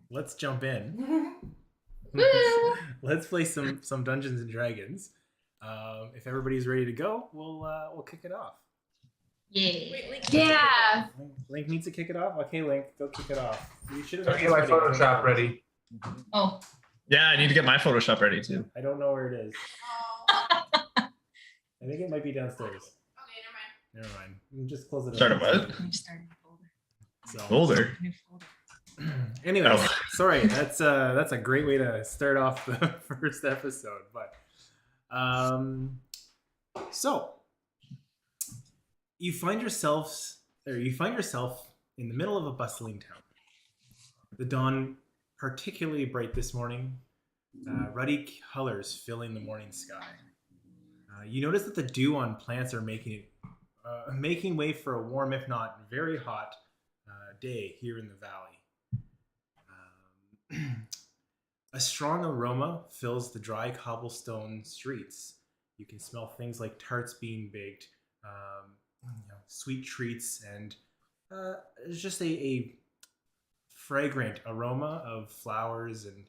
let's jump in. Let's play some Dungeons and Dragons. If everybody's ready to go, we'll kick it off. Yeah. Wait, Link, Yeah. Link needs to kick it off. Okay, Link, go kick it off. You should Gotta get my Photoshop ready. Oh. Yeah, I need to get my Photoshop ready too. I don't know where it is. Oh. I think it might be downstairs. Okay, Never mind. You can just close it. Start up. a what? New starting folder. So, Folder. New folder. anyways, Oh. sorry. That's a great way to start off the first episode. But so you find yourself in the middle of a bustling town. The dawn particularly bright this morning, ruddy colors filling the morning sky. You notice that the dew on plants are making way for a warm, if not very hot, day here in the valley. A strong aroma fills the dry cobblestone streets. You can smell things like tarts being baked, sweet treats, and it's just a fragrant aroma of flowers and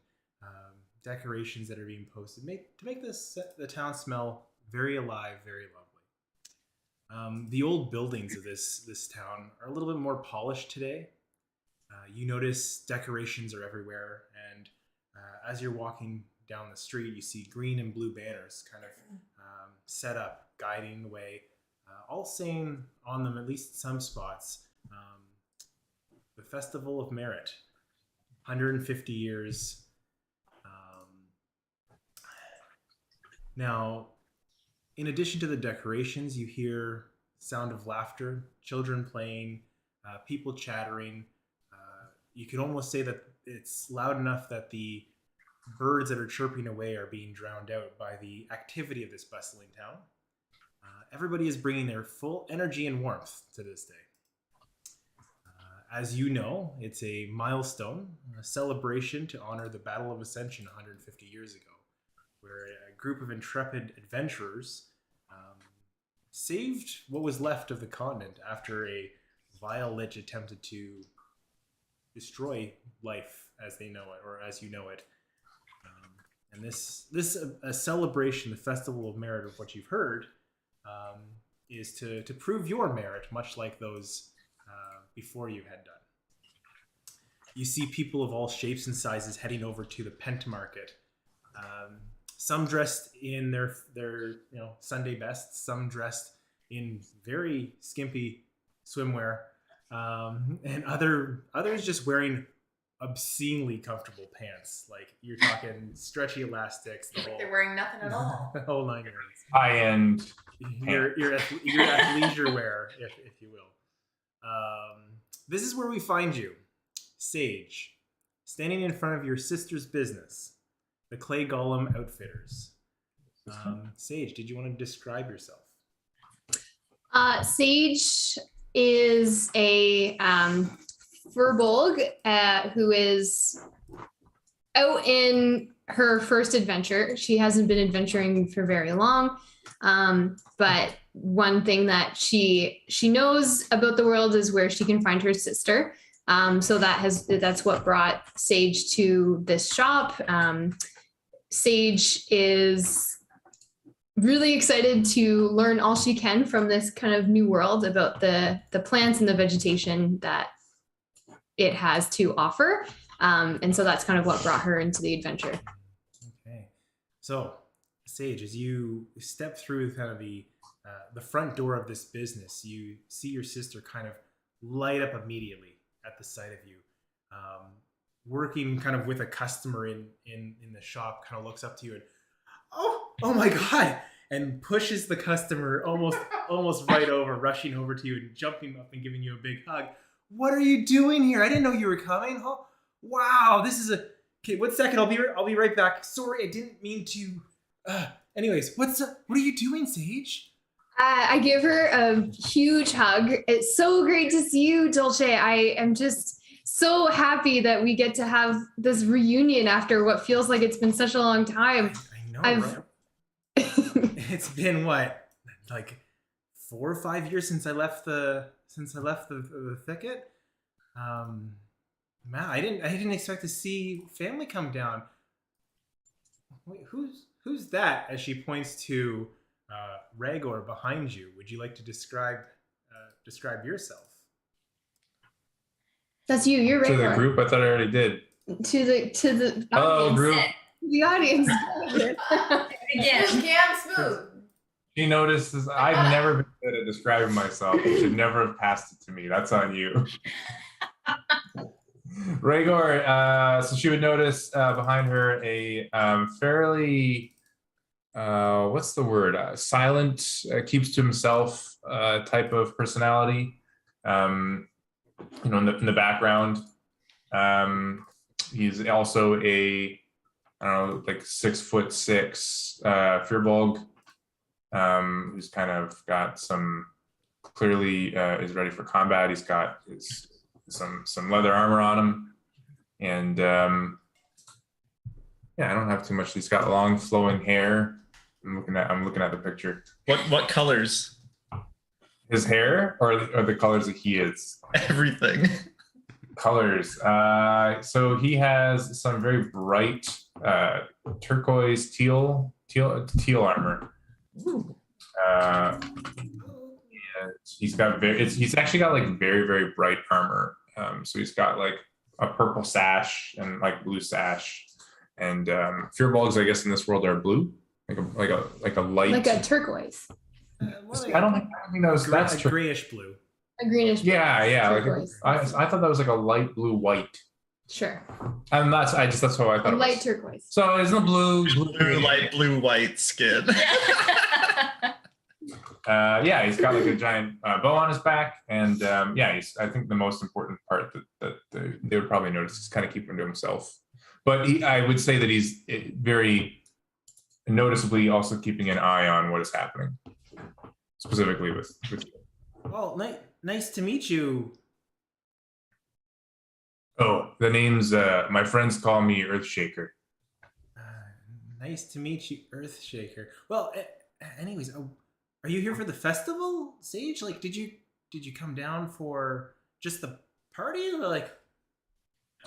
decorations that are being posted to make the town smell very alive, very lovely. The old buildings of this town are a little bit more polished today. You notice decorations are everywhere, and as you're walking down the street, you see green and blue banners kind of set up, guiding the way, all saying on them, at least some spots, the Festival of Merit, 150 years. Now, in addition to the decorations, you hear sound of laughter, children playing, people chattering. You could almost say that it's loud enough that the birds that are chirping away are being drowned out by the activity of this bustling town. Everybody is bringing their full energy and warmth to this day. As you know, it's a milestone, a celebration to honor the Battle of Ascension 150 years ago, where a group of intrepid adventurers saved what was left of the continent after a vile lich attempted to destroy life as they know it, or as you know it. And this a celebration, the Festival of Merit, of what you've heard, is to prove your merit, much like those before you had done. You see people of all shapes and sizes heading over to the Pent Market. Some dressed in their Sunday bests, some dressed in very skimpy swimwear, and others just wearing obscenely comfortable pants. Like, you're talking stretchy elastics. They're wearing nothing at all. The whole 9 yards. High-end. You're at leisure wear, if you will. This is where we find you, Sage, standing in front of your sister's business, the Clay Golem Outfitters. Sage, did you want to describe yourself? Sage is a Furbolg who is out in her first adventure. She hasn't been adventuring for very long, but one thing that she knows about the world is where she can find her sister. So that's what brought Sage to this shop. Sage is really excited to learn all she can from this kind of new world about the plants and the vegetation that it has to offer. And so that's kind of what brought her into the adventure. Okay. So, Sage, as you step through kind of the front door of this business, you see your sister kind of light up immediately at the sight of you. Working kind of with a customer in the shop, kind of looks up to you and, oh my God, and pushes the customer almost right over, rushing over to you and jumping up and giving you a big hug. What are you doing here? I didn't know you were coming. Oh, wow, this is okay. 1 second, I'll be right back. Sorry, I didn't mean to. Anyways, what are you doing, Sage? I give her a huge hug. It's so great to see you, Dulce. I am just so happy that we get to have this reunion after what feels like it's been such a long time. I know, right? It's been what, like 4 or 5 years since I left the thicket. Man, I didn't expect to see family come down. Wait, who's that? As she points to Raigor behind you. Would you like to describe yourself? That's you. You're To the Raigor. group, I thought I already did. To the Hello, audience. group. The audience. Again. Cam smooth. She notices I've never been good at describing myself. You should never have passed it to me. That's on you. Raigor, so she would notice behind her a fairly, what's the word? Silent, keeps to himself type of personality. In the background. He's also I don't know, like 6'6" Firbolg, who's kind of got some, clearly is ready for combat. He's got some leather armor on him, and I don't have too much. He's got long flowing hair. I'm looking at the picture. What colors? His hair, or the colors that he is? Everything. Colors. So he has some very bright turquoise teal armor. And he's actually got like very, very bright armor. So he's got like a purple sash and like blue sash. And Firbolgs, I guess, in this world are blue, like a light, Like a turquoise. I don't think that's a grayish blue. A greenish. Yeah. Turquoise. I thought that was like a light blue white. Sure. And that's how I thought A it light was. turquoise. So it's no blue, Light blue, white skin. He's got like a giant bow on his back, and I think the most important part that they would probably notice is kind of keeping him to himself. But I would say that he's very noticeably also keeping an eye on what is happening, specifically with you. Well, nice to meet you. Oh, the name's my friends call me Earthshaker. Nice to meet you, Earthshaker. Well, anyways, are you here for the festival, Sage? Like, did you come down for just the party, or like?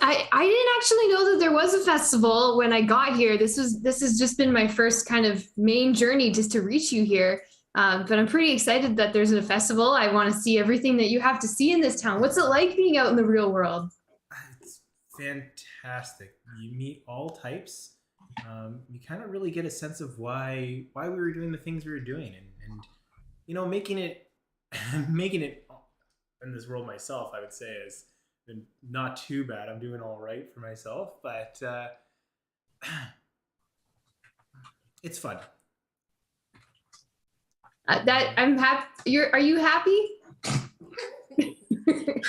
I didn't actually know that there was a festival when I got here. This has just been my first kind of main journey just to reach you here. But I'm pretty excited that there's a festival. I want to see everything that you have to see in this town. What's it like being out in the real world? It's fantastic. You meet all types. You kind of really get a sense of why we were doing the things we were doing, and making it in this world myself, I would say, has been not too bad. I'm doing all right for myself, but it's fun. That I'm happy. Are you happy?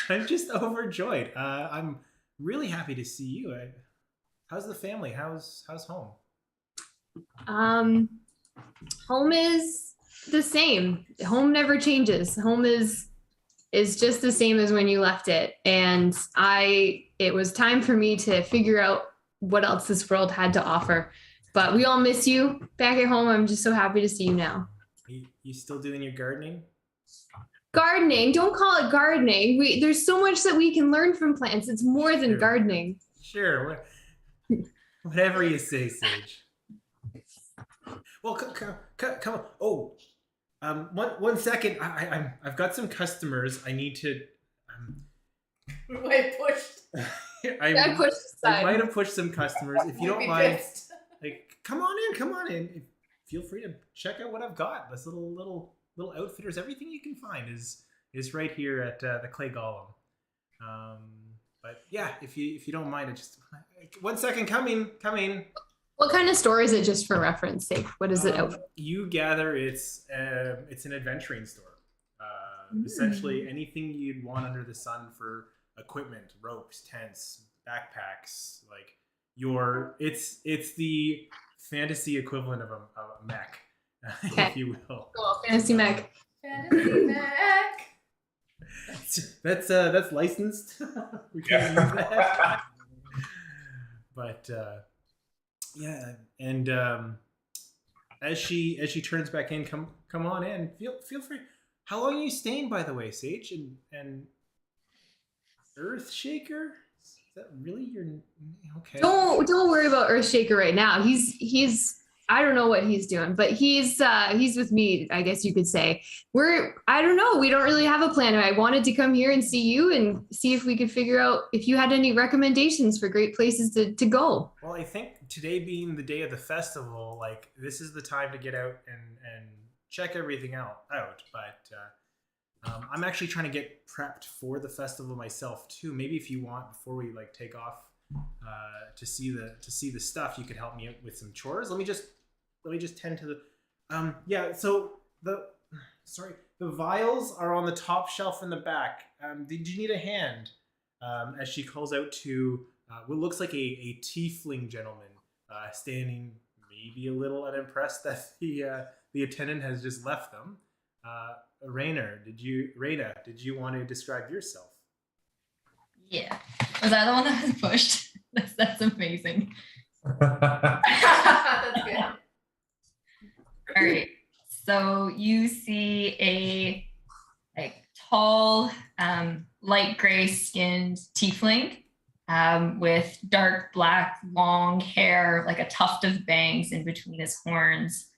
I'm just overjoyed. I'm really happy to see you. How's the family? How's home? Home is the same. Home never changes. Home is just the same as when you left it. And it was time for me to figure out what else this world had to offer. But we all miss you back at home. I'm just so happy to see you now. You still doing your gardening? Gardening? Don't call it gardening. There's so much that we can learn from plants. It's more than gardening. Sure. Whatever you say, Sage. Well, come on. Oh, 1 second. I've got some customers. I need to. Wait, pushed. I pushed aside. I might have pushed some customers. If you don't Maybe mind, pissed. like, come on in. Feel free to check out what I've got. This little outfitters. Everything you can find is right here at the Clay Golem. But yeah, if you don't mind, it just 1 second. Coming. What kind of store is it, just for reference sake? What is it? You gather it's an adventuring store. Essentially anything you'd want under the sun for equipment, ropes, tents, backpacks. Like it's the fantasy equivalent of a mech, if you will. Cool. Fantasy mech. Fantasy Mac. That's licensed. We can't use that. But yeah, and as she turns back in, come on in. Feel free. How long are you staying, by the way, Sage and Earthshaker? that really your okay? Don't worry about Earthshaker right now. He's I don't know what he's doing, but he's with me, I guess you could say. I don't know. We don't really have a plan. I wanted to come here and see you and see if we could figure out if you had any recommendations for great places to go. Well, I think today being the day of the festival, like this is the time to get out and check everything out. But I'm actually trying to get prepped for the festival myself too. Maybe if you want, before we like take off to see the stuff, you could help me out with some chores. Let me just tend to the so the vials are on the top shelf in the back. Did you need a hand? As she calls out to what looks like a tiefling gentleman standing, maybe a little unimpressed that the attendant has just left them. Reiner, did you want to describe yourself? Yeah. Was I the one that was pushed? That's amazing. That's good. All right. So you see a tall, light gray skinned tiefling with dark black, long hair, like a tuft of bangs in between his horns,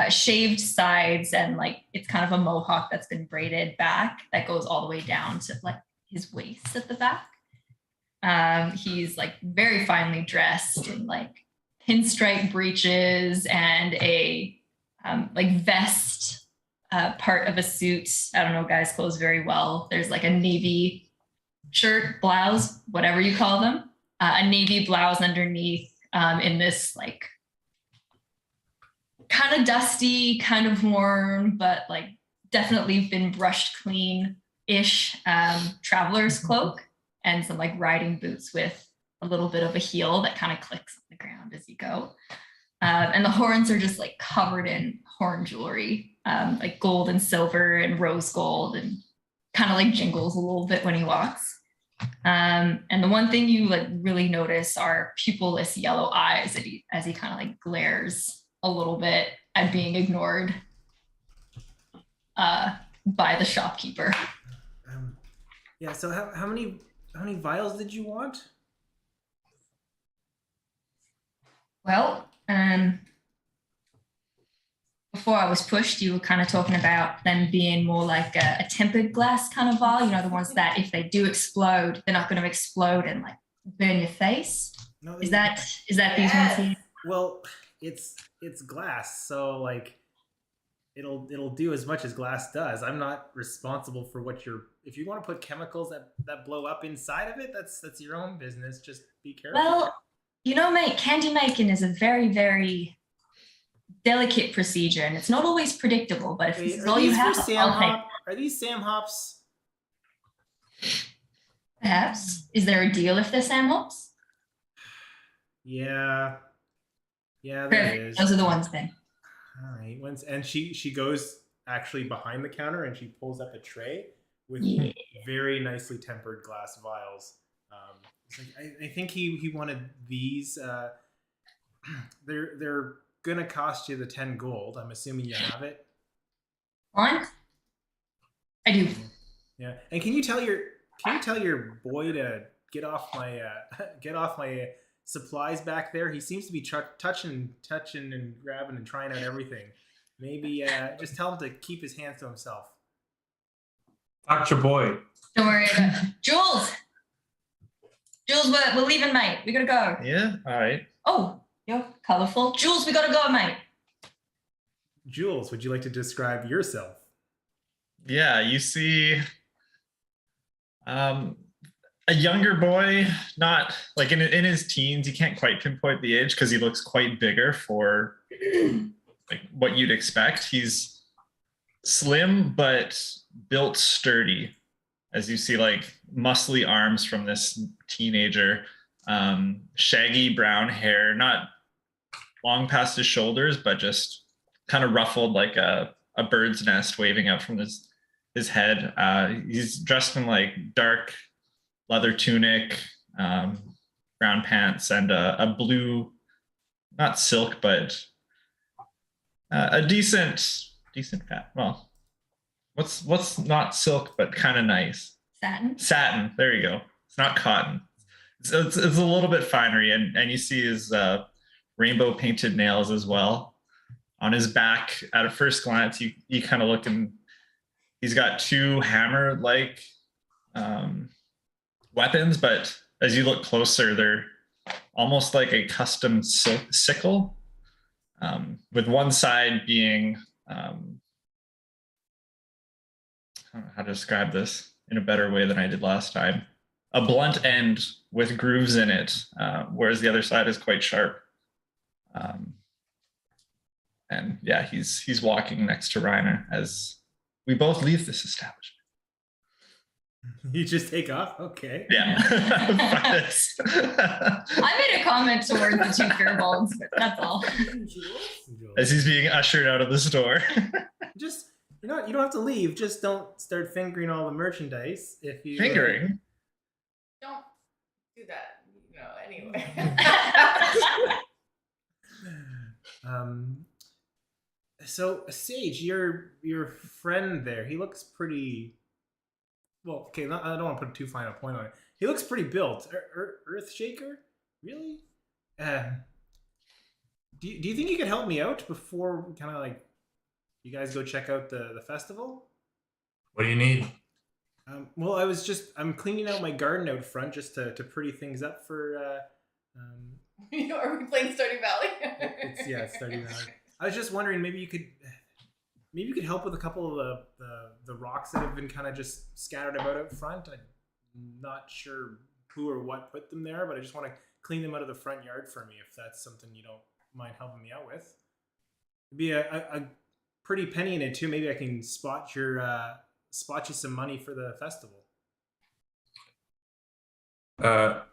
shaved sides, and like it's kind of a mohawk that's been braided back that goes all the way down to like his waist at the back. He's like very finely dressed in like pinstripe breeches and a like vest part of a suit. I don't know guys' clothes very well. There's like a navy shirt, blouse, whatever you call them, a navy blouse underneath in this like kind of dusty, kind of worn, but like definitely been brushed clean-ish traveler's cloak and some like riding boots with a little bit of a heel that kind of clicks on the ground as you go. And the horns are just like covered in horn jewelry, like gold and silver and rose gold, and kind of like jingles a little bit when he walks. And the one thing you like really notice are pupilless yellow eyes as he kind of like glares a little bit at being ignored by the shopkeeper. So how many vials did you want? Well, before I was pushed, you were kind of talking about them being more like a tempered glass kind of vial, the ones that if they do explode, they're not going to explode and like burn your face. No, Is that these ones here? Well, it's glass, so like it'll do as much as glass does. I'm not responsible for if you want to put chemicals that blow up inside of it, that's your own business. Just be careful. Well, mate, candy making is a very, very delicate procedure, and it's not always predictable, but if this is all you have, I'll take it. Are these Sam hops? Perhaps. Is there a deal if they're Sam hops? Yeah, there is. Those are the ones then. All right. And she goes actually behind the counter and she pulls up a tray with very nicely tempered glass vials. It's like, I think he wanted these. They're gonna cost you the 10 gold. I'm assuming you have it. On? I do. Yeah. And can you tell your boy to get off my supplies back there? He seems to be touching and grabbing and trying out everything. Maybe just tell him to keep his hands to himself. Talk your boy. Don't worry about it. Jules, we're leaving, mate. We gotta go. Yeah, all right. Oh, you're colorful. Jules, we gotta go, mate. Jules, would you like to describe yourself? Yeah, you see a younger boy, not like in his teens. You can't quite pinpoint the age because he looks quite bigger for like what you'd expect. He's slim but built sturdy, as you see like muscly arms from this teenager, shaggy brown hair, not long past his shoulders, but just kind of ruffled like a bird's nest waving out from his head. He's dressed in like dark leather tunic, brown pants, and a blue, not silk, but a decent fat. Well, what's not silk but kind of nice? Satin. Satin. There you go. It's not cotton. it's a little bit finery, and you see his rainbow painted nails as well. On his back, at a first glance, you kind of look, and he's got two hammer-like weapons, but as you look closer, they're almost like a custom sickle, with one side being, I don't know how to describe this in a better way than I did last time. A blunt end with grooves in it, whereas the other side is quite sharp. And yeah, he's walking next to Reiner as we both leave this establishment. You just take off? Okay. Yeah. I made a comment towards the two firbolgs, but that's all. As he's being ushered out of the store. Just, you don't have to leave. Just don't start fingering all the merchandise. If you Fingering? Don't do that. No, anyway. So Sage, your friend there, he looks pretty. Well, okay, I don't want to put too fine a point on it. He looks pretty built. Earthshaker, really? Do you think you could help me out before kind of like you guys go check out the festival? What do you need? Well, I'm cleaning out my garden out front just to pretty things up for. Are we playing Stardew Valley? It's Stardew Valley. I was just wondering, maybe you could help with a couple of the rocks that have been kind of just scattered about out front. I'm not sure who or what put them there, but I just want to clean them out of the front yard for me, if that's something you don't mind helping me out with. It'd be a pretty penny in it too. Maybe I can spot you some money for the festival. Out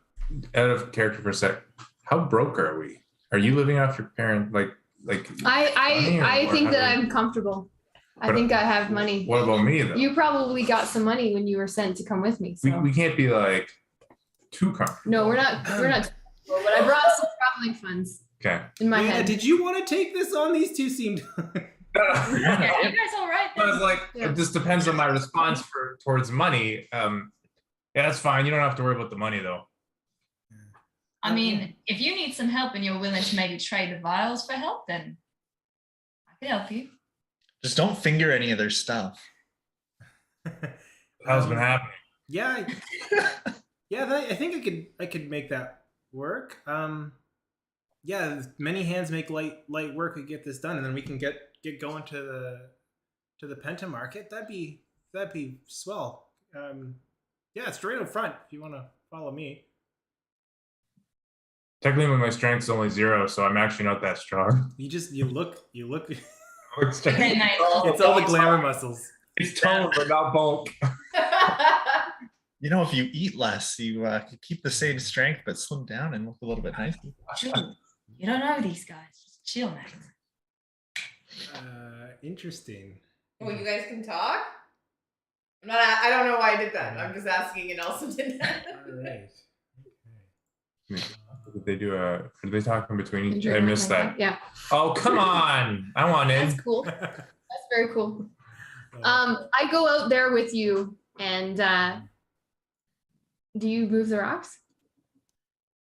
of character for a sec, how broke are we? Are you living off your parent like? I think that I'm comfortable. I think I have money. What about me though? You probably got some money when you were sent to come with me. So. We can't be like too comfortable. No, we're not. But I brought some traveling funds. Okay. In my head. Did you want to take this on? These two seemed. Yeah, you guys all right? I was like, Yeah. It just depends on my response towards money. Yeah, that's fine. You don't have to worry about the money though. I mean, if you need some help and you're willing to maybe trade the vials for help, then I could help you. Just don't finger any of their stuff. How's been happening? Yeah, I think I could make that work. Yeah, many hands make light work to get this done, and then we can get going to the Penta market. That'd be swell. Yeah, it's right up front if you want to follow me. Technically, my strength is only 0, so I'm actually not that strong. You look. Okay, nice. It's all the glamour muscles. It's tone, but not bulk. You know, if you eat less, you keep the same strength but slim down and look a little bit nicer. You don't know these guys. Just chill, man. Interesting. Well, you guys can talk? I don't know why I did that. I'm just asking and also did that. All right. Did they do did they talk in between each? I missed that. Yeah. Oh, come on. I want in. That's cool. That's very cool. I go out there with you, and do you move the rocks?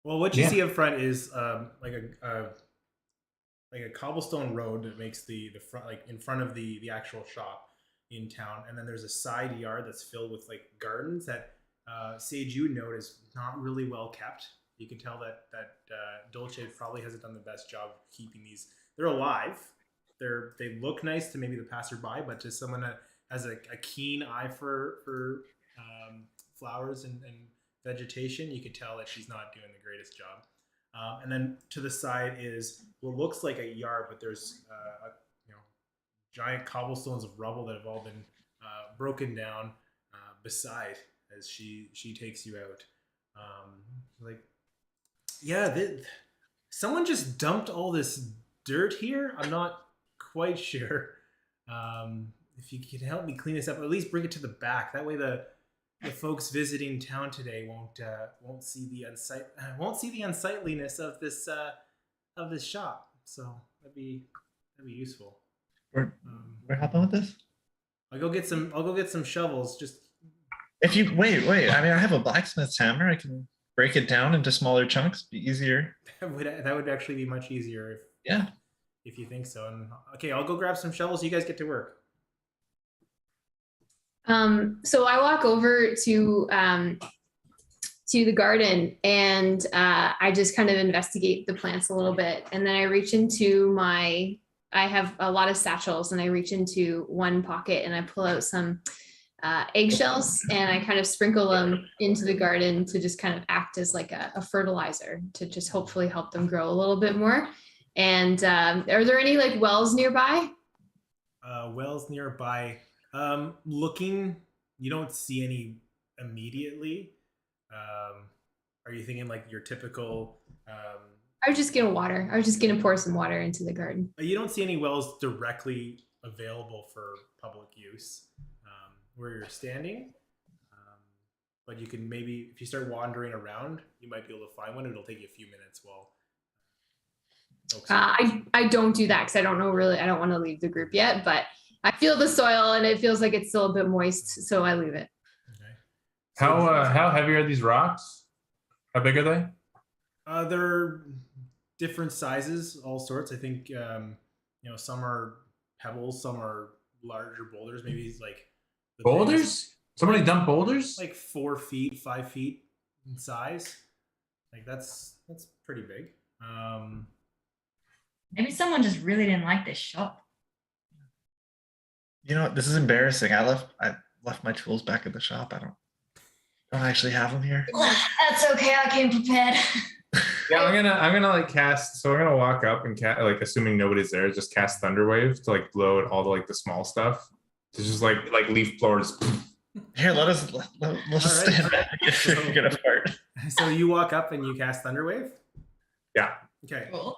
Well, what you see up front is like a cobblestone road that makes the front, like in front of the actual shop in town, and then there's a side yard that's filled with like gardens that Sage, you note, is not really well kept. You can tell that Dolce probably hasn't done the best job of keeping these. They're alive. They look nice to maybe the passerby, but to someone that has a keen eye for flowers and vegetation, you could tell that she's not doing the greatest job. And then to the side is what looks like a yard, but there's giant cobblestones of rubble that have all been broken down beside as she takes you out. Someone just dumped all this dirt here. I'm not quite sure. If you could help me clean this up, or at least bring it to the back. That way the folks visiting town today won't see the unsightliness of this shop. So that'd be useful. We're helping with this? I'll go get some shovels. Just if you wait. I mean, I have a blacksmith's hammer. I can break it down into smaller chunks? Be easier. That would actually be much easier Yeah. if you think so. And okay, I'll go grab some shovels. You guys get to work. So I walk over to the garden and I just kind of investigate the plants a little bit. And then I reach into I have a lot of satchels and I reach into one pocket and I pull out some eggshells and I kind of sprinkle them into the garden to just kind of act as like a fertilizer to just hopefully help them grow a little bit more. And are there any like wells nearby? Wells nearby. Looking, you don't see any immediately. Are you thinking like your typical? I was just gonna water. I was just gonna pour some water into the garden. You don't see any wells directly available for public use where you're standing. But you can maybe, if you start wandering around, you might be able to find one. It'll take you a few minutes while. I don't do that because I don't know really. I don't want to leave the group yet, but I feel the soil and it feels like it's still a bit moist, so I leave it. Okay. How heavy are these rocks? How big are they? They're different sizes, all sorts. I think some are pebbles, some are larger boulders. Maybe it's like the Boulders? biggest, Somebody dump boulders? like 4 feet, 5 feet in size. Like that's pretty big. Maybe someone just really didn't like this shop. You know what? This is embarrassing. I left my tools back at the shop. I don't actually have them here. That's okay. I came prepared. Yeah, I'm gonna like cast. So I'm gonna walk up and like assuming nobody's there, just cast Thunderwave to like blow at all the small stuff. To just like leaf blowers. Here, let's right. stand back if you're gonna fart. So you walk up and you cast Thunderwave. Yeah. Okay. Cool.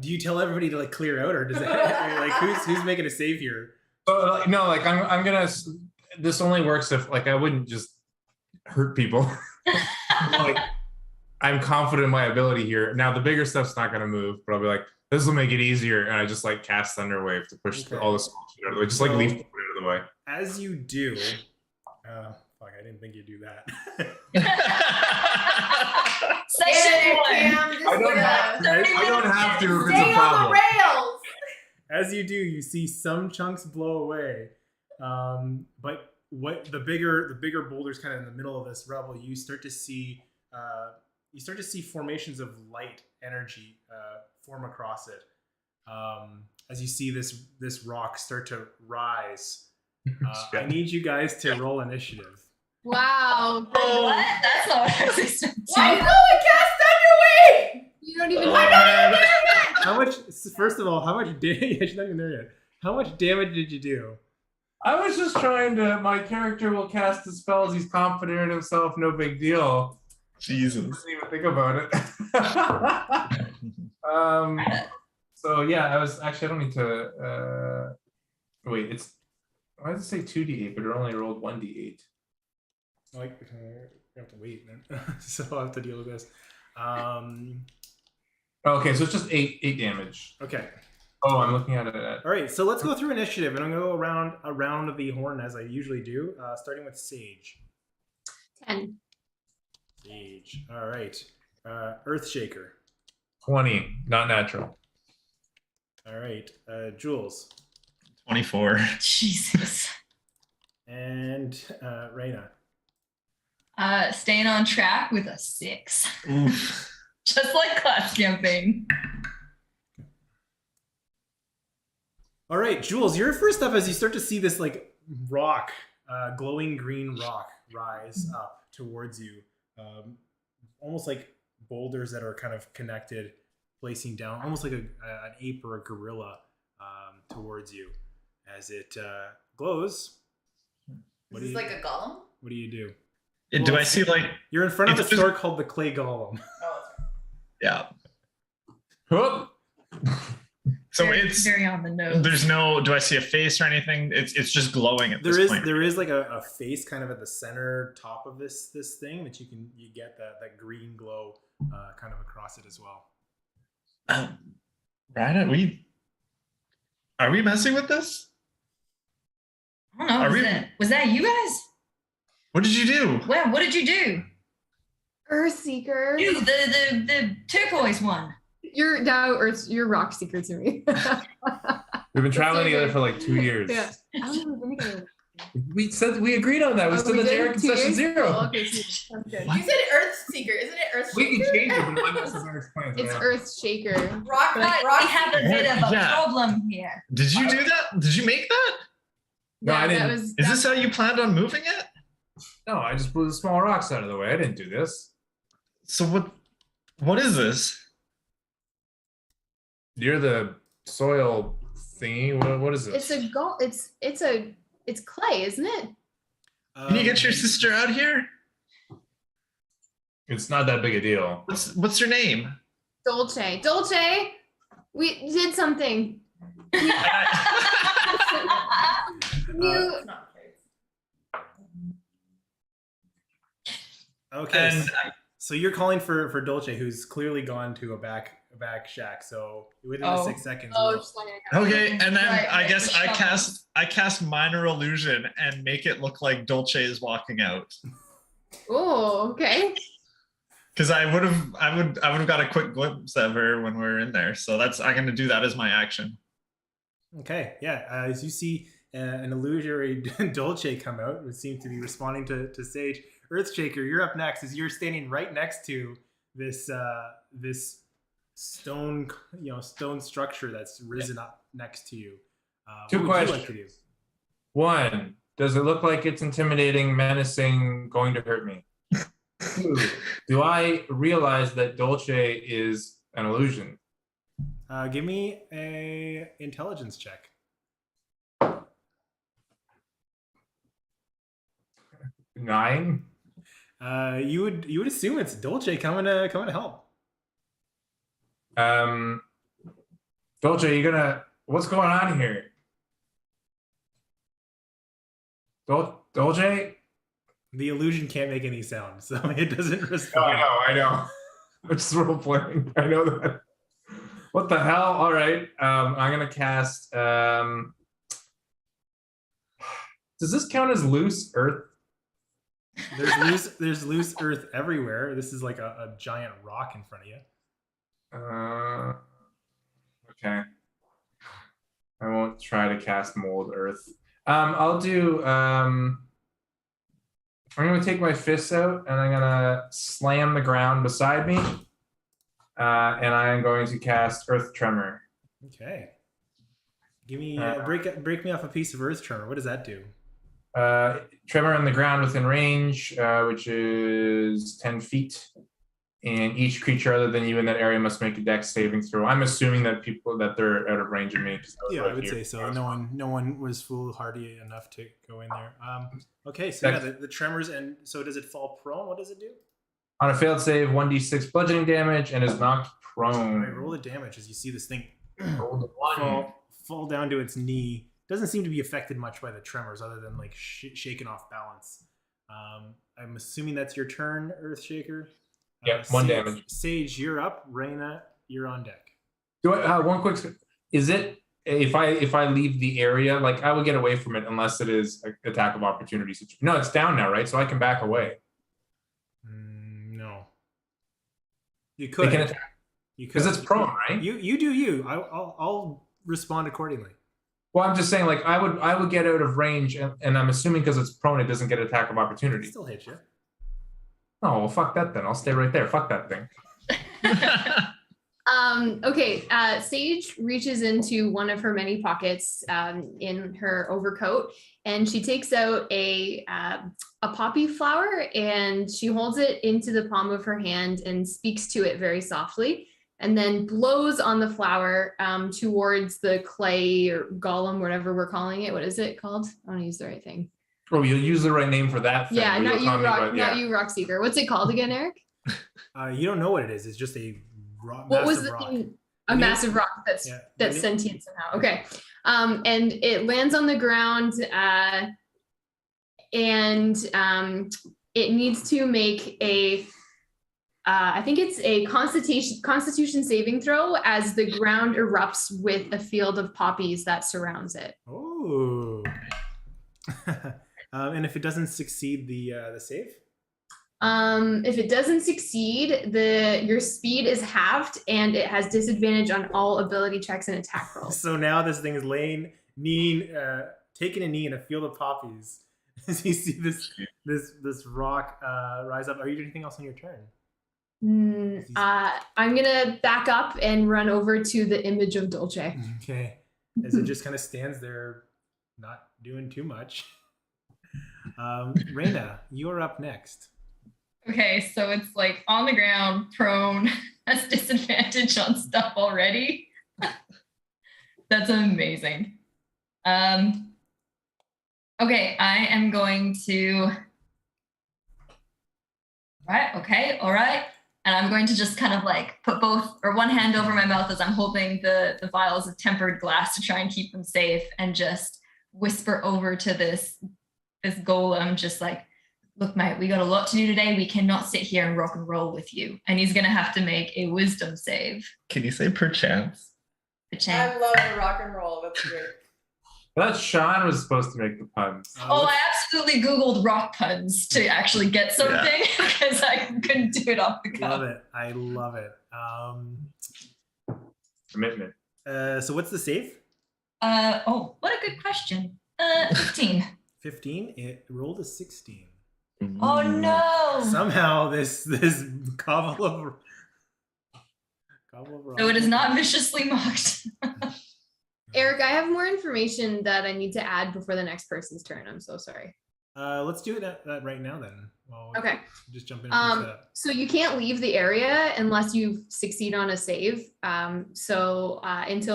Do you tell everybody to like clear out, or does it like who's making a save here? No, like I'm gonna. This only works if like I wouldn't just hurt people. Like I'm confident in my ability here. Now the bigger stuff's not gonna move, but I'll be like, this will make it easier, and I just like cast Thunderwave to push all the small shit out of the way, just like leaf it out of the way. As you do, fuck, I didn't think you'd do that. I don't have to if it's Stay a on problem. the rails. As you do, you see some chunks blow away, but what the bigger boulders kind of in the middle of this rubble, you start to see formations of light energy form across it. As you see this rock start to rise, I need you guys to roll initiative. Wow. What? That's not what I was expecting. Why you go and cast Thunderwave? You don't even How much? First of all, how much damage? She's not even there yet. How much damage did you do? I was just trying to. My character will cast the spells. He's confident in himself. No big deal. Jesus. Didn't even think about it. So yeah, I was actually. I don't need to. Wait, it's. Why does it say 2d8, but it only rolled 1d8? Like, we have to wait, man. So I'll have to deal with this. Okay, so it's just eight damage. Okay. Oh, I'm looking at it. All right, so let's go through initiative, and I'm going to go around the horn as I usually do, starting with Sage. 10. Sage. All right. Earthshaker. 20, not natural. All right. Jules. 24. Jesus. And Reiner. Staying on track with a 6. Oof. Just like class camping. All right, Jules, you're first up as you start to see this like rock, glowing green rock rise up towards you. Almost like boulders that are kind of connected, placing down, almost like an ape or a gorilla towards you. As it glows, This is like a golem? what do you do? Do I see like? You're in front of a It's just- store called the Clay Golem. Oh, Yeah. Whoop. So very, it's very on the nose. there's no. Do I see a face or anything? It's just glowing at this point. There is like a face kind of at the center top of this thing that you get that green glow kind of across it as well. Right? Are we messing with this? I don't know. Was that you guys? What did you do? Well, what did you do? Earthshaker. You, the turquoise one. You're rock seeker to me. We've been traveling together for like 2 years. Yeah. I don't know if we're We agreed on that. We said that Eric in session 0. Oh, okay, sounds good. You said Earthshaker, isn't it Earthshaker? We can change it, but I'm not sure explain It's Earthshaker. Rock, But rock. we have a bit of a Yeah. problem here. Did you do that? Did you make that? No, I didn't. Is this how you planned on moving it? No, I just blew the small rocks out of the way. I didn't do this. So what is this? You're the soil thingy. What is this? It's clay, isn't it? Can you get your sister out here? It's not that big a deal. What's your name? Dolce. Dolce, we did something. You, It's not kids. Okay. And So you're calling for Dolce, who's clearly gone to a back shack. So within the 6 seconds. we'll- just letting it go. okay, and then Right, I guess right, I cast minor illusion and make it look like Dolce is walking out. Oh, okay. Because I would have got a quick glimpse of her when we were in there. So I'm gonna do that as my action. Okay, yeah. As you see an illusory Dolce come out, who seems to be responding to Sage. Earthshaker, you're up next. As you're standing right next to this stone structure that's risen up next to you. Two what would you questions. like to do? 1, does it look like it's intimidating, menacing, going to hurt me? 2, do I realize that Dolce is an illusion? Give me a intelligence check. 9. You would assume it's Dolce coming to help. Dolce, what's going on here? Dolce? The illusion can't make any sound, so it doesn't No, respond. I know. I'm just role playing. I know that. What the hell? All right. I'm gonna cast. Does this count as loose earth? There's loose earth everywhere. This is like a giant rock in front of you. Okay. I won't try to cast mold earth. I'll do. I'm gonna take my fists out and I'm gonna slam the ground beside me. And I am going to cast Earth Tremor. Okay. Give me break me off a piece of earth tremor. What does that do? Tremor on the ground within range, which is 10 feet. And each creature other than you in that area must make a dex saving throw. I'm assuming that they're out of range of me. Yeah, I would say so. No one was foolhardy enough to go in there. Okay, so yeah, the tremors, and so does it fall prone? What does it do? On a failed save, 1d6 bludgeoning damage and is knocked All prone. right, roll the damage as you see this thing Roll the 1. fall down to its knee. Doesn't seem to be affected much by the tremors, other than like shaken off balance. I'm assuming that's your turn, Earthshaker. Yep, 1 damage. Sage, you're up. Raina, you're on deck. Do I, one quick. Is it if I leave the area, like I would get away from it unless it is an attack of opportunity situation? No, it's down now, right? So I can back away. No. You They could. can attack You could. because it's prone, right? You do you. I'll respond accordingly. Well, I'm just saying, like I would get out of range, and I'm assuming because it's prone, it doesn't get attack of opportunity. Still hit you. Oh, well, fuck that then. I'll stay right there. Fuck that thing. Okay. Sage reaches into one of her many pockets in her overcoat, and she takes out a poppy flower, and she holds it into the palm of her hand and speaks to it very softly, and then blows on the flower towards the clay or golem, whatever we're calling it. What is it called? I want to use the right thing. Oh, you'll use the right name for that thing. Yeah, but not you'll you, tell me rock, what- yeah. not you, rock seeker. What's it called again, Eric? You don't know what it is. It's just a What was massive the rock. thing? A massive rock that's Yeah. that's sentient somehow. Okay. And it lands on the ground, and it needs to make a I think it's a constitution saving throw as the ground erupts with a field of poppies that surrounds it. Oh. And if it doesn't succeed the save, If it doesn't succeed, your speed is halved and it has disadvantage on all ability checks and attack rolls. So now this thing is taking a knee in a field of poppies. As you see this rock rise up. Are you doing anything else on your turn? I'm gonna back up and run over to the image of Dolce. Okay. As it just kind of stands there, not doing too much. Reina, you're up next. Okay, so it's like on the ground, prone, has disadvantage on stuff already. That's amazing. Okay, I am going to. Right, all right. And I'm going to just kind of like put one hand over my mouth as I'm holding the vials of tempered glass to try and keep them safe, and just whisper over to this golem, just like, look, mate, we got a lot to do today. We cannot sit here and rock and roll with you. And he's going to have to make a wisdom save. Can you say perchance? Perchance. I love the rock and roll. That's great. I thought Sean was supposed to make the puns. I absolutely Googled rock puns to actually get something because I couldn't do it off the cuff. Love it. I love it. Commitment. So what's the save? What a good question. 15. 15. It rolled a 16. Oh no! Somehow this cobble of rock. So it is not viciously mocked. Eric, I have more information that I need to add before the next person's turn. I'm so sorry. Let's do that right now then. Okay. Just jump in and finish that up. So you can't leave the area unless you succeed on a save. Until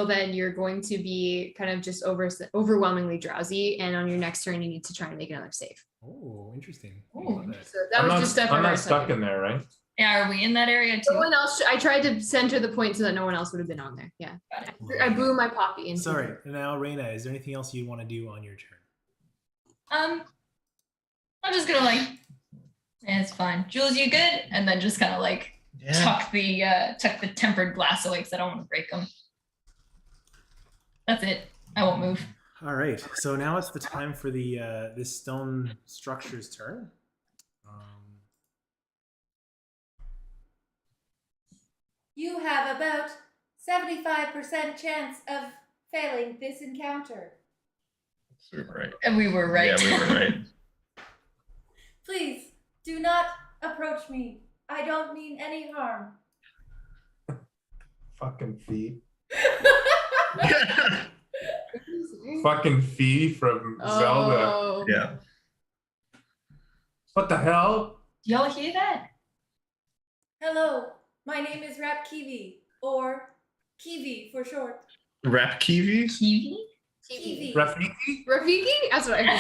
then, you're going to be kind of just overwhelmingly drowsy, and on your next turn, you need to try and make another save. Oh, interesting. Ooh. So that was just stuff I'm not stuck in there, right? Yeah, are we in that area too? No one else. I tried to center the point so that no one else would have been on there. Yeah, I blew my poppy into. Sorry. Now, Reina, is there anything else you want to do on your turn? I'm just gonna it's fine. Jules, you good? And then just kind of tuck the tempered glass away because I don't want to break them. That's it. I won't move. All right. So now it's the time for this stone structure's turn. You have about 75% chance of failing this encounter. We were right. And we were right. Yeah, we were right. Please do not approach me. I don't mean any harm. Fucking fee. Fucking fee from Zelda. Yeah. What the hell? Do y'all hear that? Hello, my name is Rap Kivi, or Kivi for short. Rap Kiwi? Kiwi? Kivi. Rafiki? Rafiki? That's what I heard.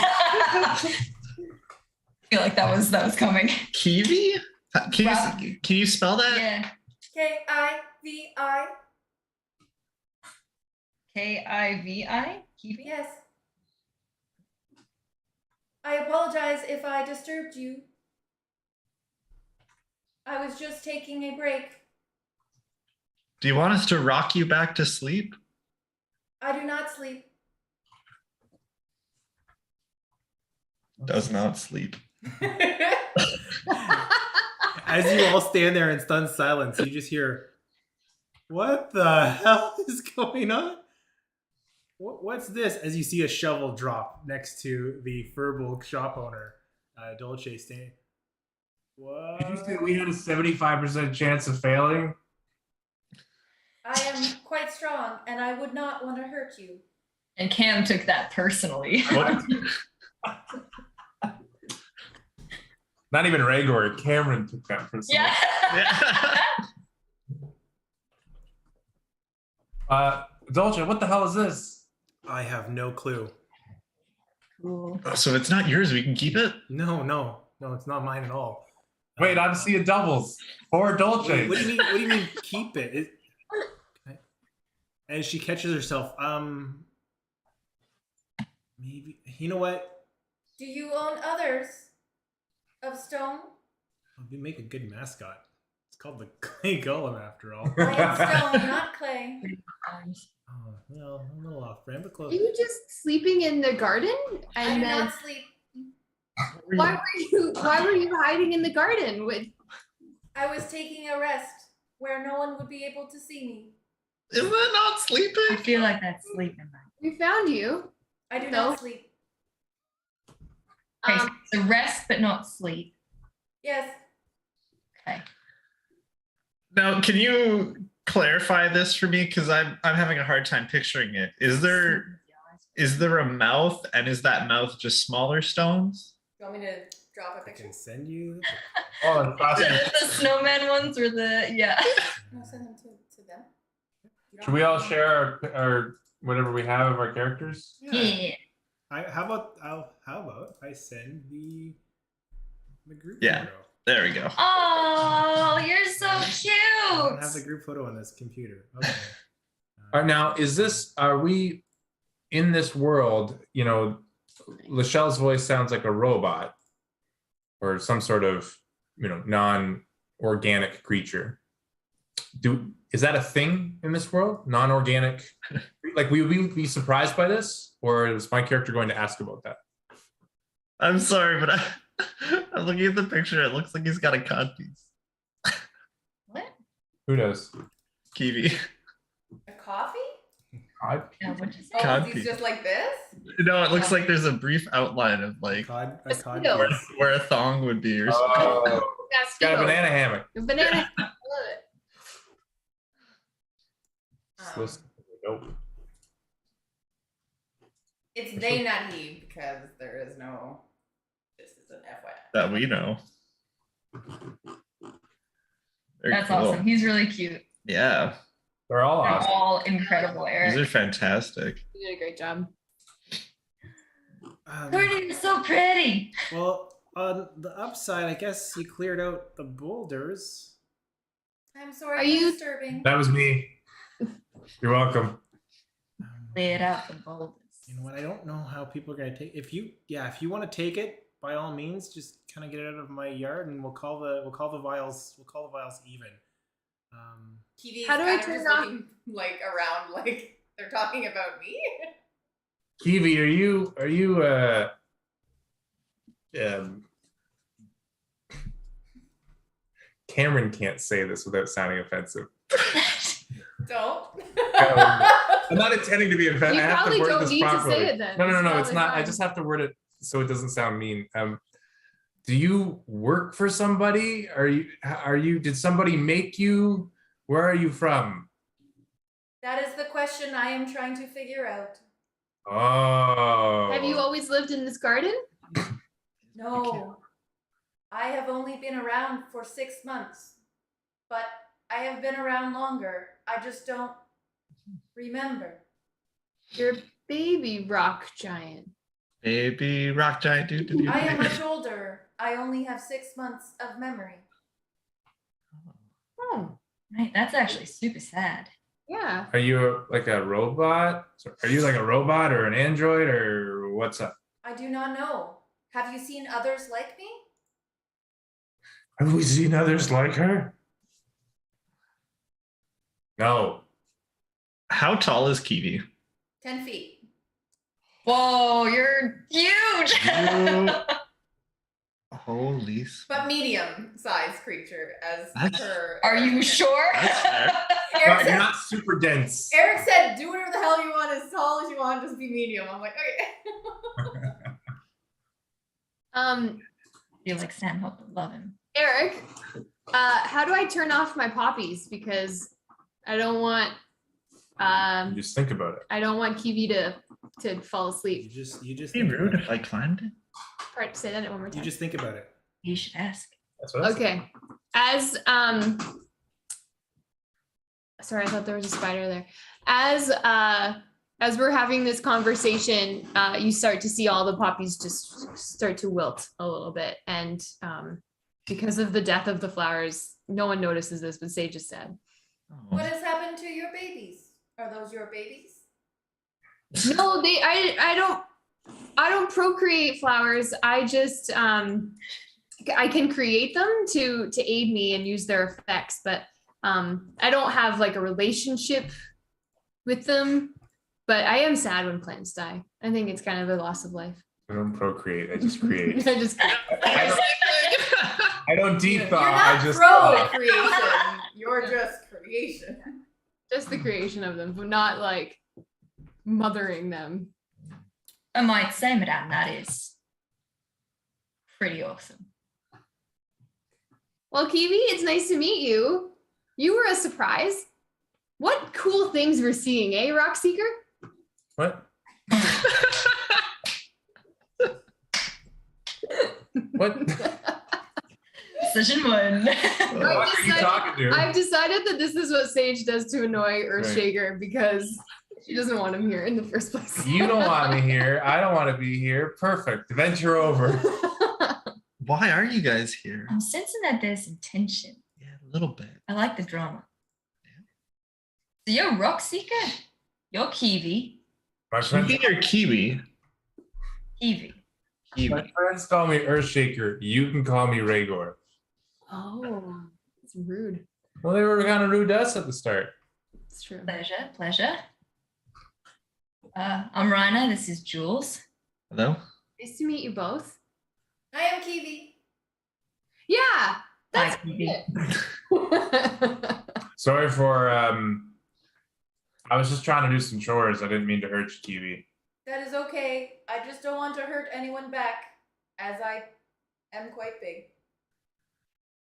I feel like that was coming. Kiwi? Can you spell that? Yeah. Kivi. Kivi? Kiwi? Yes. I apologize if I disturbed you. I was just taking a break. Do you want us to rock you back to sleep? I do not sleep. Does not sleep. As you all stand there in stunned silence, you just hear, "What the hell is going on? What's this?" As you see a shovel drop next to the Furbolg shop owner, Dolce, standing. What? Did you say we had a 75% chance of failing? I am quite strong, and I would not want to hurt you. And Cam took that personally. What? Not even Raigor. Cameron took that personally. Yeah. Dolce, what the hell is this? I have no clue. Cool. Oh, so it's not yours. We can keep it? No, it's not mine at all. Wait, I'm seeing doubles. Or Dolce. Wait, what do you mean keep it? As she catches herself, maybe, you know what? Do you own others of stone? We make a good mascot. It's called the Clay Golem, after all. I am stone, not clay. Oh, well, I'm a little off brand, but Are close. you just sleeping in the garden? I And do then not sleep. Why were you hiding in the garden with? I was taking a rest where no one would be able to see me. Isn't that not I sleeping? feel like that's sleeping. We found you. I do No. not sleep. Okay, so rest but not sleep. Yes. Okay. Now, can you clarify this for me? Because I'm having a hard time picturing it. Is there a mouth, and is that mouth just smaller stones? You want me to drop a I picture? can send you. Oh, and The snowman ones or the No, send them to them. You don't should we have all to- share our whatever we have of our characters? Yeah. How about I send the group Yeah. photo? There we go. Oh, you're so I don't have the cute. group photo on this computer. Okay. All right, now are we in this world? You know, Leichelle's voice sounds like a robot or some sort of, you know, non-organic creature. Is that a thing in this world? Non-organic? Like, would we be surprised by this, or is my character going to ask about that? I'm sorry, but I'm looking at the picture. It looks like he's got a codpiece. What? Who knows? Kiwi. A coffee? Yeah, what'd you say? Oh, Cod he's piece. just like this? No, it looks like there's a brief outline of like A cod Mosquito. piece. where a thong would be or something. Oh, it's got a banana hammock. A banana. I love it. Nope. It's they, not he, because there is no. This is an FYI. That we know. Very That's cool. awesome. He's really cute. Yeah, They're all They're awesome. all incredible, these Eric. are fantastic. You did a great job. Courtney, you're so pretty. Well, on the upside, I guess you cleared out the boulders. I'm sorry Are for you- disturbing. That was me. You're welcome. Lay it out the boulders. You know what? I don't know how people are gonna take. If you want to take it, by all means, just kind of get it out of my yard, and we'll call the vials even. Kiwi's How do I kind of turn just it off? looking, like around, like they're talking about me. Kiwi, are you Cameron can't say this without sounding offensive. Don't. I'm not intending to be offensive. You I have probably to word don't this need to properly. say it then. No, It's it's not. I fine. just have to word it so it doesn't sound mean. Do you work for somebody? Did somebody make you? Where are you from? That is the question I am trying to figure out. Oh. Have you always lived in this garden? No. I have only been around for 6 months. But I have been around longer. I just don't remember. You're a baby rock giant. Baby rock giant. Do. I am much older. I only have 6 months of memory. Oh, Right, that's actually super sad. yeah. Are you like a robot? Are you like a robot or an android or what's up? I do not know. Have you seen others like me? Have we seen others like her? No. How tall is Kiwi? 10 feet. Whoa, you're huge. Holy. But medium-sized creature as That's- per. Are you sure? That's fair. Eric You're said, not super dense. Eric said, do whatever the hell you want, as tall as you want, just be medium. I'm like, okay. Feel like Sam Hope would love him. Eric, how do I turn off my poppies? Because I don't want Just think about it. I don't want Kiwi to fall You asleep. just Be think rude about if I it. climbed it. Part say that one more You time. just think about it. You should ask. That's what I said. Okay. Sorry, I thought there was a spider there. As we're having this conversation, you start to see all the poppies just start to wilt a little bit. And because of the death of the flowers, no one notices this, but Sage is sad. Oh. What has happened to your babies? Are those your babies? No, I don't procreate flowers. I just I can create them to aid me and use their effects, but I don't have like a relationship with them. But I am sad when plants die. I think it's kind of a loss of life. I don't procreate. I just create. I just I don't deep You're thought. not I just procreation. You're just creation. just the creation of them, but not like mothering them. I might say, madame, that is pretty awesome. Well, Kiwi, it's nice to meet you. You were a surprise. What cool things we're seeing, eh, Rockseeker? What? What? Decision one. What are you talking to? I've decided that this is what Sage does to annoy Earthshaker because she doesn't want him here in the first place. You don't want me here. I don't want to be here. Perfect. Adventure over. Why are you guys here? I'm sensing that there's some tension. Yeah, a little bit. I like the drama. So you're Rockseeker? You're Kiwi. My friends, Kiwi or Kiwi? Kiwi. my Kiwi. friends call me Earthshaker. You can call me Raigor. Oh, it's rude. Well, they were kind of rude to us at the start. It's true. Pleasure, pleasure. I'm Reiner. This is Jules. Hello? Nice to meet you both. I am Kiwi. Yeah, that's Hi, Kiwi. it. Sorry for I was just trying to do some chores. I didn't mean to hurt you, Kiwi. That is okay. I just don't want to hurt anyone back, as I am quite big.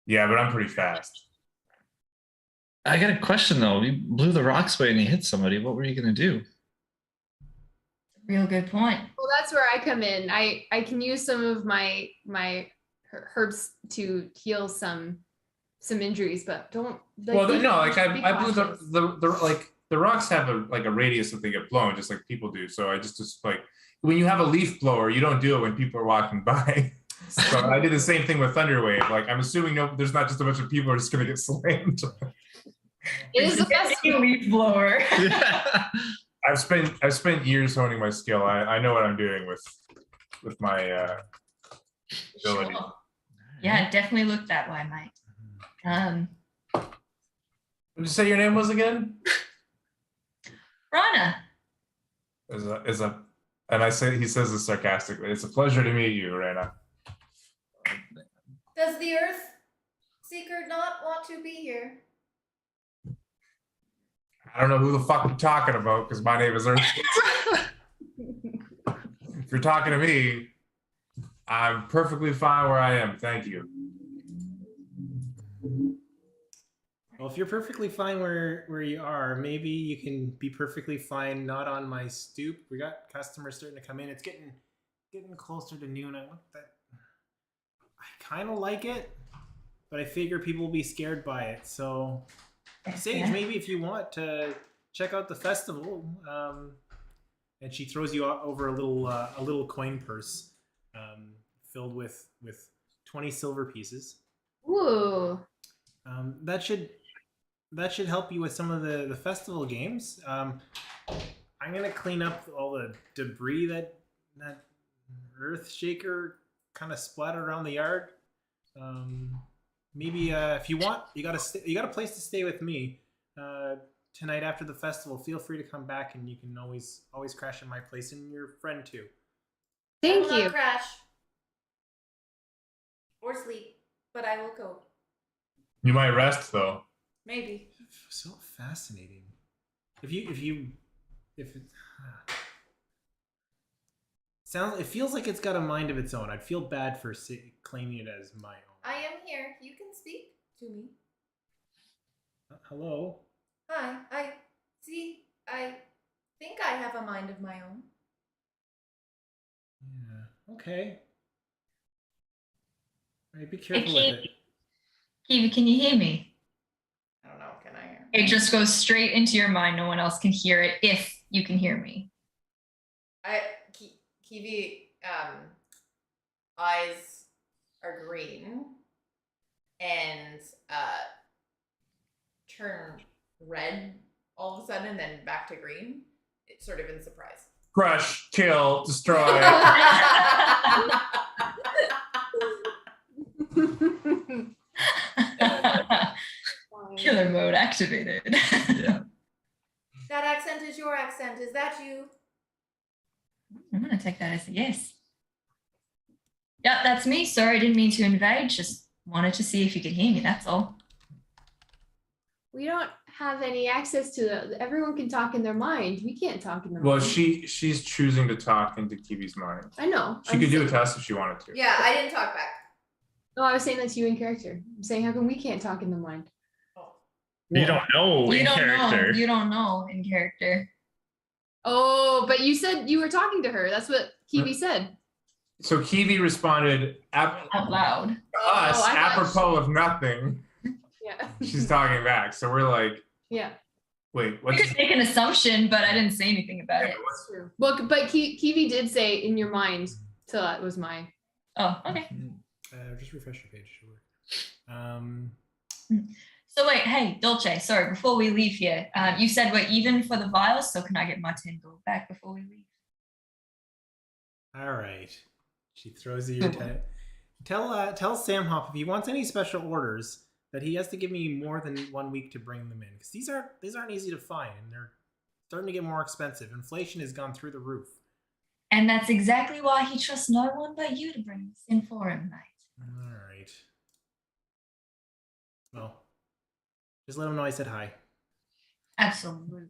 Yeah, but I'm pretty fast. I got a question though. You blew the rocks away and you hit somebody. What were you gonna do? Real good point. Well, that's where I come in. I can use some of my herbs to heal some injuries, but don't. Well, no, like be I blew cautious. the rocks have a radius that they get blown, just like people do. So I just like when you have a leaf blower, you don't do it when people are walking by. So I did the same thing with Thunderwave. Like I'm assuming there's not just a bunch of people who are just gonna get slammed. It is a festival. leaf blower. Yeah. I've spent years honing my skill. I know what I'm doing with my ability. Sure. Yeah, it definitely looked that way, mate. What did you say your name was again? Rana. And he says this sarcastically. It's a pleasure to meet you, Reina. Does the Earthshaker not want to be here? I don't know who the fuck you're talking about because my name is Earthshaker. If you're talking to me, I'm perfectly fine where I am. Thank you. Well, if you're perfectly fine where you are, maybe you can be perfectly fine not on my stoop. We got customers starting to come in. It's getting closer to noon. I kind of like it, but I figure people will be scared by it. So, Sage, maybe if you want to check out the festival, and she throws you over a little coin purse filled with 20 silver pieces. Ooh. That should help you with some of the festival games. I'm gonna clean up all the debris that Earthshaker kind of splattered around the yard. Maybe if you want, you got a place to stay with me tonight after the festival. Feel free to come back, and you can always crash in my place, and your friend too. Thank I will you. not crash or sleep, but I will go. You might rest though. Maybe. So fascinating. It feels like it's got a mind of its own. I'd feel bad for claiming it as my own. I am here. You can speak to me. Hello. Hi. I think I have a mind of my own. Yeah. Okay. All right, be careful Hey, with it. Kiwi, can you hear me? I don't know. Can I hear? It just goes straight into your mind. No one else can hear it if you can hear me. Kiwi eyes are green and turn red all of a sudden and then back to green. It's sort of in surprise. Crush, kill, destroy. Killer mode activated. Yeah. That accent is your accent. Is that you? I'm gonna take that as a yes. Yeah, that's me. Sorry, I didn't mean to invade. Just wanted to see if you could hear me. That's all. We don't have any access to everyone can talk in their mind. We can't talk in their Well, mind. she's choosing to talk into Kiwi's mind. I know. She could do a test if she wanted to. Yeah, I didn't talk back. No, I was saying that's you in character. I'm saying, how come we can't talk in the mind? You don't know You in don't character. know. You don't know in character. Oh, but you said you were talking to her. That's what Kiwi said. So Kiwi responded Out loud. to us, I thought apropos of nothing. Yeah. She's talking back. So we're like, Yeah. wait, You what's could make an assumption, but I didn't say anything about it. That's true. Well, but Kiwi did say in your mind, so that was my. Oh, okay. Just refresh your page. Sure. So wait, hey, Dolce, sorry, before we leave here, you said we're even for the vials, so can I get my 10 gold back before we leave? All right. She throws you your 10. Tell Sam Hop if he wants any special orders that he has to give me more than 1 week to bring them in, because these aren't easy to find, and they're starting to get more expensive. Inflation has gone through the roof. And that's exactly why he trusts no one but you to bring this in for him, mate. All right. Well, just let him know I said hi. Absolutely.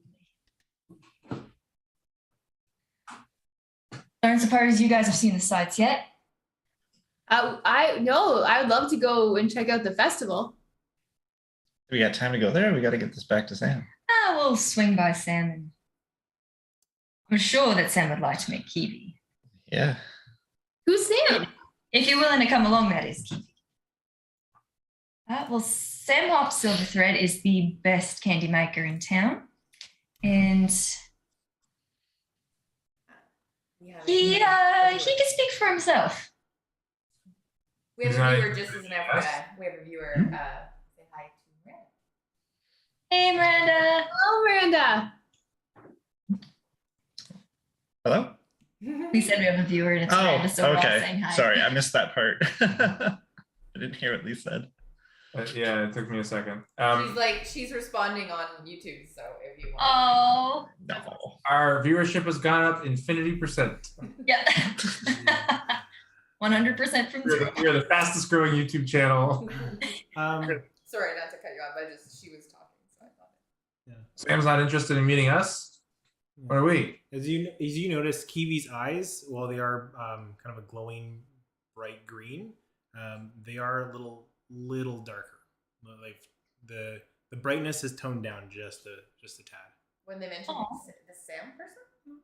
Don't suppose you guys have seen the sights yet? I would love to go and check out the festival. We got time to go there. We got to get this back to Sam. We'll swing by Sam, and I'm sure that Sam would like to meet Kiwi. Yeah. Who's Sam? If you're willing to come along, that is, Kiwi. Well, Sam Hop Silverthread is the best candy maker in town, and he can speak for himself. We have a viewer just as an FYI. We have a viewer say hi to Miranda. Hey, Miranda. Oh, Miranda. Hello? We said we have a viewer, and it's Miranda, so we're all saying okay. hi. Sorry, I missed that part. I didn't hear what Lee said. yeah, it took me a second. She's responding on YouTube, so if you want. Oh. No. Our viewership has gone up infinity %. Yeah. 100% from zero. We're the fastest growing YouTube channel. Sorry, not to cut you off. She was talking, so I thought. Yeah. Sam's not interested in meeting us. What are we? As you notice, Kiwi's eyes, while they are kind of a glowing bright green, they are a little darker. Like the brightness is toned down just a tad. When they mentioned the Sam person,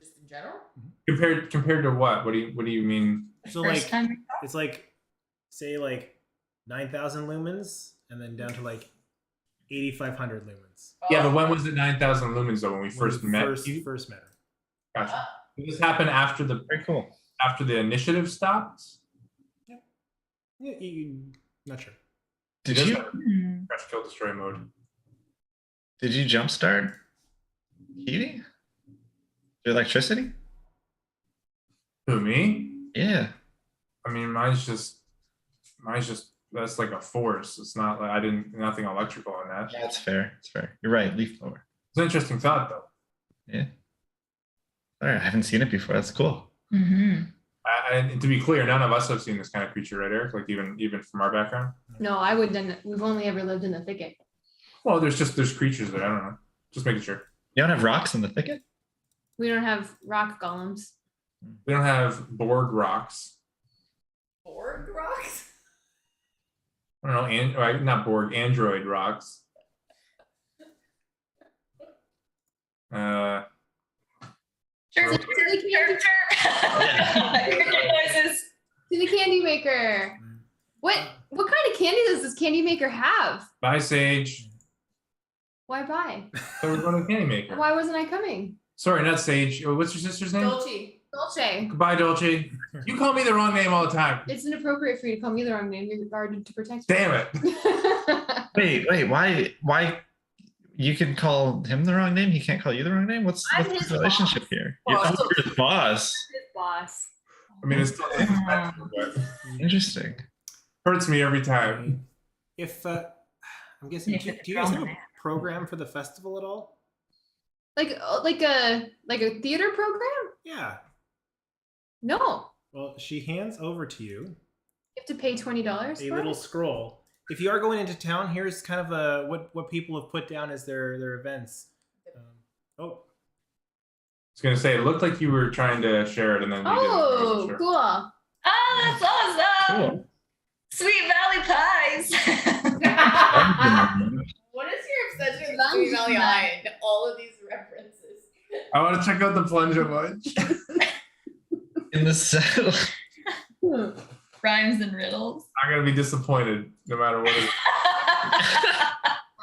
just in general. Compared to what? What do you mean? So First time. it's like say like 9,000 lumens, and then down to like 8,500 lumens. Yeah, but when was it 9,000 lumens though? When we first When met? first met her. Gotcha. Did this happen after Very cool. the initiative stopped? Yeah, not sure. Did It you is Crash Kill Destroy mode. jumpstart Kiwi? The electricity? Who, me? Yeah. I mean, mine's just that's like a force. It's not like nothing electrical in that. Yeah, it's fair. It's fair. You're right. Leaf blower. It's an interesting thought though. Yeah. All right. I haven't seen it before. That's cool. Mm-hmm. And to be clear, none of us have seen this kind of creature, right, Eric? Like even from our background. No, I wouldn't. We've only ever lived in the thicket. Well, there's creatures there. I don't know. Just making sure. You don't have rocks in the thicket? We don't have rock golems. We don't have Borg rocks. Borg rocks? I don't know, not Borg, Android rocks. Sure. To the candy maker. What kind of candy does this candy maker have? Bye, Sage. Why buy? So we're going to Candy Maker. Why wasn't I coming? Sorry, not Sage. Oh, what's your sister's name? Dolce. Dolce. Goodbye, Dolce. You call me the wrong name all the time. It's inappropriate for you to call me the wrong name. You're guarded to protect me. Damn it. Wait, why you can call him the wrong name? He can't call you the wrong name? What's I'm the his relationship boss. here? Boss. You're his boss. His boss. I mean, it's still but Interesting. hurts me every time. If I'm guessing, do you guys have a program for the festival at all? Like a theater program? Yeah. No. Well, she hands over to you You have to pay $20 a for little it? scroll. If you are going into town, here's kind of a what people have put down as their events. Oh, I was gonna say it looked like you were trying to share it, and then you didn't. I wasn't Oh, sure. cool. Oh, that's awesome! Cool. Sweet Valley pies. What is your obsession with Lunge Sweet Valley Man. High and all of these references? I want to check out the Plunge N Lunge. In the cell. Rhymes and riddles. I'm gonna be disappointed no matter what. It is.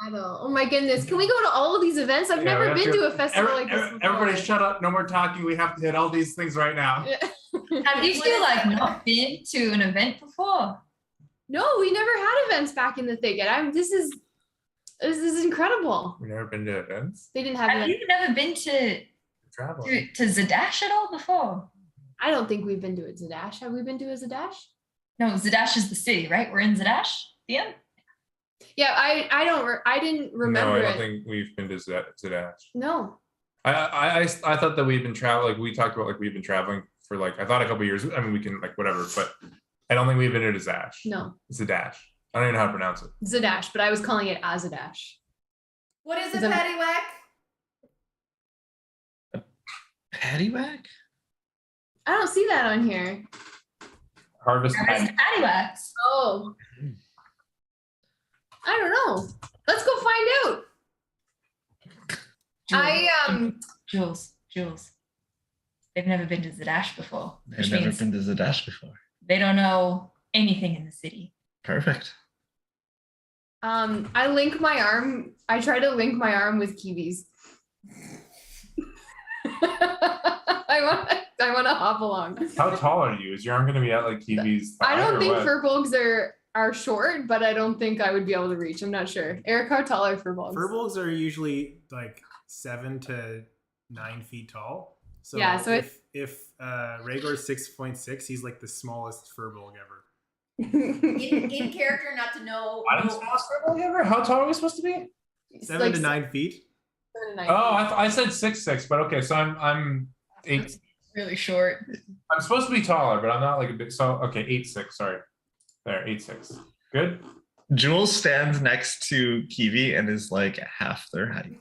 I know. Oh my goodness. Can we go to all of these events? I've Yeah, we never have been to- to a festival like this before. Everybody, shut up! No more talking. We have to hit all these things right now. Have you two like not been to an event before? No, we never had events back in the thicket. This is incredible. We've never been to events. They didn't have Have events. you never been to Traveling. Zadash at all before? I don't think we've been to a Zadash. Have we been to a Zadash? No, Zadash is the city, right? We're in Zadash. Yeah. Yeah, I didn't remember No, I don't it. think we've been to Zadash. No. I thought that we'd been traveling. Like we talked about, like we've been traveling for like I thought a couple of years. I mean, we can like whatever, but I don't think we've been to Zadash. No. Zadash. I don't even know how to pronounce it. Zadash, but I was calling it a Zadash. What is a Is it- paddywhack? Paddywhack? I don't see that on here. Harvest. Harvest Paddywhacks. Oh. I don't know. Let's go find out. Jules. They've never been to Zadash before. I've Which never means been to Zadash before. they don't know anything in the city. Perfect. I link my arm. I try to link my arm with Kiwi's. I want to hop along. How tall are you? Is your arm going to be at like Kiwi's? I thigh don't or think what? furbolgs are short, but I don't think I would be able to reach. I'm not sure. Eric, how tall are furbolgs? furbolgs are usually like 7 to 9 feet tall. So Yeah, so if Raigor's 6.6, he's like the smallest furbolg ever. In character, not to know. I'm the smallest furbolg ever. How tall are we supposed to be? 7 to 9 feet. 7 to 9 Oh, feet. I said 6'6", but okay, so I'm 8. Really short. I'm supposed to be taller, but I'm not like a big. So okay, 8'6". Sorry, there 8'6". Good. Jules stands next to Kiwi and is like half their height.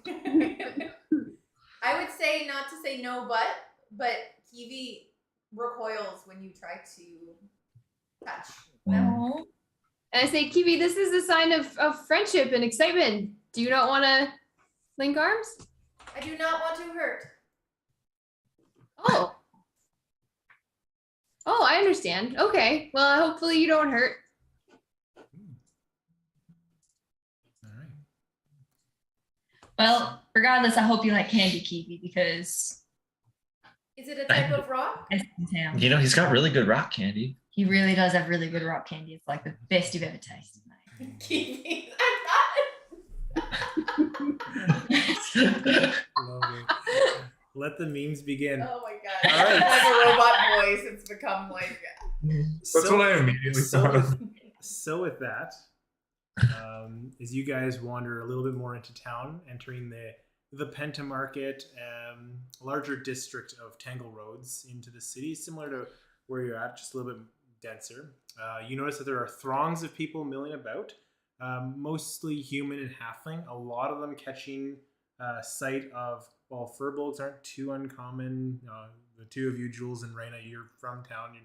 I would say not to say no, but Kiwi recoils when you try to touch them. Aw. And I say, Kiwi, this is a sign of friendship and excitement. Do you not want to link arms? I do not want to hurt. Oh. Oh, I understand. Okay. Well, hopefully you don't hurt. All right. Well, regardless, I hope you like candy, Kiwi, because Is it a type of rock? best in town. You know, he's got really good rock candy. He really does have really good rock candy. It's like the best you've ever tasted, mate. Kiwi. Lovely. Let the memes begin. Oh my god. All right. Like a robot voice, it's become like. That's what I immediately thought of. So with that, as you guys wander a little bit more into town, entering the Penta Market, larger district of Tangle Roads into the city, similar to where you're at, just a little bit denser. You notice that there are throngs of people milling about, mostly human and halfling. A lot of them catching sight of, well, furbolgs aren't too uncommon. The two of you, Jules and Reiner, you're from town, you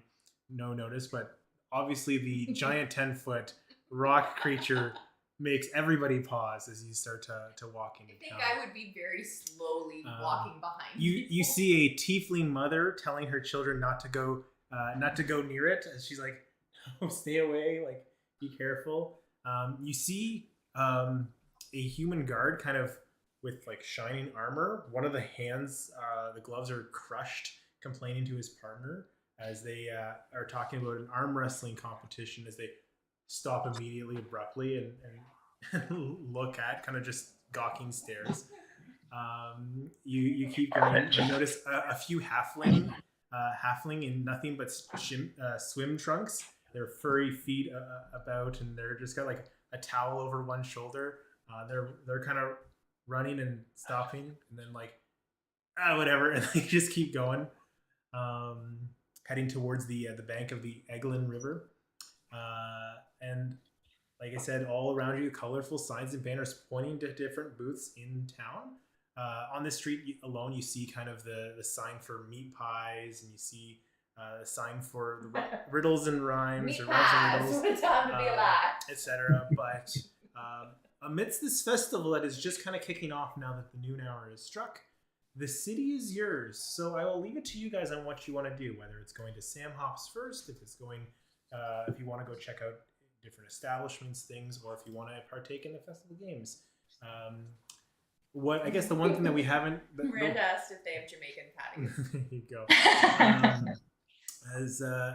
no notice, but obviously the giant 10-foot rock creature makes everybody pause as you start to walk into I think town. I would be very slowly walking behind You see a tiefling mother telling her children not to go near it, as she's like, "Oh, stay away, like be careful." You see a human guard kind of with like shining armor. One of the hands, the gloves are crushed, complaining to his partner as they are talking about an arm wrestling competition, as they stop immediately, abruptly, and look at, kind of just gawking stares. You keep going. You notice a few halfling in nothing but swim trunks. Their furry feet about, and they're just got like a towel over one shoulder. They're kind of running and stopping, and then like whatever, and they just keep going. heading towards the bank of the Eglin River. And like I said, all around you, colorful signs and banners pointing to different booths in town. On the street alone, you see kind of the sign for meat pies, and you see a sign for the riddles and rhymes, Meat or rhymes and pies. riddles, What a time to be alive. etc. But amidst this festival that is just kind of kicking off now that the noon hour is struck, the city is yours. So I will leave it to you guys on what you want to do, whether it's going to Sam Hops first, if it's going, if you want to go check out different establishments, things, or if you want to partake in the festival games. What I guess the one thing that we haven't. Miranda asked if they have Jamaican patties. There you go.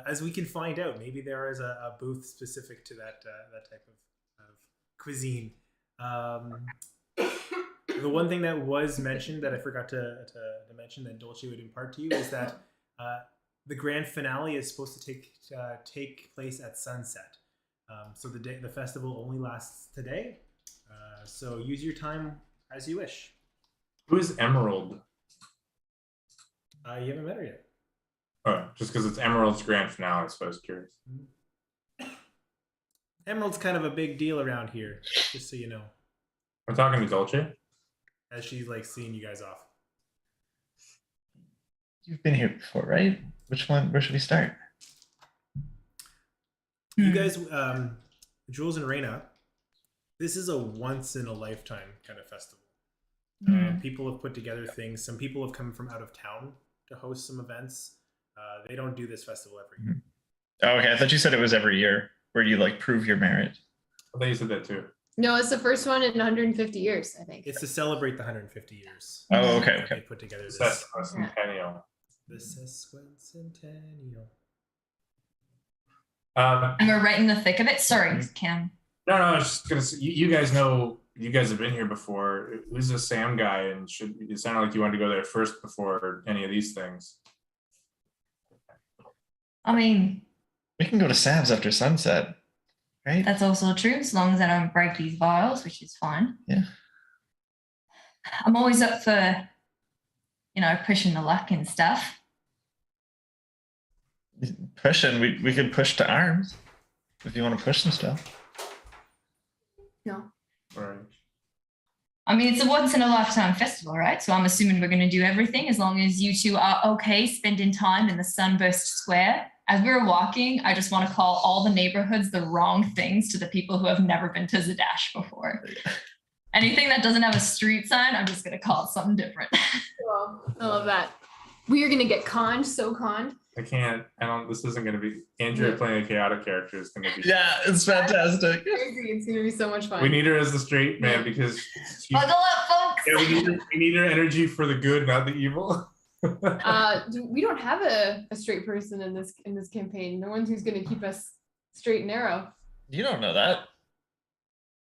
As we can find out, maybe there is a booth specific to that type of cuisine. The one thing that was mentioned that I forgot to mention that Dolce would impart to you is that the grand finale is supposed to take place at sunset. So the festival only lasts today. So use your time as you wish. Who is Emerald? You haven't met her yet. Oh, just because it's Emerald's grand finale, so I was curious. Emerald's kind of a big deal around here, just so you know. I'm talking to Dolce. As she's like seeing you guys off. You've been here before, right? Which one? Where should we start? You guys, Jules and Reiner, this is a once in a lifetime kind of festival. People have put together things. Some people have come from out of town to host some events. They don't do this festival every year. Oh, okay. I thought you said it was every year where you like prove your merit. I thought you said that too. No, it's the first one in 150 years, I think. It's to celebrate the 150 years. Oh, okay, They okay. put together this. Sesquicentennial. The sesquicentennial. And we're right in the thick of it. Sorry, Cam. No, I was just gonna say, you guys know, you guys have been here before. Who's the Sam guy? And it sounded like you wanted to go there first before any of these things. I mean, We can go to Sam's after sunset, right? that's also true, as long as I don't break these vials, which is fine. Yeah. I'm always up for, pushing the luck and stuff. Pushing, we could push to arms if you want to push some stuff. No. Right. I mean, it's a once in a lifetime festival, right? So I'm assuming we're going to do everything as long as you two are okay spending time in the Sunburst Square. As we were walking, I just want to call all the neighborhoods the wrong things to the people who have never been to Zadash before. Anything that doesn't have a street sign, I'm just going to call it something different. Well, I love that. We are going to get conned, so conned. This isn't going to be, Andrea playing a chaotic character is going to be. Yeah, it's fantastic. Crazy. It's going to be so much fun. We need her as the straight man because Buckle up, folks. yeah, we need her energy for the good, not the evil. We don't have a straight person in this campaign. No one who's going to keep us straight and narrow. You don't know that.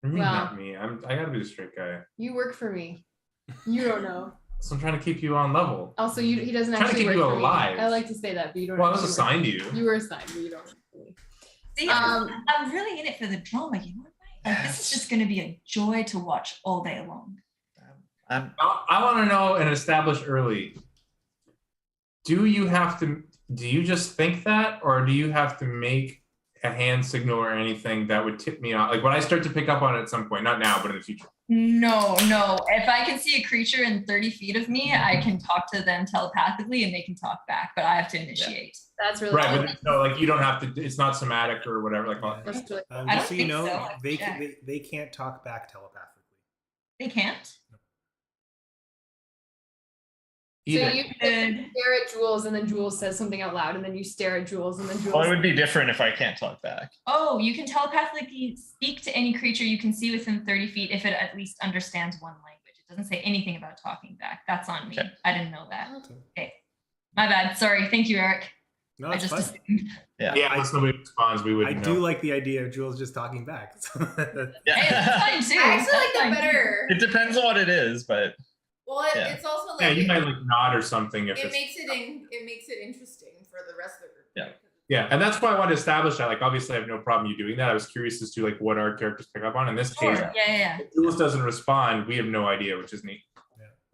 Not me. I gotta be the straight guy. You work for me. You don't know. So I'm trying to keep you on level. Also, he doesn't I'm trying to actually keep work you for alive. me. I like to say that, but you don't. Well, I was actually assigned work to you. for me. You were assigned, but you don't work for me. See, I'm really in it for the drama, you know what I mean? Like, this is just going to be a joy to watch all day long. I want to know and establish early. Do you just think that, or do you have to make a hand signal or anything that would tip me off? Like when I start to pick up on it at some point, not now, but in the future. No. If I can see a creature in 30 feet of me, I can talk to them telepathically and they can talk back, but I have to initiate. That's really Right, cool. but no, like you don't have to. It's not somatic or whatever. Like That's really cool. I Just don't so you think know, so. they can't talk back telepathically. They can't? So either. you stare at Jules, and then Jules says something out loud, and then you stare at Jules, and then Jules. Well, it would be different if I can't talk back. Oh, you can telepathically speak to any creature you can see within 30 feet if it at least understands one language. It doesn't say anything about talking back. That's on me. Okay. I didn't know that. Okay. My bad. Sorry. Thank you, Eric. No, I it's just fine. assumed. Yeah. Unless nobody responds, we I wouldn't do know. like the idea of Jules just talking back. Hey, that's fine too. I actually That's like fine that too. better. It depends on what it is, but Well, Yeah. it's also like Yeah, you might like nod or something if it it's. makes it interesting for the rest of the group. Yeah. Yeah, and that's why I wanted to establish that. Like, obviously, I have no problem you doing that. I was curious as to like what our characters pick up on. In this case, Sure. Yeah. if Jules doesn't respond, we have no idea, which is neat.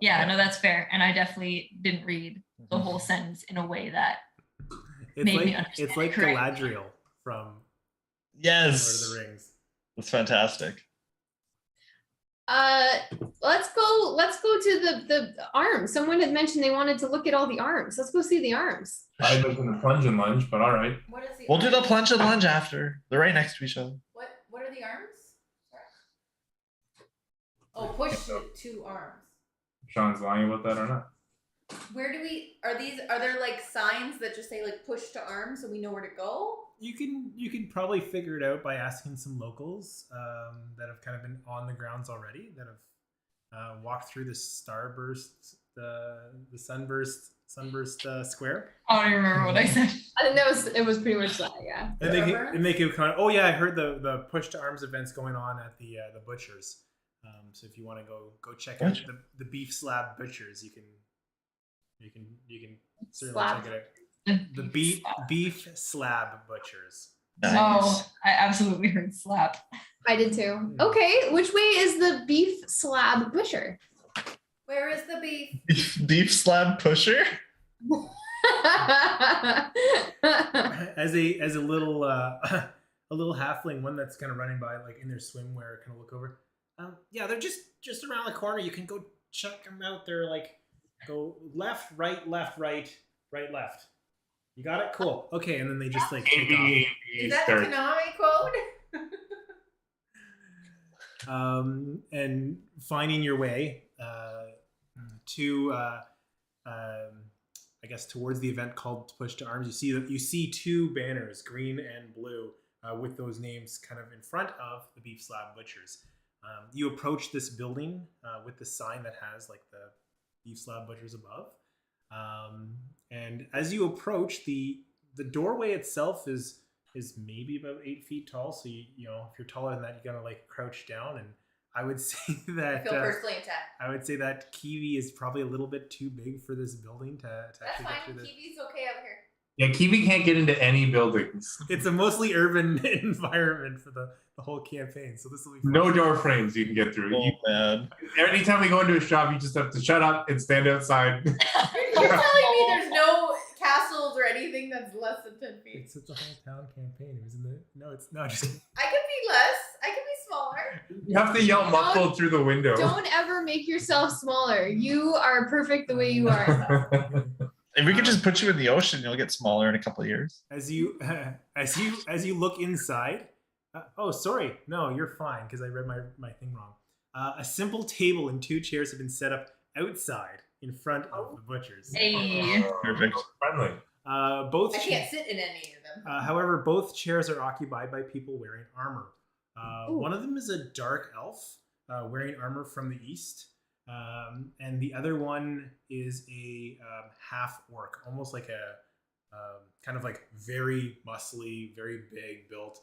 Yeah, no, that's fair. And I definitely didn't read the whole sentence in a way that made me understand it's like correctly. Galadriel from Lord Yes. of the Rings. That's fantastic. Let's go to the arms. Someone had mentioned they wanted to look at all the arms. Let's go see the arms. I looked in the plunge and lunge, but all right. What is the We'll do the arms? plunge and lunge after. They're right next to each other. What are the arms? Sorry. Oh, push two arms. Sean's lying about that or not? Where do we are there like signs that just say like push to arms so we know where to go? You can probably figure it out by asking some locals that have kind of been on the grounds already, that have walked through the starburst, the sunburst square. I don't remember what I said. I think it was pretty much that, yeah. And they can kind of, oh yeah, I heard the push to arms events going on at the butchers. So if you want to go check out the beef slab butchers, you can certainly Slab. check it out. The beef slab butchers. Nice. Oh, I absolutely heard slap. I did too. Okay, which way is the beef slab butcher? Where is the beef? Beef slab pusher? As a little a little halfling, one that's kind of running by, like in their swimwear, kind of look over. Yeah, they're just around the corner. You can go check them out. They're like, go left, right, left, right, right, left. You got it? Cool. Okay, and then they just like take off. Is that the Konami code? And finding your way to I guess towards the event called Push to Arms. You see two banners, green and blue, with those names kind of in front of the Beef Slab Butchers. You approach this building with the sign that has like the Beef Slab Butchers above. And as you approach, the doorway itself is maybe about 8 feet tall. So you know, if you're taller than that, you gotta like crouch down. And I would say that I feel personally attacked. I would say that Kiwi is probably a little bit too big for this building to That's actually fine. get through this. Kiwi's okay out here. Yeah, Kiwi can't get into any buildings. It's a mostly urban environment for the whole campaign, so this will be fun. No door frames you can get through. Oh, man. Anytime we go into a shop, you just have to shut up and stand outside. You're telling me there's no castles or anything that's less than 10 feet? It's a whole town campaign. It was in the no, it's not just. I could be less. I could be smaller. You have to yell muffled through the window. Don't ever make yourself smaller. You are perfect the way you are. If we could just put you in the ocean, you'll get smaller in a couple of years. As you look inside. Oh, sorry. No, you're fine because I read my thing wrong. A simple table and 2 chairs have been set up outside in front of the butchers. Hey. Perfect. Friendly. Both I can't sit in any of them. however, both chairs are occupied by people wearing armor. One of them is a dark elf wearing armor from the east. And the other one is a half orc, almost like a kind of like very muscly, very big built.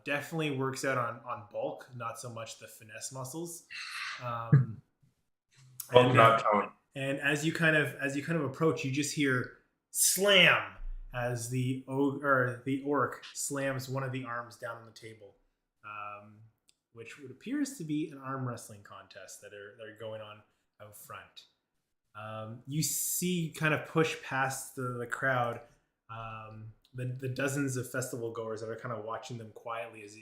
Definitely works out on bulk, not so much the finesse muscles. Not tone. And as you kind of approach, you just hear slam as the orc slams one of the arms down on the table, which would appears to be an arm wrestling contest that are going on out front. You see, kind of push past the crowd, the dozens of festival goers that are kind of watching them quietly as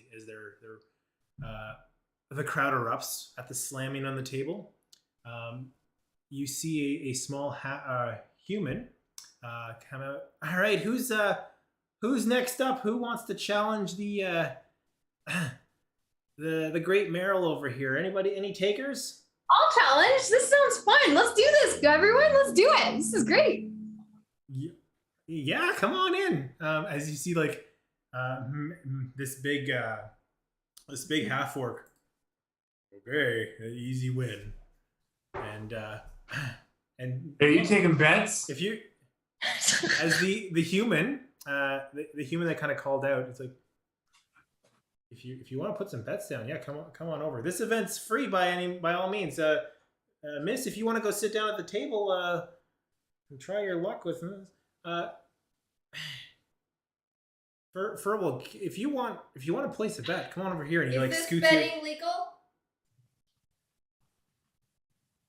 the crowd erupts at the slamming on the table. You see a small human come out. All right, who's next up? Who wants to challenge the great Meryl over here? Anybody? Any takers? I'll challenge. This sounds fun. Let's do this, everyone. Let's do it. This is great. Yeah, come on in. As you see, like this big half orc. Okay, an easy win. And Are you taking bets? if you, as the human, the human that kind of called out, it's like, if you want to put some bets down, yeah, come on over. This event's free by all means. Miss, if you want to go sit down at the table, and try your luck with them. Furble, if you want to place a bet, come on over here, and he Is like this scoots betting legal?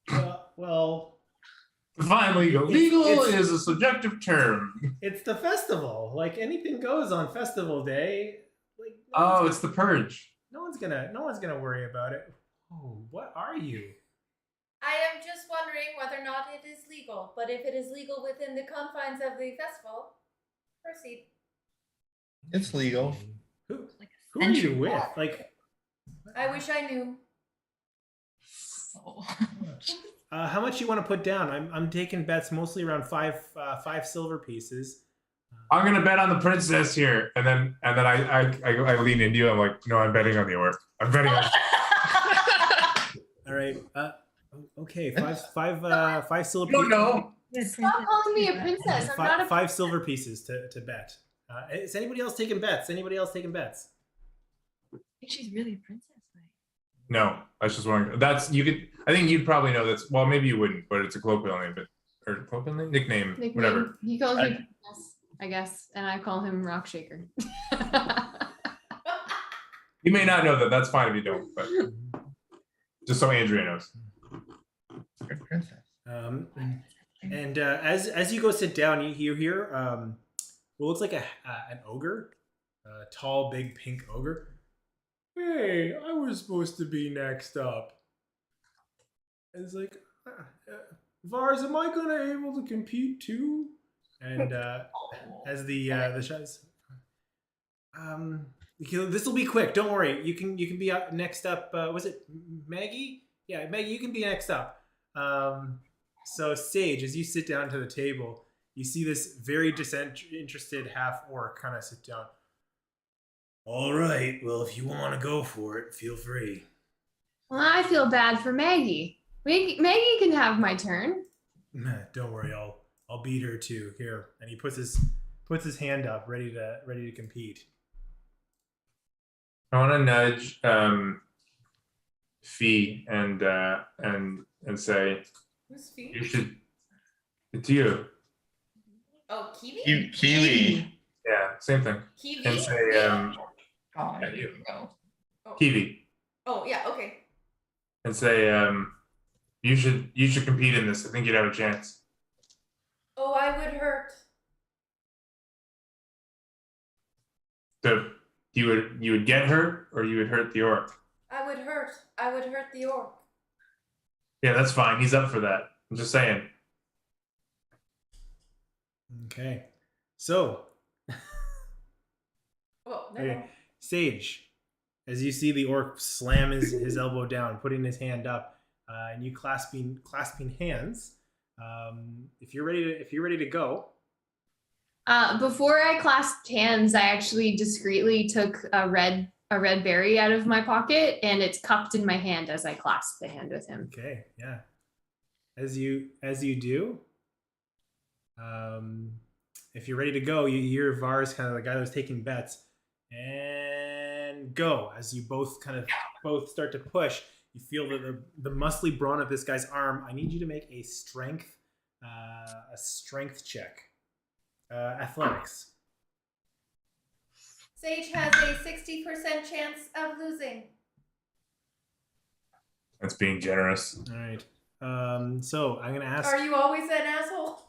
you. Well, Define legal. Legal is a subjective term. It's the festival. Like anything goes on festival day. Like Oh, it's the purge. no one's gonna worry about it. Oh, what are you? I am just wondering whether or not it is legal. But if it is legal within the confines of the festival, proceed. It's legal. Who Like who are you with? Like, I wish I knew. Oh. how much you want to put down? I'm taking bets mostly around five silver pieces. I'm gonna bet on the princess here, and then I lean into you. I'm like, no, I'm betting on the orc. I'm betting on. All right. Okay. Five silver. No. Stop calling me a princess. I'm not a Five silver pieces to bet. Is anybody else taking bets? Anybody else taking bets? I think she's really a princess. No, that's just one. That's you could. I think you'd probably know that's. Well, maybe you wouldn't, but it's a colloquial name, or colloquial name, nickname, whatever. He calls me princess, I guess, and I call him Rockshaker. You may not know that. That's fine if you don't, but just so Andrea knows. Good princess. And as you go sit down, you hear what looks like an ogre, a tall, big, pink ogre. Hey, I was supposed to be next up. And it's like, Vars, am I gonna able to compete too? And as the shots, this will be quick. Don't worry. You can be up next up. Was it Maggie? Yeah, Maggie, you can be next up. So Sage, as you sit down to the table, you see this very disinterested half orc kind of sit down. All right. Well, if you want to go for it, feel free. Well, I feel bad for Maggie. Maggie can have my turn. Don't worry. I'll beat her too. Here, and he puts his hand up, ready to compete. I want to nudge Fee and say Who's Fee? you should. It's you. Oh, Kiwi? Kiwi. Yeah, same thing. Kiwi? And say Oh, Yeah, you. go. Kiwi. Oh, yeah, okay. And say you should compete in this. I think you'd have a chance. Oh, I would hurt. So you would get hurt, or you would hurt the orc. I would hurt. I would hurt the orc. Yeah, that's fine. He's up for that. I'm just saying. Okay. So, Oh, no. okay. Sage, as you see the orc slam his elbow down, putting his hand up, and you clasping hands. If you're ready to go. Before I clasped hands, I actually discreetly took a red berry out of my pocket, and it's cupped in my hand as I clasp the hand with him. Okay. Yeah. As you do. If you're ready to go, you hear Vars, kind of the guy that was taking bets, and go. As you both start to push, you feel the muscly brawn of this guy's arm. I need you to make a strength check. Athletics. Sage has a 60% chance of losing. That's being generous. All right. So I'm gonna ask. Are you always an asshole?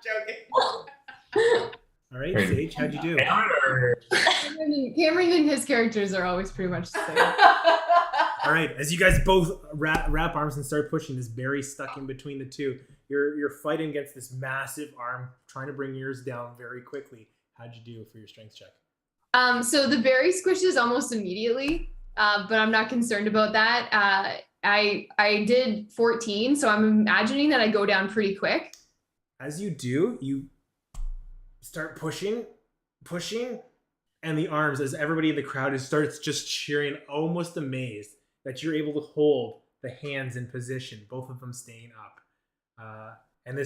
Joking. All right, Sage, how'd you do? Cameron and his characters are always pretty much the same. All right, as you guys both wrap arms and start pushing, this berry stuck in between the two. You're fighting against this massive arm, trying to bring yours down very quickly. How'd you do for your strength check? So the berry squishes almost immediately, but I'm not concerned about that. I did 14, so I'm imagining that I go down pretty quick. As you do, you start pushing, and the arms, as everybody in the crowd starts just cheering, almost amazed that you're able to hold the hands in position, both of them staying up. And the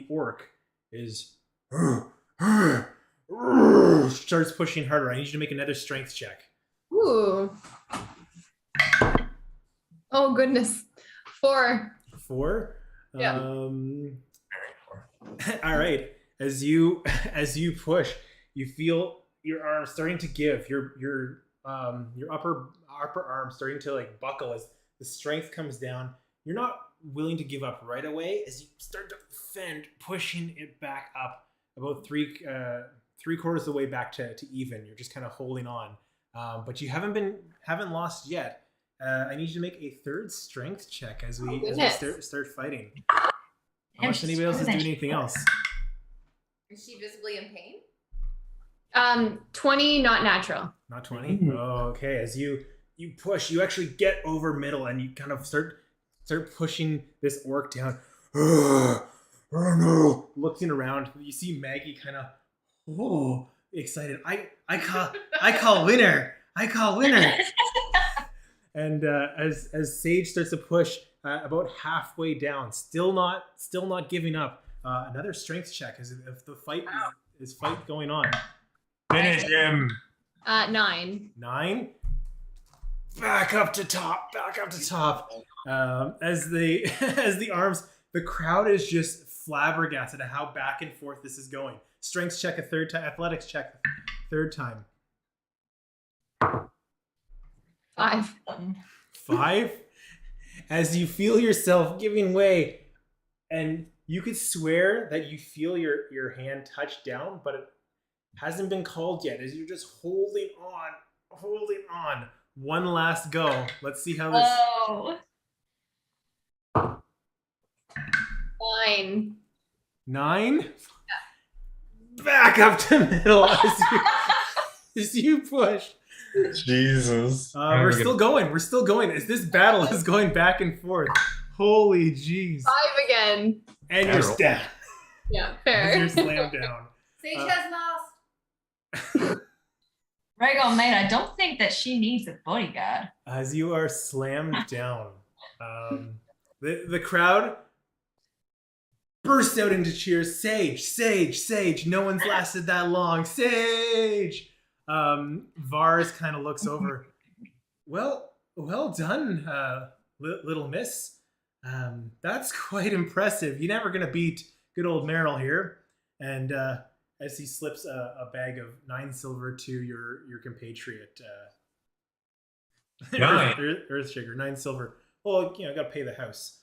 orc is starts pushing harder. I need you to make another strength check. Ooh. Oh goodness. 4. 4. Yeah. All right. As you push, you feel your arm starting to give. Your upper arm starting to like buckle as the strength comes down. You're not willing to give up right away as you start to fend, pushing it back up about three quarters of the way back to even. You're just kind of holding on, but you haven't lost yet. I need you to make a third strength check as we start fighting. Unless anybody else is doing anything else. Is she visibly in pain? 20, not natural. Not 20? Oh, okay. As you push, you actually get over middle and you kind of start pushing this orc down. Looking around, you see Maggie kind of excited. I call winner. I call winner. And as Sage starts to push about halfway down, still not giving up. Another strength check as if the fight is going on. Finish him. 9. 9. Back up to top. As the arms, the crowd is just flabbergasted at how back and forth this is going. Strength check a third time. Athletics check a third time. 5. 5. As you feel yourself giving way, and you could swear that you feel your hand touch down, but it hasn't been called yet. As you're just holding on. One last go. Let's see how this. Oh. 9. 9. Yeah. Back up to middle as you push. Jesus. We're still going. As this battle is going back and forth. Holy jeez. 5 again. And you're down. Yeah, fair. You're slammed down. Sage has lost. Raigor, mate, I don't think that she needs a bodyguard. As you are slammed down, the crowd bursts out into cheers. Sage. No one's lasted that long. Sage. Vars kind of looks over. Well done, little miss. That's quite impressive. You're never gonna beat good old Meryl here. And as he slips a bag of 9 silver to your compatriot, 9 Earthshaker, 9 silver. Well, I gotta pay the house.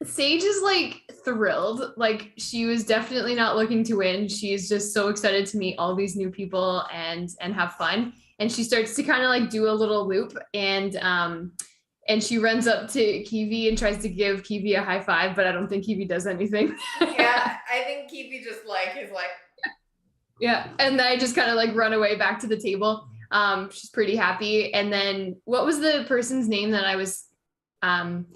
Sage is like thrilled. Like she was definitely not looking to win. She's just so excited to meet all these new people and have fun. And she starts to kind of like do a little loop and she runs up to Kivi and tries to give Kivi a high five, but I don't think Kivi does anything. Yeah, I think Kiwi just is like. Yeah, and then I just kind of like run away back to the table. She's pretty happy. And then what was the person's name that I was arm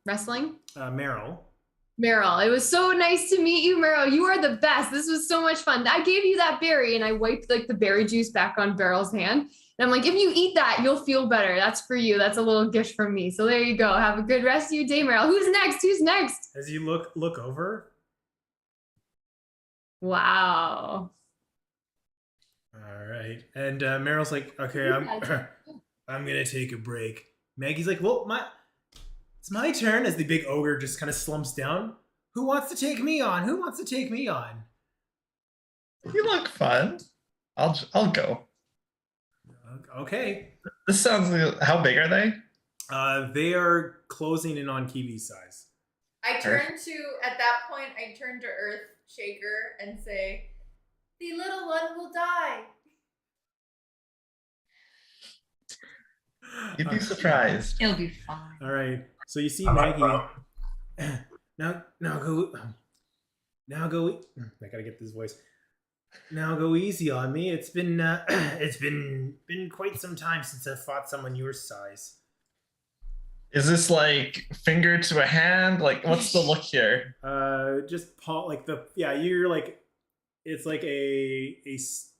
wrestling? Meryl. Meryl. It was so nice to meet you, Meryl. You are the best. This was so much fun. I gave you that berry and I wiped like the berry juice back on Beryl's hand. And I'm like, if you eat that, you'll feel better. That's for you. That's a little gift from me. So there you go. Have a good rest of your day, Meryl. Who's next? As you look over. Wow. All right. And Meryl's like, okay, I'm gonna take a break. Maggie's like, well, it's my turn. As the big ogre just kind of slumps down. Who wants to take me on? You look fun. I'll go. Okay. This sounds like, how big are they? They are closing in on Kiwi's size. At that point, I turn to Earthshaker and say, the little one will die. You'd be surprised. He'll be fine. All right. So you see Maggie. Now go. I gotta get this voice. Now go easy on me. It's been quite some time since I've fought someone your size. Is this like finger to a hand? Like, what's the look here? Just paw, like you're like, it's like a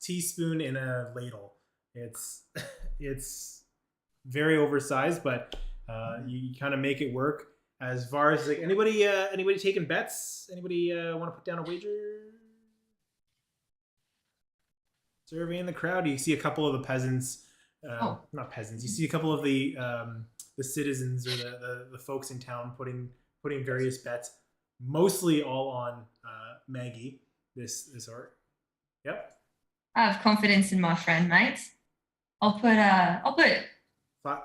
teaspoon in a ladle. It's very oversized, but you kind of make it work. As far as like anybody taking bets? Anybody want to put down a wager? Surveying the crowd, you see a couple of the peasants. Not peasants. You see a couple of the citizens or the folks in town putting various bets, mostly all on Maggie. This orc. Yep. I have confidence in my friend, mates. I'll put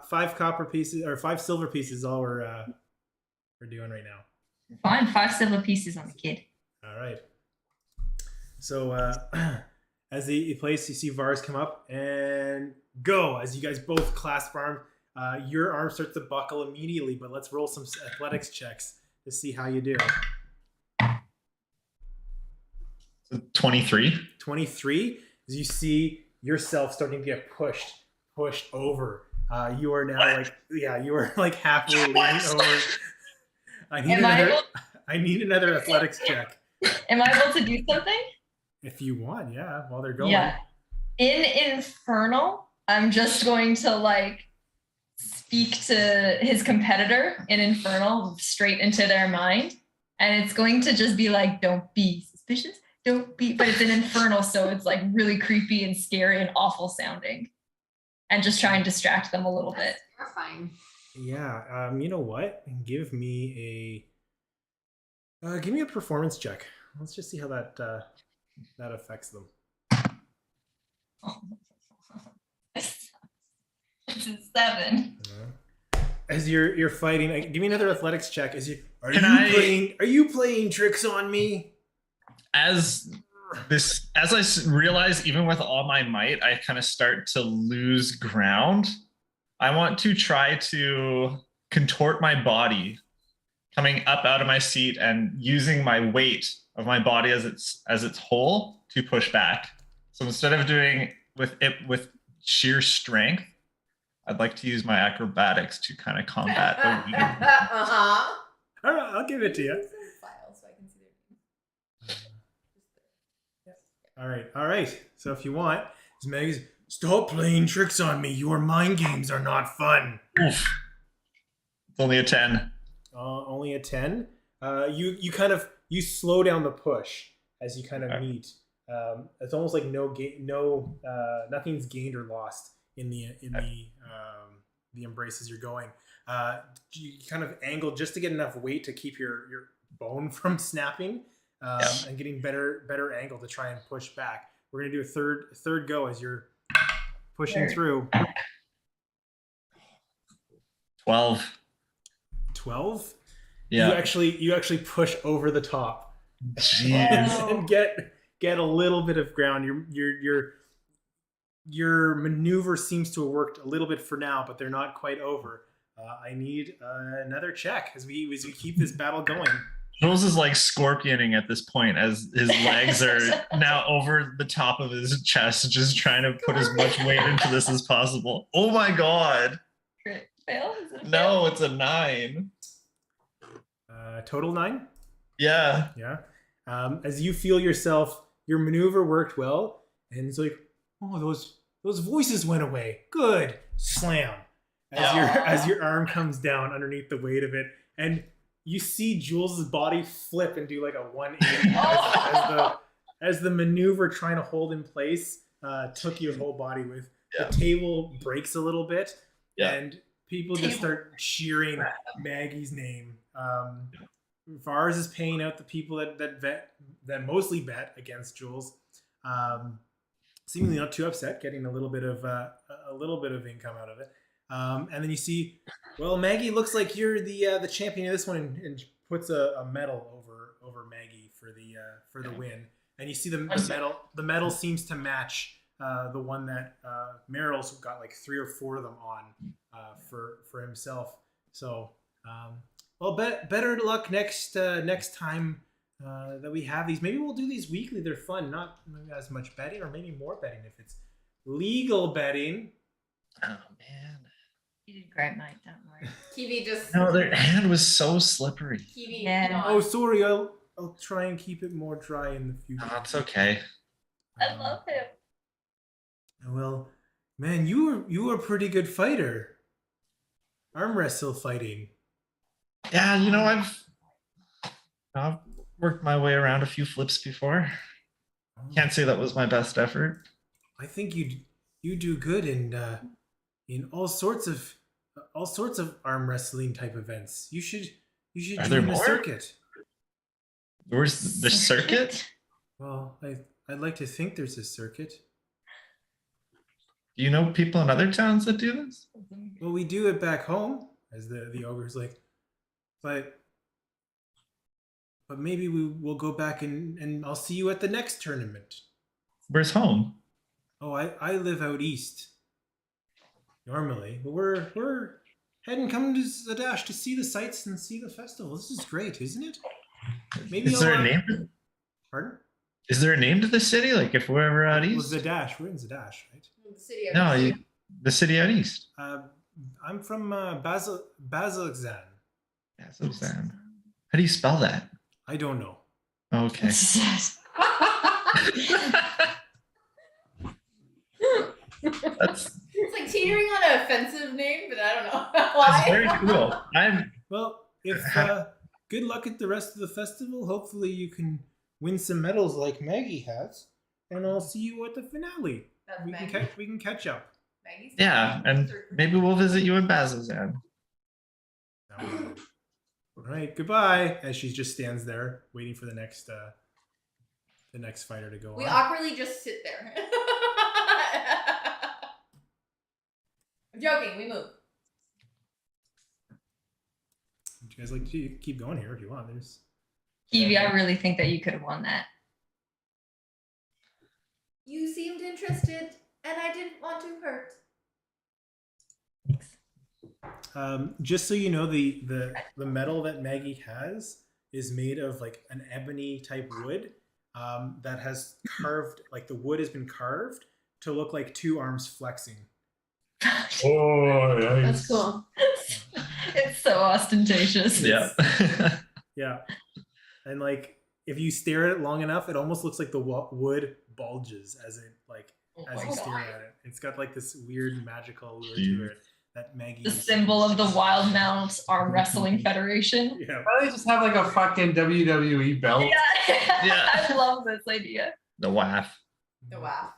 Five copper pieces or 5 silver pieces. All we're doing right now. fine 5 silver pieces on the kid. All right. So as the place, you see Vars come up and go. As you guys both clasp arms, your arm starts to buckle immediately. But let's roll some athletics checks to see how you do. 23. 23. As you see yourself starting to get pushed over. You are now you are like halfway leaning over. I need another athletics check. Am I able to do something? If you want, yeah, while they're going. Yeah. In Infernal, I'm just going to like speak to his competitor in Infernal straight into their mind. And it's going to just be like, don't be suspicious. Don't be, but it's an Infernal, so it's like really creepy and scary and awful sounding. And just try and distract them a little bit. Terrifying. Yeah. You know what? Give me a performance check. Let's just see how that affects them. It's a 7. As you're fighting, give me another athletics check. Are you playing tricks on me? As I realize, even with all my might, I kind of start to lose ground. I want to try to contort my body, coming up out of my seat and using my weight of my body as its whole to push back. So instead of doing with sheer strength, I'd like to use my acrobatics to kind of combat the weak. All right, I'll give it to you. All right. So if you want, Meg's stop playing tricks on me. Your mind games are not fun. Oof. It's only a 10. Only a 10. You slow down the push as you kind of meet. It's almost like nothing's gained or lost in the embrace as you're going. You kind of angle just to get enough weight to keep your bone from snapping. And getting better angle to try and push back. We're gonna do a third go as you're pushing through. 12. 12? Yeah. You actually push over the top. Jeez. And get a little bit of ground. Your maneuver seems to have worked a little bit for now, but they're not quite over. I need another check as we keep this battle going. Jules is like scorpioning at this point as his legs are now over the top of his chest, just trying to put as much weight into this as possible. Oh my god. Crit fail? Is it a No, fail? it's a 9. Total 9? Yeah. Yeah. As you feel yourself, your maneuver worked well, and it's like, oh, those voices went away. Good. Slam. As your arm comes down underneath the weight of it, and you see Jules' body flip and do like a 180 as the maneuver trying to hold in place took your whole body with. The table breaks a little bit, and people just start cheering Maggie's name. Vars is paying out the people that mostly bet against Jules. Seemingly not too upset, getting a little bit of income out of it. And then you see, well, Maggie, looks like you're the champion of this one, and puts a medal over Maggie for the win. And you see the medal seems to match the one that Merrill's got like 3 or 4 of them on for himself. So better luck next time that we have these. Maybe we'll do these weekly. They're fun. Not maybe as much betting, or maybe more betting if it's legal betting. Oh man. You did great, mate. Don't worry. Kiwi just. No, their hand was so slippery. Kiwi. Yeah. Oh, sorry. I'll try and keep it more dry in the future. No, it's okay. I love him. Well, man, you were a pretty good fighter. Arm wrestle fighting. Yeah, I've worked my way around a few flips before. Can't say that was my best effort. I think you do good in all sorts of arm wrestling type events. You should Are there join the more? circuit. Where's the circuit? Well, I'd like to think there's a circuit. Do you know people in other towns that do this? Well, we do it back home, as the ogre's like, but maybe we will go back and I'll see you at the next tournament. Where's home? Oh, I live out east. Normally, but we're heading coming to Zadash to see the sights and see the festival. This is great, isn't it? Maybe Is there a name? Pardon? Is there a name to the city? Like if we're ever out Well, east? Zadash. We're in Zadash, right? The city of No, the city out east. I'm from Bazilzan. Bazilzan. How do you spell that? I don't know. Okay. That's It's like teetering on an offensive name, but I don't know that's why. very cool. Well, if good luck at the rest of the festival. Hopefully, you can win some medals like Maggie has, and I'll see you at the finale. That's We Maggie. can catch up. Maggie's Yeah, and maybe we'll visit you in Bazilzan. All right, goodbye. As she just stands there waiting for the next fighter to go We on. awkwardly just sit there. I'm joking. We move. Would you guys like to keep going here if you want? There's Kiwi, I really think that you could have won that. You seemed interested, and I didn't want to hurt. just so you know, the metal that Maggie has is made of like an ebony type wood that has carved, like the wood has been carved to look like two arms flexing. Oh, That's cool. It's so ostentatious. Yeah. Yeah, and like if you stare at it long enough, it almost looks like the wood bulges as it like as you stare at it. It's got like this weird magical allure to it that Maggie. The symbol of the Wild Mount Arm Wrestling Federation. Yeah. Why don't they just have like a fucking WWE belt? Yeah. I love this idea. The WAF. The wow.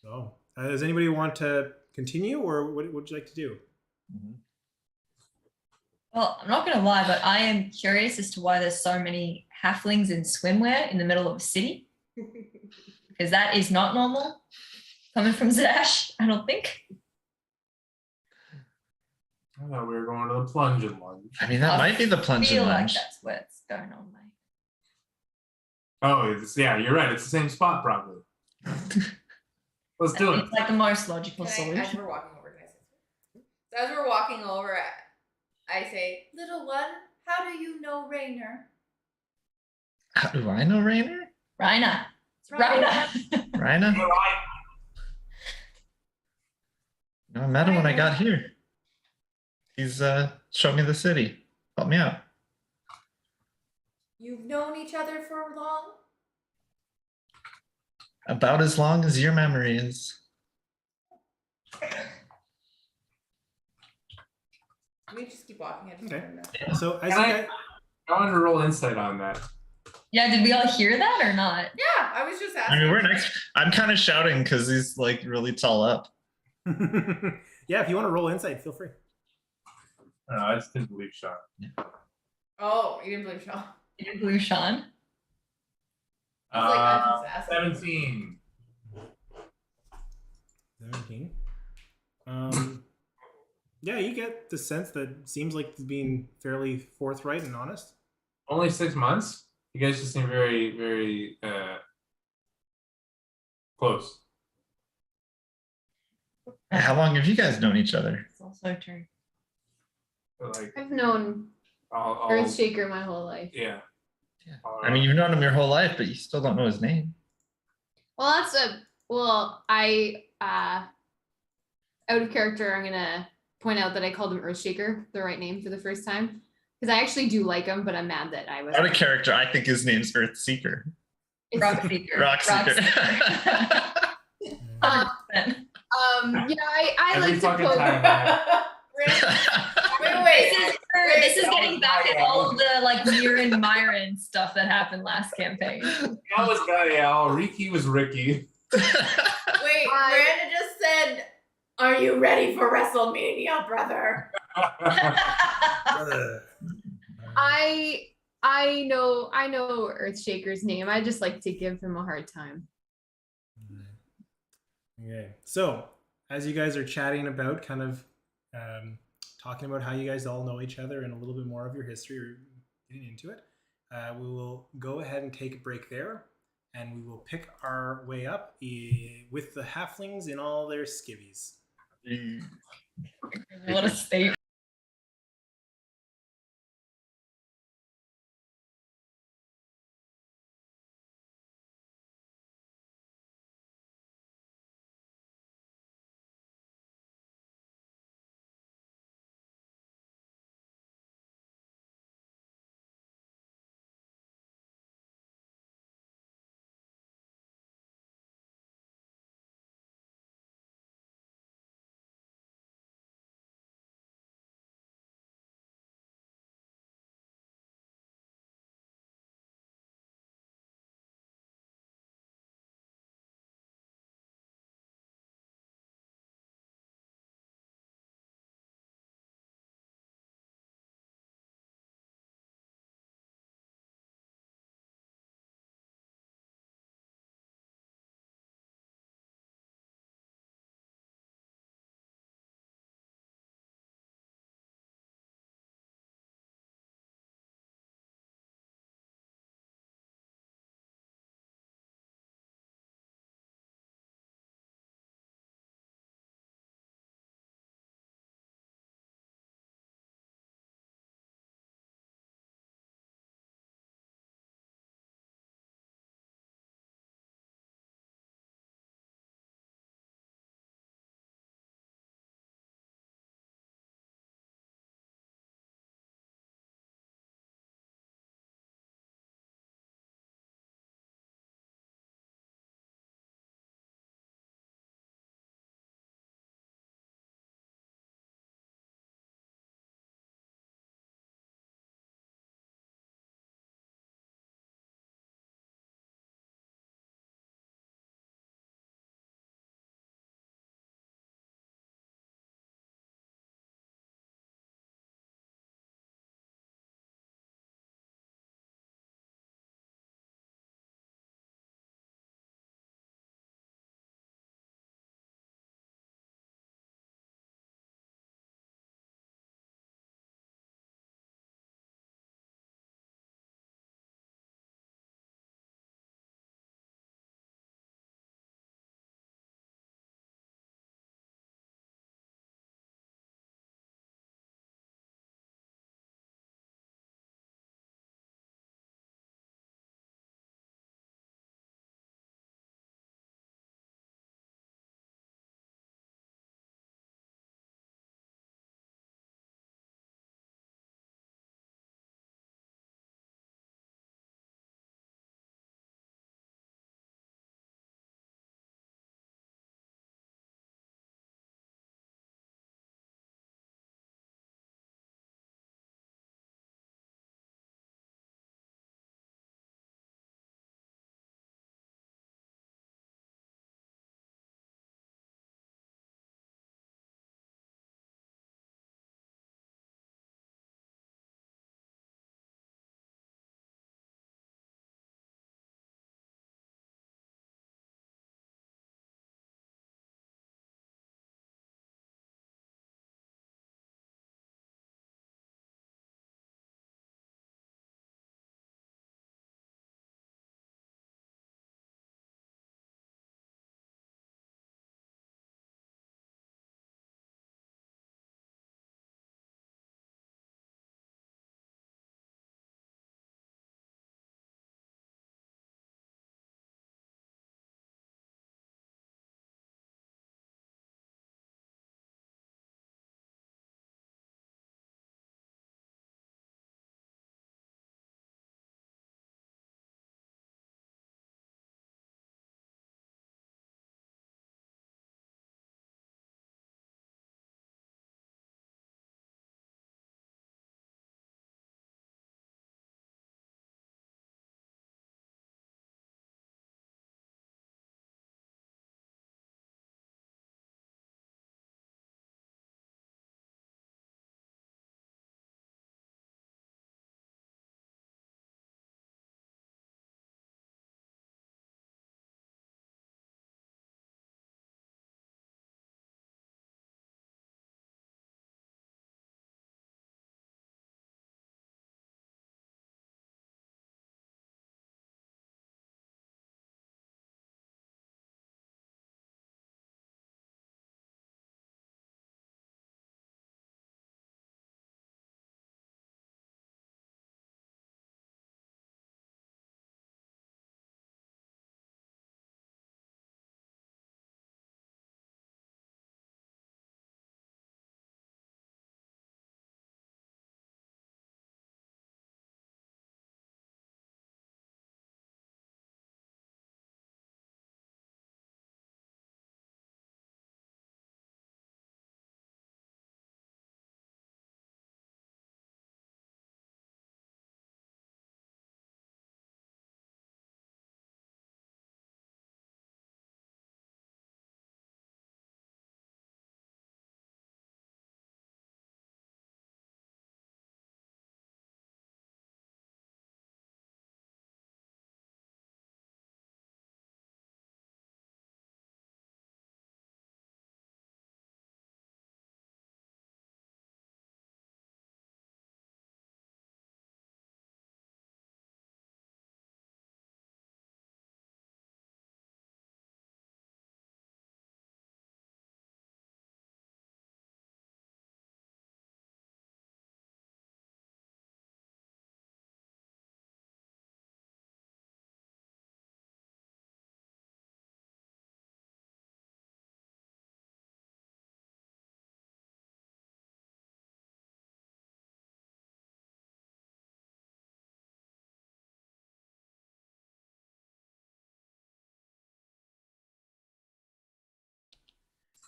So, does anybody want to continue, or what would you like to do? Well, I'm not going to lie, but I am curious as to why there's so many halflings in swimwear in the middle of a city. Because that is not normal. Coming from Zadash, I don't think. I thought we were going to the Plunge N Lunge. I mean, that might be the I Plunge feel N like Lunge. that's what's going on, mate. Oh, yeah, you're right. It's the same spot, probably. Let's do it. It's like the most logical As solution. we're walking over, can I say something? So as we're walking over, I say, "Little one, how do you know Rainer?" How do I know Reiner? Reiner. It's Reiner. Reiner? No, I met him when I got here. He's showed me the city. Helped me out. You've known each other for long? About as long as your memory is. We just keep walking. I just Okay. don't know. So as Can you I- guys, I wanted to roll insight on that. Yeah, did we all hear that or not? Yeah, I was just asking. I mean, we're next. I'm kind of shouting because he's like really tall up. yeah, if you want to roll insight, feel free. I just didn't believe Sean. Oh, you didn't believe Sean. You didn't believe Sean? I was like, I'm just asking. 17. 17. Yeah, you get the sense that seems like being fairly forthright and honest. Only 6 months? You guys just seem very, very close. How long have you guys known each other? It's also true. But like, I've known I'll Earthshaker my whole life. yeah. Yeah. I mean, you've known him your whole life, but you still don't know his name. Well, I out of character, I'm gonna point out that I called him Earthshaker, the right name, for the first time. Because I actually do like him, but I'm mad that I was Out of character, I think his name's Earthseeker. Rockseeker. Rockseeker. I Every like to fucking poke. time, man. Wait. This is getting back at all of the like Mirren Myron stuff that happened last campaign. That was Gadiel. Riki was Ricky. Wait, Miranda just said, "Are you ready for WrestleMania, brother?" I know Earthshaker's name. I just like to give him a hard time. Okay, so as you guys are chatting about kind of talking about how you guys all know each other and a little bit more of your history or getting into it, we will go ahead and take a break there, and we will pick our way up with the halflings in all their skivvies. What a state.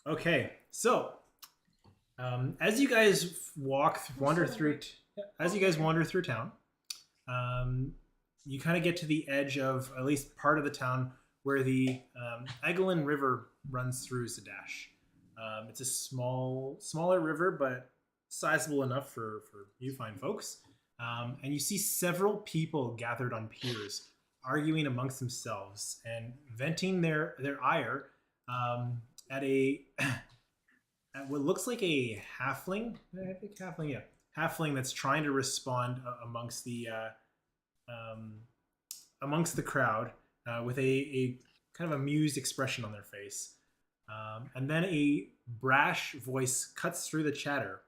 Okay, so as you guys wander through town, you kind of get to the edge of at least part of the town where the Egelin River runs through Zadash. It's a smaller river, but sizable enough for you fine folks. And you see several people gathered on piers, arguing amongst themselves and venting their ire at at what looks like a halfling. I think halfling, yeah, halfling that's trying to respond amongst the crowd with a kind of amused expression on their face. And then a brash voice cuts through the chatter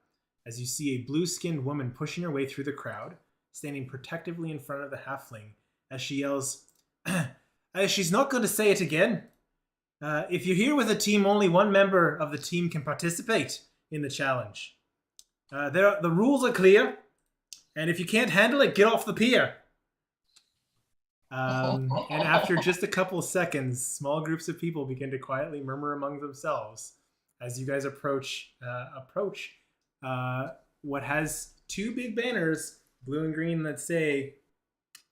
as you see a blue-skinned woman pushing her way through the crowd, standing protectively in front of the halfling as she yells, she's not going to say it again. If you're here with a team, only one member of the team can participate in the challenge. The rules are clear, and if you can't handle it, get off the pier. And after just a couple of seconds, small groups of people begin to quietly murmur among themselves as you guys approach what has two big banners, blue and green, that say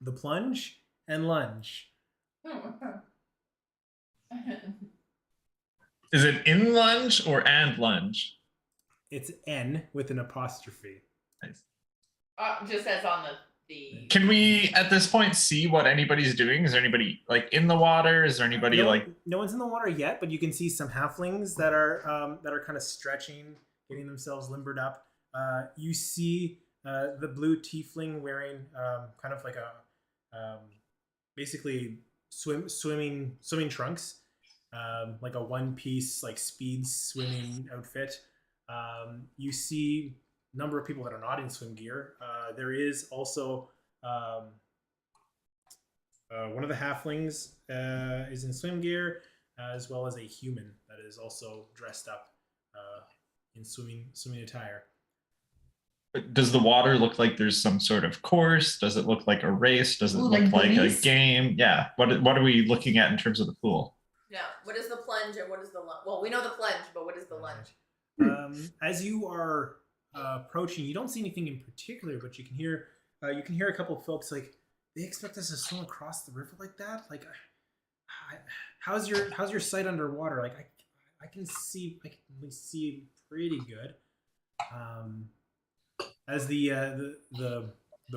the Plunge N Lunge. Is it in lunge or and lunge? It's N with an apostrophe. Nice. Just as on the. Can we at this point see what anybody's doing? Is there anybody like in the water? Is there anybody no one's in the water yet, but you can see some halflings that are kind of stretching, getting themselves limbered up. You see the blue tiefling wearing kind of like a basically swimming trunks, like a one-piece like speed swimming outfit. You see a number of people that are not in swim gear. There is also one of the halflings is in swim gear, as well as a human that is also dressed up in swimming attire. Does the water look like there's some sort of course? Does it look like a race? Does it look like a game? Yeah. What are we looking at in terms of the pool? Yeah. What is the plunge and what is the lunge? Well, we know the plunge, but what is the lunge? As you are approaching, you don't see anything in particular, but you can hear a couple of folks like, they expect us to swim across the river like that. Like, how's your sight underwater? Like, I can see pretty good. As the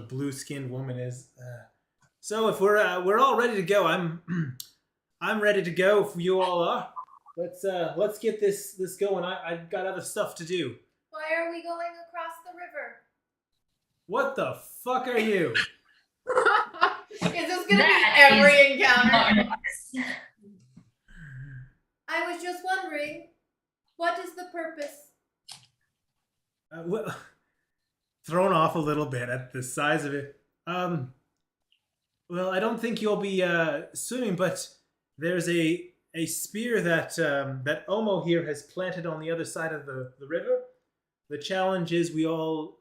blue skinned woman is. So if we're all ready to go, I'm ready to go. If you all are, let's get this going. I've got other stuff to do. Why are we going across the river? What the fuck are you? Is this gonna be every encounter? I was just wondering, what is the purpose? Well, thrown off a little bit at the size of it. Well, I don't think you'll be swimming, but there's a spear that that Omo here has planted on the other side of the river. The challenge is we all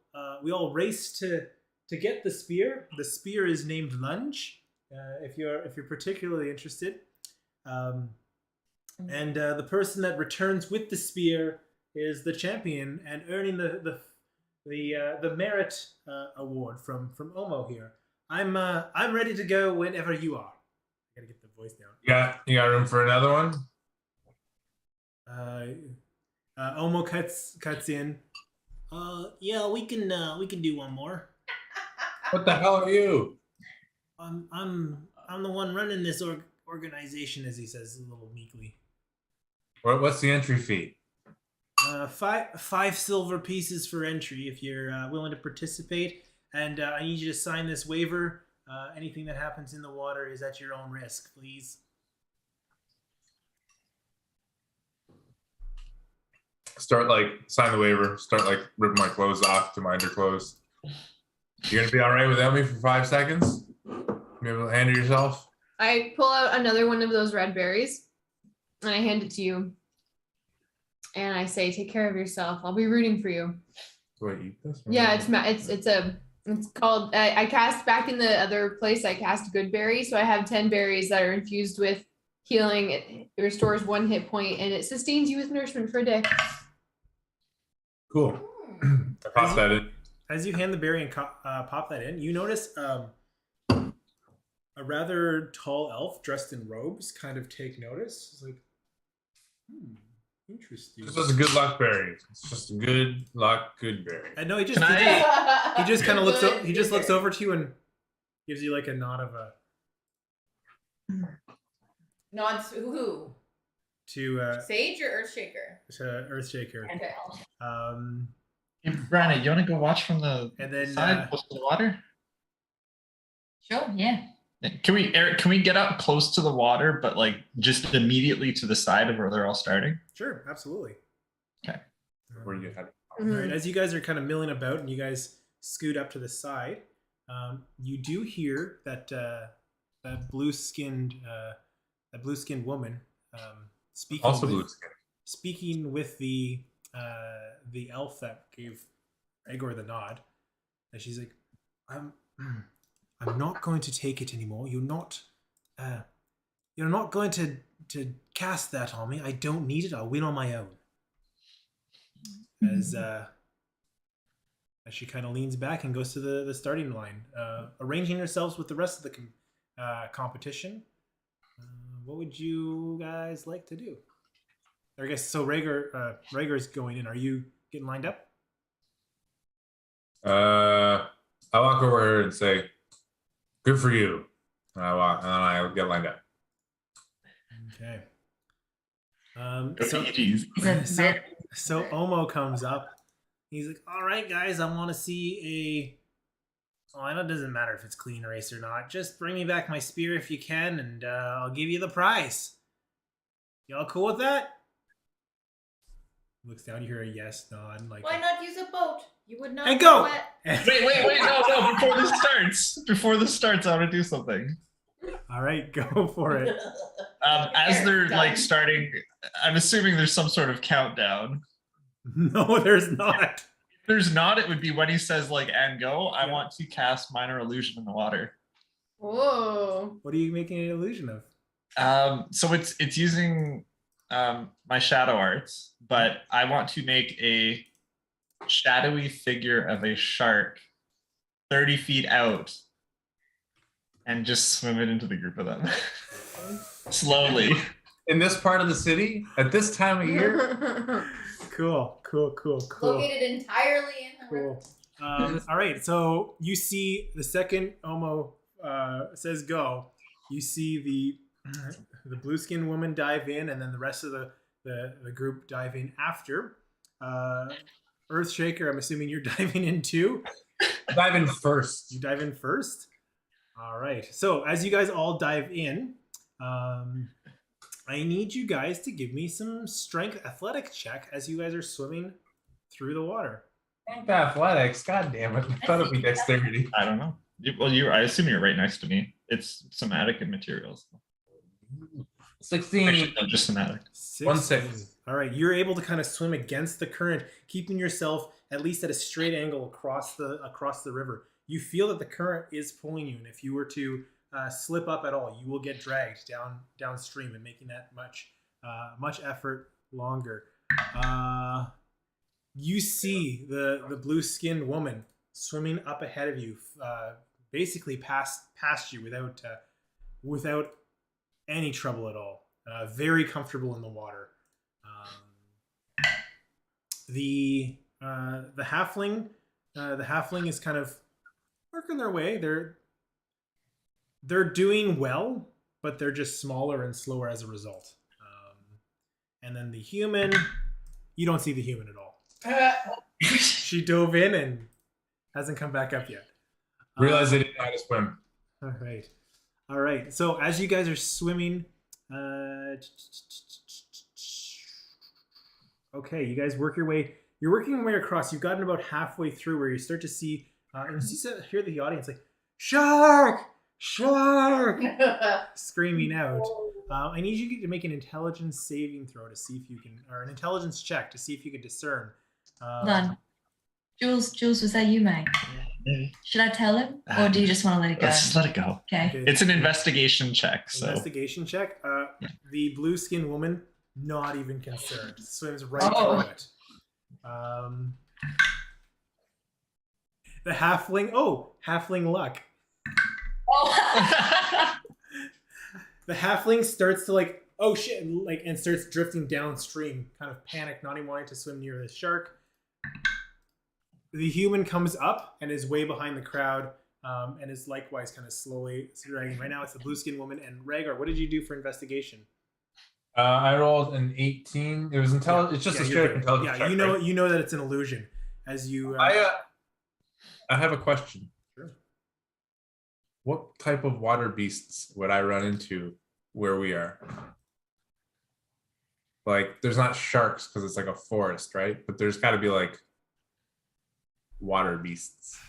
race to get the spear. The spear is named Lunge. If you're particularly interested, and the person that returns with the spear is the champion and earning the merit award from Omo here. I'm ready to go whenever you are. I gotta get the voice down. You got room for another one? Omo cuts in. Yeah, we can do one more. What the hell are you? I'm the one running this organization, as he says a little meekly. What's the entry fee? 5 silver pieces for entry if you're willing to participate, and I need you to sign this waiver. Anything that happens in the water is at your own risk, please. Sign the waiver. Start ripping my clothes off to my underclothes. You're gonna be all right without me for 5 seconds? Be able to handle yourself? I pull out another one of those red berries and I hand it to you. And I say, take care of yourself. I'll be rooting for you. Do I eat this? Yeah, it's called, I cast back in the other place, I cast good berry. So I have 10 berries that are infused with healing. It restores 1 hit point and it sustains you with nourishment for a day. Cool. I popped that in. As you hand the berry and pop that in, you notice a rather tall elf dressed in robes kind of take notice. It's like, interesting. This is a good luck berry. It's just a good luck, good berry. And no, he just kind of looks. He just looks over to you and gives you like a nod of a Nods to who? to Sage or Earthshaker? Earthshaker. Hey, Reiner, you want to go watch from the And then side close to the water? Sure, yeah. Yeah. Eric, can we get up close to the water, but like just immediately to the side of where they're all starting? sure, absolutely. Okay. Where you had All right, as you guys are kind of milling about and you guys scoot up to the side, you do hear that that blue-skinned woman speaking. also with, blue skin. Speaking with the elf that gave Raigor the nod, and she's like, I'm not going to take it anymore. You're not going to cast that on me. I don't need it. I'll win on my own. As she kind of leans back and goes to the starting line, arranging herself with the rest of the competition. What would you guys like to do? I guess so. Raigor's going in. Are you getting lined up? I walk over here and say, "Good for you." And I get lined up. Okay. Jeez. So Omo comes up. He's like, "All right, guys, I want to see a. Oh, I know it doesn't matter if it's clean race or not. Just bring me back my spear if you can, and I'll give you the prize. Y'all cool with that?" Looks down. You hear a yes nod. Like, Why not use a boat? You would not And get go! wet. Wait, no, before this starts, I want to do something. All right, go for it. As they're like starting, I'm assuming there's some sort of countdown. No, there's not. If there's not, it would be when he says like "and go." I Yeah. want to cast minor illusion in the water. Whoa. What are you making an illusion of? So it's using my shadow arts, but I want to make a shadowy figure of a shark 30 feet out and just swim it into the group of them slowly. In this part of the city, at this time of year, Cool. Located entirely in the river. Cool. All right, so you see the second Omo says go. You see the blue skin woman dive in, and then the rest of the group dive in after. Earthshaker, I'm assuming you're diving in too. dive in first. You dive in first. All right. So as you guys all dive in, I need you guys to give me some strength athletic check as you guys are swimming through the water. Ain't that athletics? God damn it! I thought it'd be dexterity. I don't know. I assume you're right next to me. It's somatic and materials. 16. Actually, no, just somatic. 16. 1-6. All right, you're able to kind of swim against the current, keeping yourself at least at a straight angle across the river. You feel that the current is pulling you, and if you were to slip up at all, you will get dragged downstream and making that much effort longer. You see the blue-skinned woman swimming up ahead of you, basically past you without any trouble at all. Very comfortable in the water. The halfling is kind of working their way. They're doing well, but they're just smaller and slower as a result. And then the human, you don't see the human at all. She dove in and hasn't come back up yet. Realize they didn't know how to swim. All right. So as you guys are swimming, okay, you guys work your way. You're working your way across. You've gotten about halfway through where you start to see, and you hear the audience like, "Shark! Shark!" screaming out. I need you to make an intelligence saving throw to see if you can, or an intelligence check to see if you can discern. Done. Jules, was that you, Mike? Should I tell him, or do you just want to let it go? Let's just let it go. Okay. It's an investigation check. So Investigation check. The blue skinned woman, not even concerned, swims right Oh. through it. The halfling. Oh, halfling luck. Oh. The halfling starts to like, oh shit, and starts drifting downstream, kind of panicked, not even wanting to swim near the shark. The human comes up and is way behind the crowd, and is likewise kind of slowly dragging. Right now, it's the blue skinned woman. And Raigor, what did you do for investigation? I rolled an 18. It was intelligence. It's just a straight up intelligence Yeah, check, you know, right? you know that it's an illusion. As you, I have a question. Sure. What type of water beasts would I run into where we are? Like, there's not sharks because it's like a forest, right? But there's got to be like water beasts.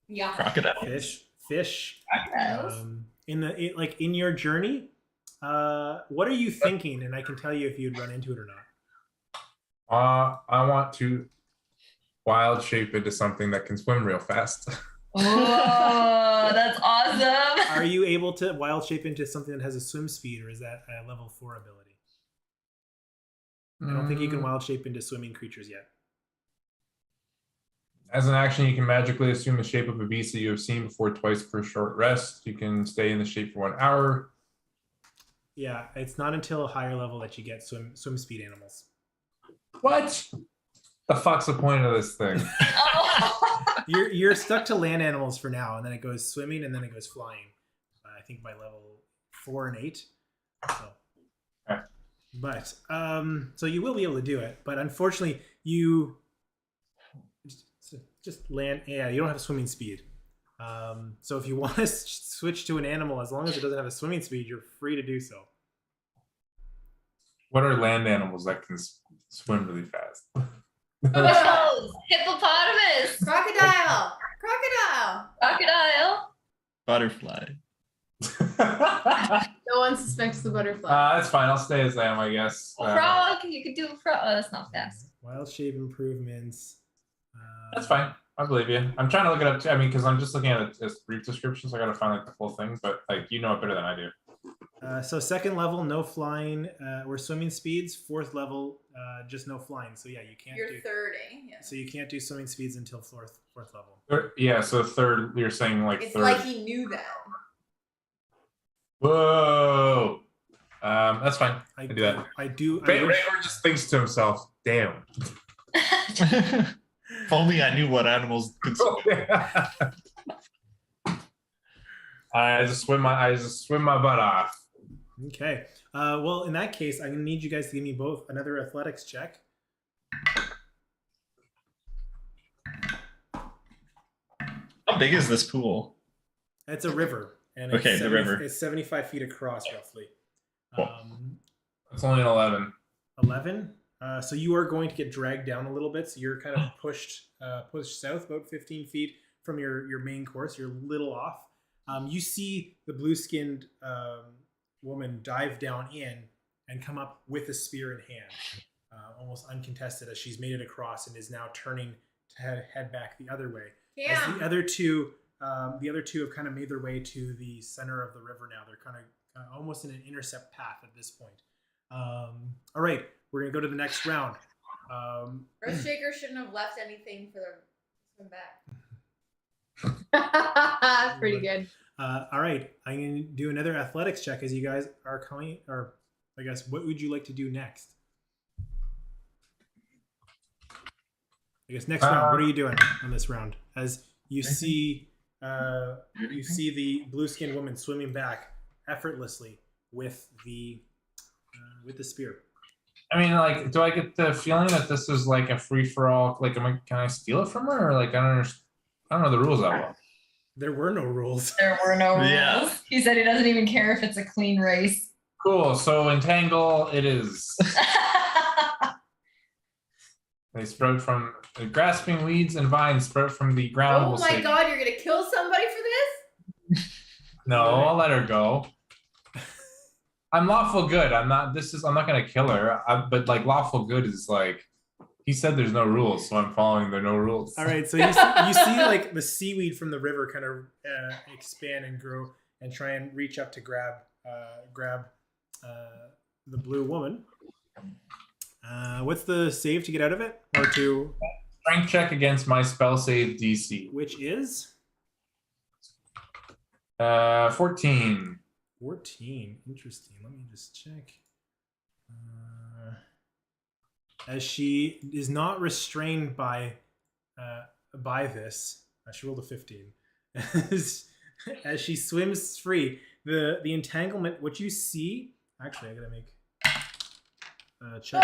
Yeah. crocodile. fish. Crocodiles. In your journey, what are you thinking? And I can tell you if you'd run into it or not. I want to wild shape into something that can swim real fast. Oh, that's awesome. Are you able to wild shape into something that has a swim speed, or is that a level 4 ability? I don't think you can wild shape into swimming creatures yet. As an action, you can magically assume the shape of a beast that you have seen before twice per short rest. You can stay in the shape for 1 hour. Yeah, it's not until a higher level that you get swim speed animals. What? The fuck's the point of this thing? Oh. You're stuck to land animals for now, and then it goes swimming, and then it goes flying. I think by level 4 and 8. So, okay. But so you will be able to do it, but unfortunately, you just land. Yeah, you don't have swimming speed. So if you want to switch to an animal, as long as it doesn't have a swimming speed, you're free to do so. What are land animals that can swim really fast? Whoa, hippopotamus, Crocodile. crocodile. Butterfly. No one suspects the butterfly. That's fine. I'll stay as I am, I guess. Frog. You could do a frog. Oh, that's not fast. Wild shape improvements. That's fine. I believe you. I'm trying to look it up too. I mean, because I'm just looking at it as brief descriptions. So I got to find like the full thing, but like you know it better than I do. So second level, no flying or swimming speeds. Fourth level, just no flying. So yeah, you can't You're do. third, eh? Yeah. So you can't do swimming speeds until fourth level. Yeah. So third, you're saying like It's third. like he knew that. Whoa. That's fine. I do that. I do. Raigor just thinks to himself, "Damn." If only I knew what animals could swim. I just swim my butt off. Okay. Well, in that case, I'm gonna need you guys to give me both another athletics check. How big is this pool? It's a river, and Okay, it's the river. It's 75 feet across, roughly. Cool. It's only an 11. 11. So you are going to get dragged down a little bit. So you're kind of pushed south about 15 feet from your main course. You're a little off. You see the blue-skinned woman dive down in and come up with a spear in hand, almost uncontested, as she's made it across and is now turning to head back the other way. Yeah. As the other two have kind of made their way to the center of the river now. They're kind of almost in an intercept path at this point. All right, we're gonna go to the next round. Earthshaker shouldn't have left anything for the swim back. Pretty good. All right, I'm gonna do another athletics check as you guys are coming. Or I guess, what would you like to do next? I guess next round. What are you doing on this round? As you see, the blue-skinned woman swimming back effortlessly with the spear. I mean, like, do I get the feeling that this is like a free for all? Like, can I steal it from her? Or like, I don't know the rules that well. There were no rules. There were no rules. Yeah. He said he doesn't even care if it's a clean race. Cool. So entangle it is. They sprout from grasping weeds and vines sprout from the ground. Oh my god, you're gonna kill somebody for this? No, I'll let her go. I'm lawful good. I'm not gonna kill her. But like lawful good is like He said there's no rules, so I'm following the no rules. All right, so you see like the seaweed from the river kind of expand and grow and try and reach up to grab the blue woman. What's the save to get out of it, or to? Strength check against my spell save DC, Which is 14. 14. Interesting. Let me just check. As she is not restrained by this, she rolled a 15. As she swims free, the entanglement. What you see? Actually, I gotta make a check.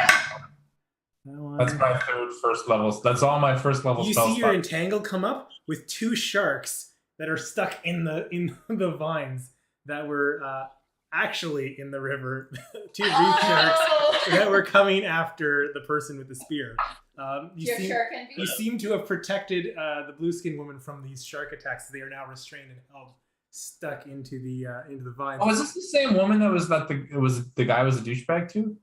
That's my first level. That's all my first level You spells. see your entangle come up with two sharks that are stuck in the vines that were actually in the river. Two reef sharks that were coming after the person with the spear. You seem to have protected the blue skin woman from these shark attacks. They are now restrained and held stuck into the vines. Oh, is this the same woman that was the guy was a douchebag too?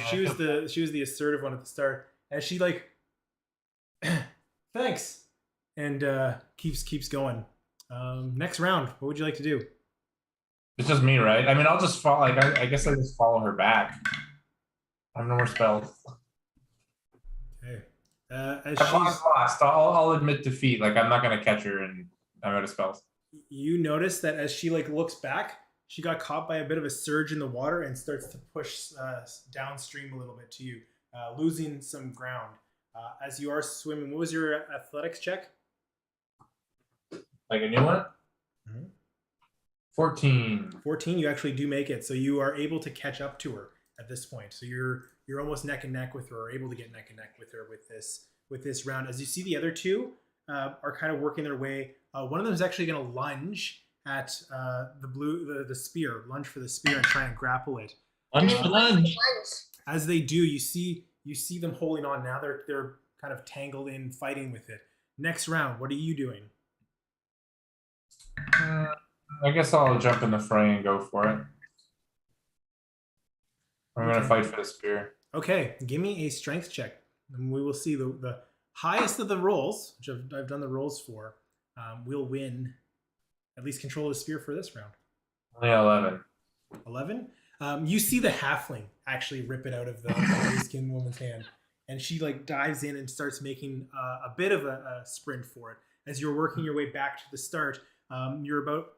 She was the assertive one at the start. As she like, thanks, and keeps going. Next round, what would you like to do? It's just me, right? I mean, I'll just follow. Like, I guess I just follow her back. I have no more spells. Okay. As I've she's lost. I'll admit defeat. Like, I'm not gonna catch her, and I'm out of spells. You notice that as she like looks back, she got caught by a bit of a surge in the water and starts to push downstream a little bit to you, losing some ground. As you are swimming, what was your athletics check? Like a new one? Mm-hmm. 14. 14, you actually do make it. So you are able to catch up to her at this point. So you're almost neck and neck with her, or able to get neck and neck with her with this round. As you see, the other two are kind of working their way. One of them is actually going to lunge at the spear, lunge for the spear and try and grapple it. Lunge for lunge. As they do, you see them holding on. Now they're kind of tangled in, fighting with it. Next round, what are you doing? I guess I'll jump in the fray and go for it. I'm gonna fight for the spear. Okay, give me a strength check, and we will see the highest of the rolls, which I've done the rolls for, will win at least control of the spear for this round. Only 11. 11. You see the halfling actually rip it out of the blue skin woman's hand, and she like dives in and starts making a bit of a sprint for it. As you're working your way back to the start, you're about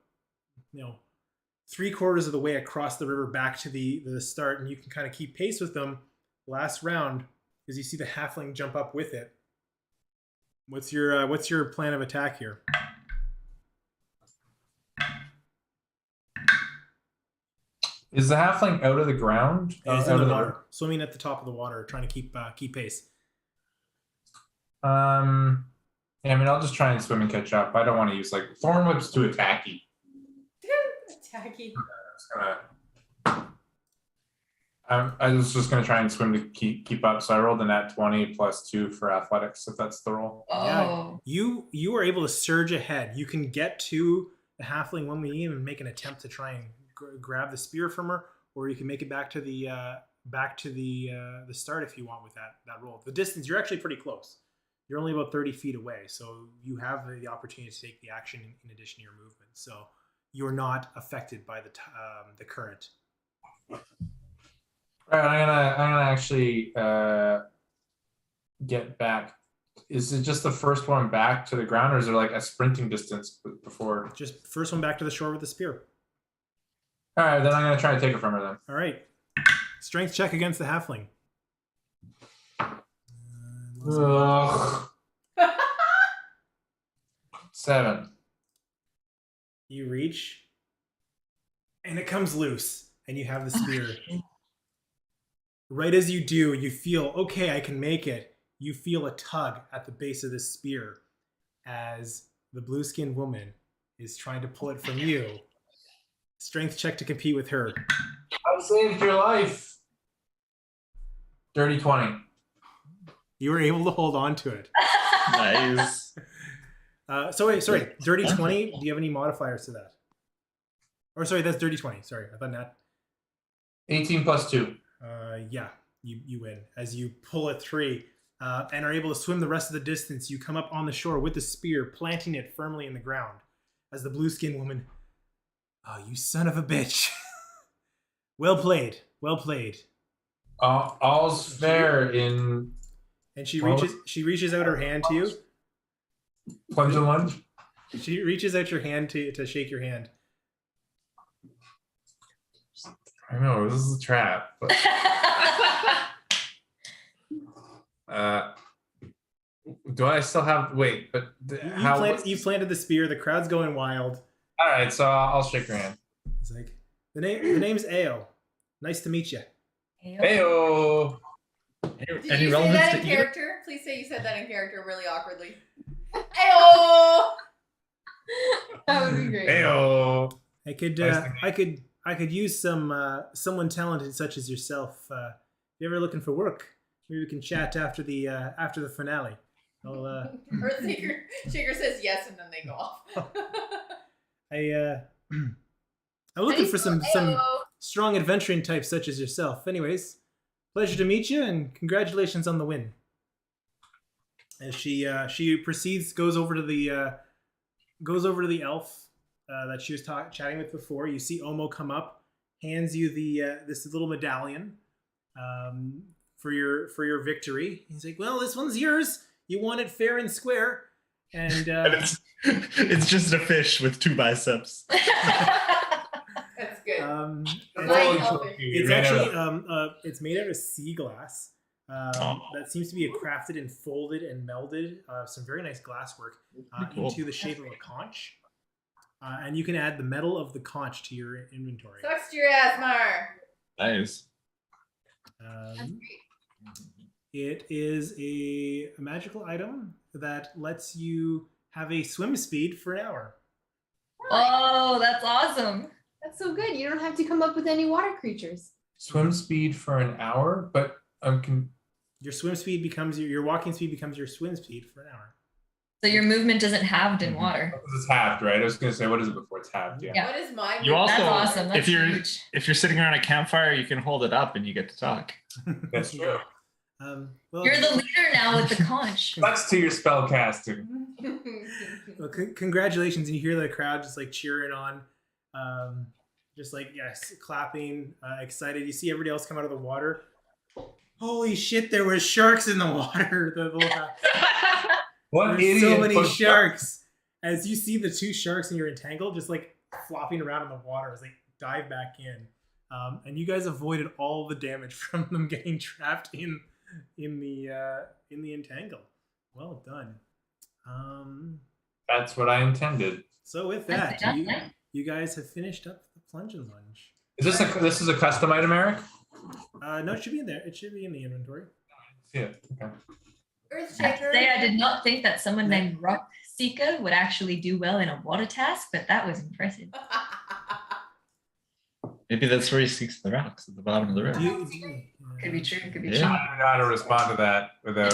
3/4 of the way across the river back to the start, and you can kind of keep pace with them. Last round, as you see the halfling jump up with it. What's your plan of attack here? Is the halfling out of the ground? He's in the water, swimming at the top of the water, trying to keep pace. Yeah, I mean, I'll just try and swim and catch up. I don't want to use like thorn whips to attacky. Tacky. I was just gonna try and swim to keep up. So I rolled a nat 20 plus 2 for athletics, if that's the roll. Oh. Yeah, you are able to surge ahead. You can get to the halfling when we even make an attempt to try and grab the spear from her, or you can make it back to the start if you want with that roll. The distance, you're actually pretty close. You're only about 30 feet away, so you have the opportunity to take the action in addition to your movement. So you're not affected by the current. All right, I'm gonna actually get back. Is it just the first one back to the ground, or is there like a sprinting distance before? Just first one back to the shore with the spear. All right, then I'm gonna try to take it from her then. All right, strength check against the halfling. 7. You reach, and it comes loose, and you have the spear. Right as you do, you feel, okay, I can make it. You feel a tug at the base of the spear as the blue-skinned woman is trying to pull it from you. Strength check to compete with her. I saved your life. Dirty 20. You were able to hold on to it. Nice. Sorry, dirty 20. Do you have any modifiers to that? Or sorry, that's dirty 20. Sorry, I thought not. 18 plus 2. Yeah. you win. As you pull a 3 and are able to swim the rest of the distance, you come up on the shore with the spear, planting it firmly in the ground. As the blue-skinned woman, oh, you son of a bitch. Well played. Well played. All's fair in And she reaches out her hand to you. Plunge N Lunge. She reaches out your hand to shake your hand. I know this is a trap, but do I still have? Wait, but You planted the spear. The crowd's going wild. All right, so I'll shake your hand. It's like the name's Ao. Nice to meet you. Heyo. Did Any you say relevance that to in either? character? Please say you said that in character really awkwardly. Ayo! That would be great. Heyo. I could use someone talented such as yourself. If you're ever looking for work, maybe we can chat after the finale. Earthshaker Shaker says yes, and then they go off. I'm looking for some strong adventuring types such as yourself. Anyways, pleasure to meet you, and congratulations on the win. As she proceeds, goes over to the elf that she was chatting with before. You see Omo come up, hands you this little medallion for your victory. He's like, "Well, this one's yours. You won it fair and square." And It's just a fish with 2 biceps. That's good. It's actually it's made out of sea glass. That seems to be crafted and folded and melded. Some very nice glasswork Cool. into the shape of a conch. And you can add the metal of the conch to your inventory. Sucks to your ass, Mar. Nice. It is a magical item that lets you have a swim speed for an hour. Oh, that's awesome. That's so good. You don't have to come up with any water creatures. Swim speed for an hour, but Your swim speed becomes your walking speed becomes your swim speed for an hour. So your movement isn't halved in water. it's halved, right? I was gonna say, what is it before it's halved? Yeah. Yeah. What is mine? You also, That's awesome. That's if you're huge. if you're sitting around a campfire, you can hold it up and you get to talk. That's true. Well, You're the leader now with the conch. That's to your spell casting. well, congratulations! And you hear the crowd just like cheering on, just like clapping, excited. You see everybody else come out of the water. Holy shit! There were sharks in the water. What There's idiot so many put- sharks. As you see the 2 sharks and you're entangled, just like flopping around in the water, as they dive back in, and you guys avoided all the damage from them getting trapped in the entangle. Well done. That's what I intended. So with that, you guys have finished up the Plunge N Lunge. This is a custom item, Eric? No, it should be in there. It should be in the inventory. Yeah. Okay. I have to Earthshaker. say, I did not think that someone named Rockseeker would actually do well in a water task, but that was impressive. Maybe that's where he seeks the rocks at the bottom of the river. Could be true. Could be Yeah. true. I don't know how to respond to that without.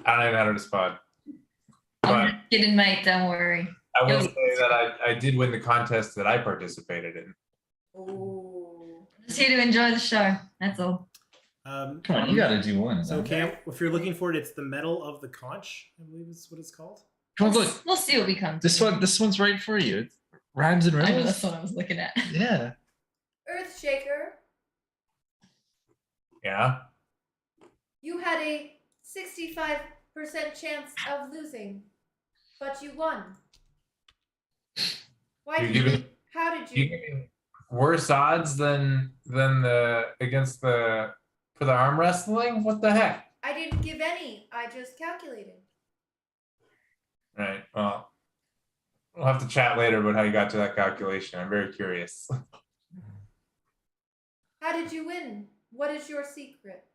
I don't even know how to respond. I'm But just kidding, mate. Don't worry. I will say that I did win the contest that I participated in. Ooh. Just here to enjoy the show. That's all. Come on, you got to do one. So Cam, if you're looking for it, it's the metal of the conch, I believe is what it's called. Come on, look. We'll see what we come to. This one's right for you. It rhymes and I know rhymes. that's what I was looking at. Yeah. Earthshaker, Yeah. you had a 65% chance of losing, but you won. Why You're did you? giving- How did You you? give me worse odds than the against the for the arm wrestling? What the heck? I didn't give any. I just calculated. Right. Well, we'll have to chat later about how you got to that calculation. I'm very curious. How did you win? What is your secret?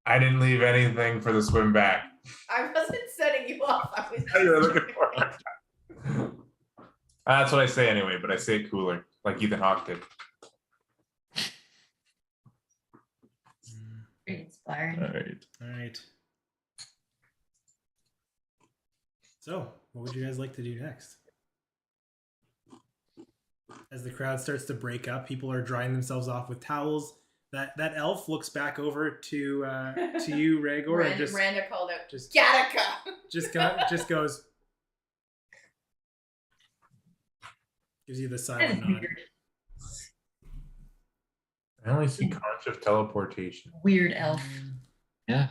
I didn't leave anything for the swim back. I wasn't setting you up. I was. You were looking for it. That's what I say anyway, but I say it cooler, like Ethan Hawke did. Pretty inspiring. All right. All right. So, what would you guys like to do next? As the crowd starts to break up, people are drying themselves off with towels. That elf looks back over to you, Raigor, and just Randa called out, just Gattaca! just goes, gives you the silent nod. I only see conch of teleportation. Weird elf. Yeah.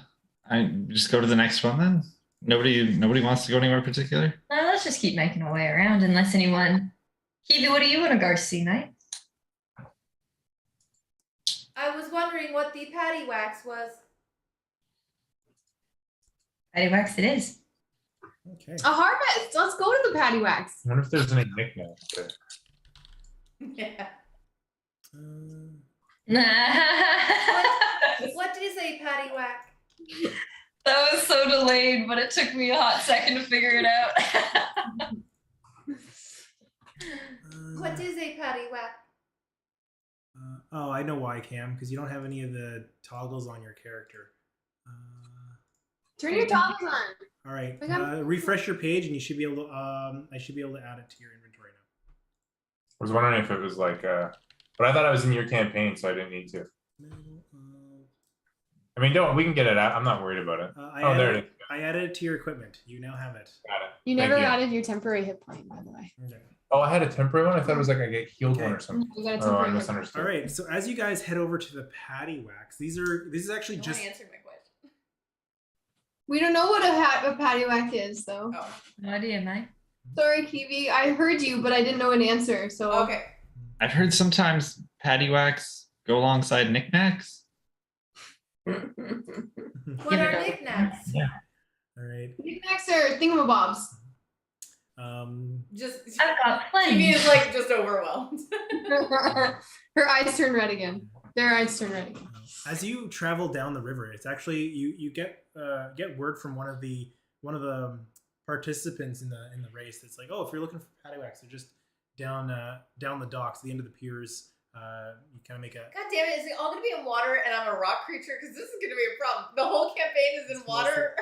I just go to the next one then. Nobody wants to go anywhere particular. No, let's just keep making our way around unless anyone. Kivi, what do you want to go see, night? I was wondering what the Paddywhacks was. Paddywhacks it is. Okay. A harvest. Let's go to the Paddywhacks. I wonder if there's any nicknames there. Yeah. What is a Paddywhack? That was so delayed, but it took me a hot second to figure it out. What is a Paddywhack? Oh, I know why, Cam, because you don't have any of the toggles on your character. Turn your toggles on. All right, I got- refresh your page, and you should be able to. I should be able to add it to your inventory now. I was wondering if it was like, but I thought I was in your campaign, so I didn't need to. I mean, we can get it out. I'm not worried about it. There it is. I added it to your equipment. You now have it. Got it. You Thank never you. added your temporary hit point, by the way. Okay. Oh, I had a temporary one. I thought it was like I get healed Okay. one or something. You got a Oh, I temporary hit point. misunderstood. All right. So as you guys head over to the Paddywhacks, this is actually No just one answered my question. We don't know what a paddywhack is, though. Oh, No idea, mate. Sorry, Kiwi. I heard you, but I didn't know an answer. So okay. I've heard sometimes paddywhacks go alongside knickknacks. What Give are it up. knickknacks? all right. knickknacks are thingamabobs. Just I've got Kiwi plenty. is like just overwhelmed. Her eyes turn red again. Their eyes turn red again. As you travel down the river, it's actually you get word from one of the participants in the race that's like, oh, if you're looking for paddywhacks, they're just down the docks, the end of the piers. You kind of make a God damn it! Is it all gonna be in water and I'm a rock creature? Because this is gonna be a problem. The whole campaign is in It's water.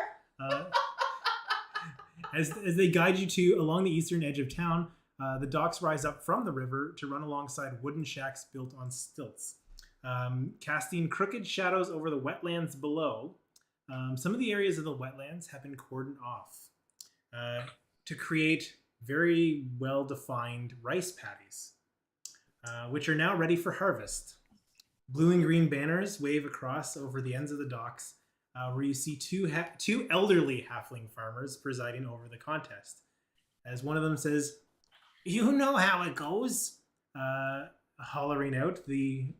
as they guide you to along the eastern edge of town, the docks rise up from the river to run alongside wooden shacks built on stilts, casting crooked shadows over the wetlands below. Some of the areas of the wetlands have been cordoned off to create very well-defined rice paddies, which are now ready for harvest. Blue and green banners wave across over the ends of the docks, where you see two elderly halfling farmers presiding over the contest. As one of them says, "You know how it goes," hollering out, the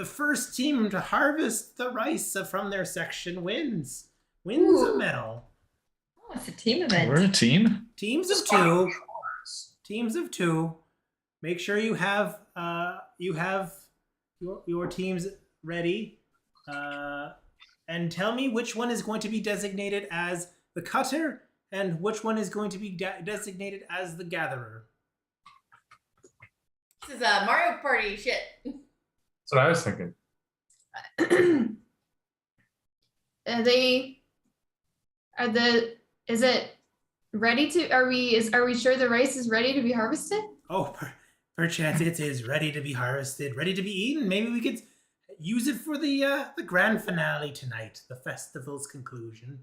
first team to harvest the rice from their section wins a medal. Oh, it's a team event. We're a team. Teams of two. Teams of two. Make sure you have your teams ready, and tell me which one is going to be designated as the cutter and which one is going to be designated as the gatherer. This is a Mario Party shit. That's what I was thinking. Is it ready to? Are we sure the rice is ready to be harvested? Oh, perchance it is ready to be harvested, ready to be eaten. Maybe we could use it for the grand finale tonight, the festival's conclusion.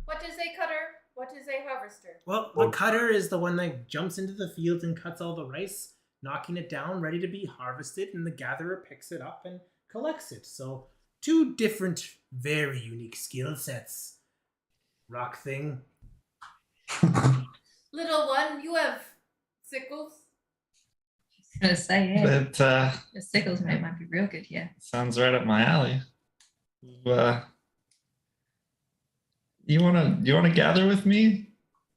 What is a cutter? What is a harvester? Well, the cutter is the one that jumps into the fields and cuts all the rice, knocking it down, ready to be harvested, and the gatherer picks it up and collects it. So, two different, very unique skill sets. Rock thing. Little one, you have sickles. I was gonna say, yeah. That The sickles might be real good, yeah. sounds right up my alley. You wanna gather with me,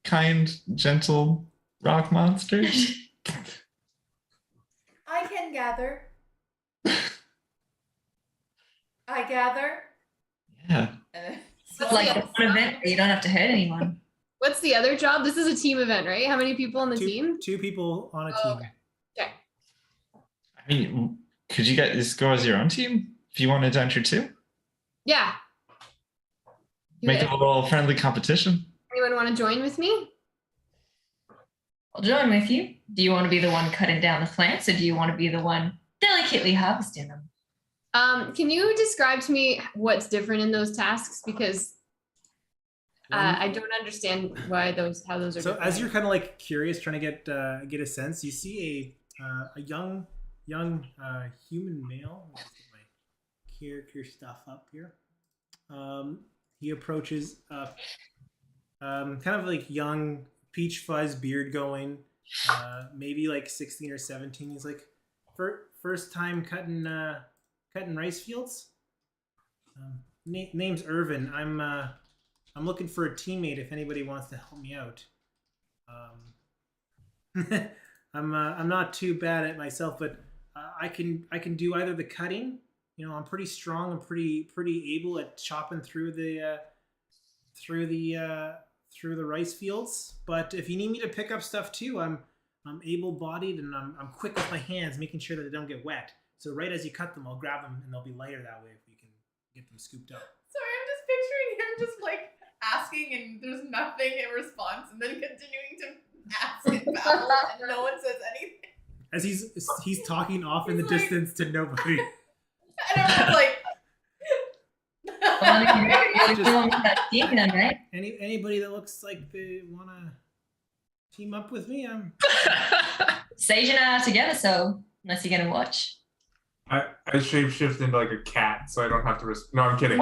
kind, gentle rock monster? I can gather. I gather. Yeah. It's like a fun event where you don't have to hurt anyone. What's the other job? This is a team event, right? How many people on the team? Two people on a Oh, team. okay. I mean, could you guys go as your own team if you wanted to enter too? Yeah. Make it a little friendly competition. Anyone want to join with me? I'll join with you. Do you want to be the one cutting down the plants, or do you want to be the one delicately harvesting them? Can you describe to me what's different in those tasks? Because I don't understand how those are So different. as you're kind of like curious, trying to get a sense, you see a young human male. Let's get my character stuff up here. He approaches kind of like young peach fuzz beard going, maybe like 16 or 17. He's like, first time cutting rice fields. Name's Irvin. I'm looking for a teammate if anybody wants to help me out. I'm not too bad at myself, but I can do either the cutting. You know, I'm pretty strong. I'm pretty able at chopping through the rice fields. But if you need me to pick up stuff too, I'm able-bodied and I'm quick with my hands, making sure that they don't get wet. So right as you cut them, I'll grab them and they'll be lighter that way if we can get them scooped up. Sorry, I'm just picturing him just like asking and there's nothing in response and then continuing to ask and babble and no one says anything. As he's talking off in the He's like- distance to nobody. And everyone's like, Well, you're going with that team then, right? Anybody that looks like they want to team up with me, I'm. Sage and I are together, so unless you're gonna watch. I shapeshift into like a cat, so I don't have to. No, I'm kidding.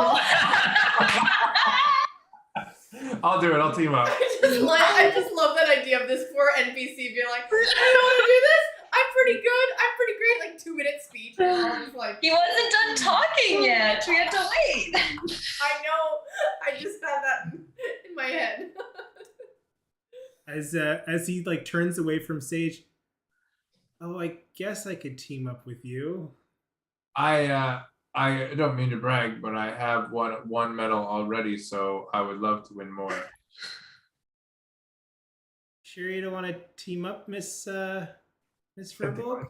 I'll do it. I'll team up. I just love that idea of this poor NPC being like, I don't want to do this. I'm pretty good. I'm pretty great. Like 2-minute speech. And I'm just like, He wasn't done talking yet. We had to wait. I know. I just had that in my head. As he like turns away from Sage. Oh, I guess I could team up with you. I don't mean to brag, but I have won one medal already, so I would love to win more. Sure you don't want to team up, Miss Furbolg?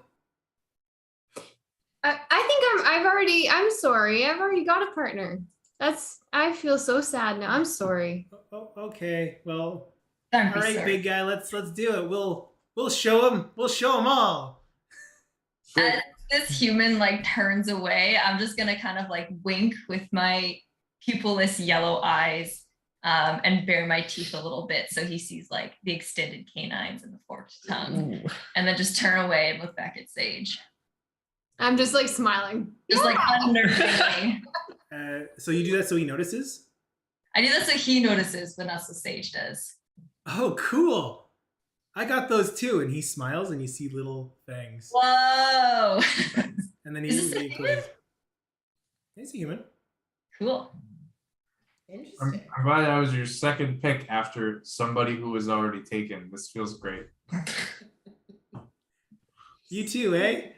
I'm sorry. I've already got a partner. I feel so sad now. I'm sorry. Oh, okay. Well, Don't all be right, sorry. big guy. Let's do it. We'll show him. We'll show them all. As this human like turns away, I'm just gonna kind of like wink with my pupilless yellow eyes and bare my teeth a little bit so he sees like the extended canines and the forked tongue. And then just turn away and look back at Sage. I'm just like smiling. Just like unnervingly. So you do that so he notices? I do that so he notices, but not so Sage does. Oh, cool. I got those too. And he smiles and you see little fangs. Whoa. And then Is this a human? He's a human. Cool. Interesting. I'm glad I was your second pick after somebody who was already taken. This feels great. You too, eh?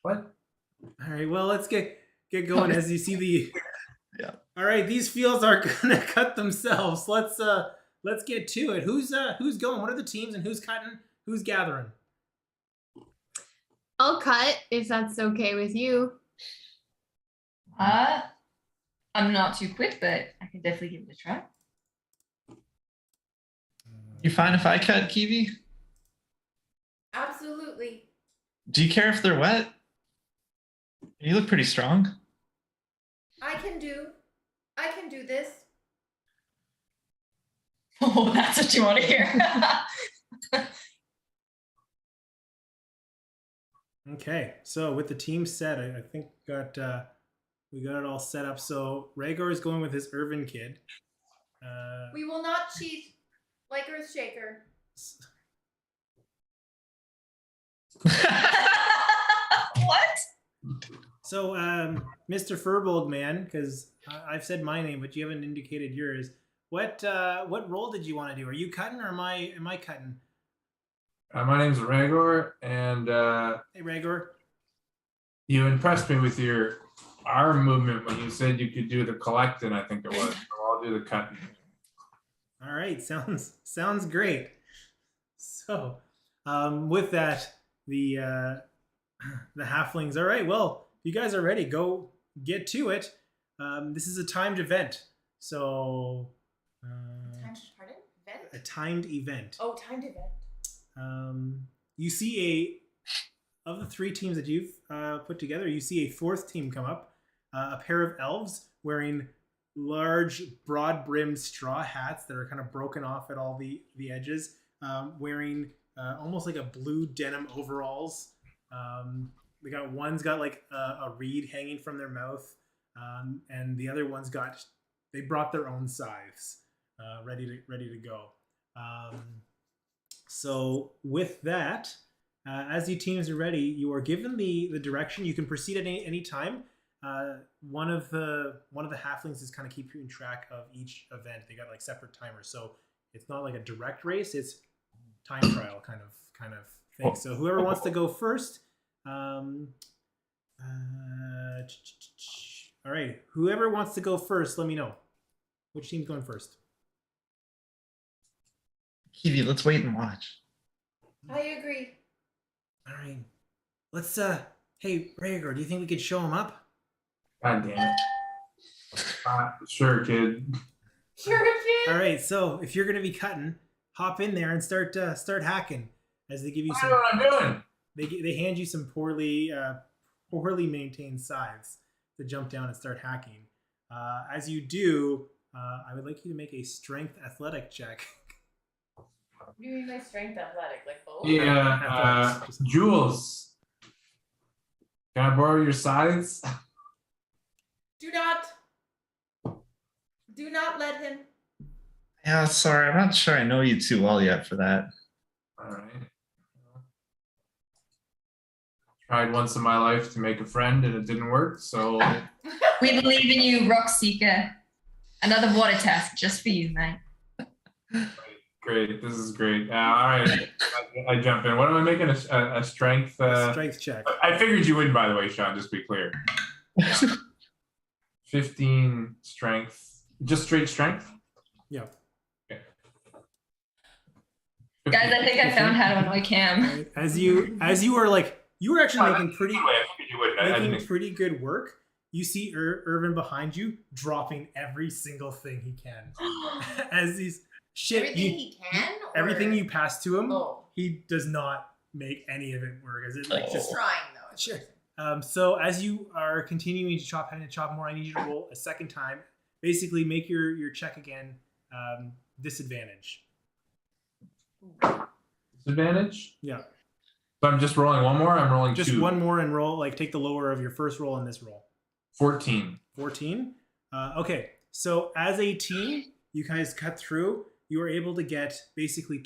What? All right, well, let's get going as you see the. Yeah. All right, these fields are gonna cut themselves. Let's get to it. Who's going? What are the teams and who's cutting? Who's gathering? I'll cut if that's okay with you. I'm not too quick, but I can definitely give it a try. You fine if I cut, Kiwi? Absolutely. Do you care if they're wet? You look pretty strong. I can do this. Oh, that's what you want to hear. Okay, so with the team set, I think we got it all set up. So Raigor is going with his Irvin kid. We will not cheat like Earthshaker. What? So Mr. Furbolg man, because I've said my name, but you haven't indicated yours. What role did you want to do? Are you cutting or am I cutting? My name's Raigor, and Hey Raigor. you impressed me with your arm movement when you said you could do the collecting, I think it was. So I'll do the cutting. All right, sounds great. So, with that, the halflings. All right, well, you guys are ready. Go get to it. This is a timed event, so Pardon? Event? a timed event. Oh, timed event. You see of the 3 teams that you've put together, you see a 4th team come up, a pair of elves wearing large, broad-brimmed straw hats that are kind of broken off at all the edges, wearing almost like a blue denim overalls. One's got like a reed hanging from their mouth, and the other one's they brought their own scythes, ready to go. So with that, as you teams are ready, you are given the direction. You can proceed at any time. One of the halflings is kind of keeping track of each event. They got like separate timers, so it's not like a direct race. It's time trial kind of thing. So whoever wants to go first. All right, whoever wants to go first, let me know. Which team's going first? Kivi, let's wait and watch. I agree. All right, let's. Hey, Raigor, do you think we could show him up? God damn it. Sure, kid. Sure, kid. All right, so if you're gonna be cutting, hop in there and start hacking. As they give you I know what I'm doing. they hand you some poorly maintained scythes to jump down and start hacking. As you do, I would like you to make a strength athletic check. What do you mean by strength athletic? Like both? Yeah, Jules. Can I borrow your scythes? Do not let him. Yeah, sorry, I'm not sure I know you too well yet for that. All right. Tried once in my life to make a friend and it didn't work, so We believe in you, Rockseeker. Another water test just for you, mate. great. This is great. All right, I jump in. What am I making? A strength? Strength check. I figured you would, by the way, Sean. Just to be clear. 15 strength. Just straight strength. Yeah. Okay. Guys, I think I found how to annoy Cam. Right. As you are like, you were actually making pretty I figured you would. I didn't. pretty good work. You see Irvin behind you dropping every single thing he can. As these Everything he can? Or... everything you pass to him, Oh. he does not make any of it work. As it like Just just trying though. sure. So as you are continuing to chop, having to chop more, I need you to roll a second time. Basically, make your check again. Disadvantage. Disadvantage? Yeah. So I'm just rolling one more. I'm rolling Just 2. one more and roll. Like take the lower of your first roll and this roll. 14. 14. Okay. So as a team, you guys cut through. You were able to get basically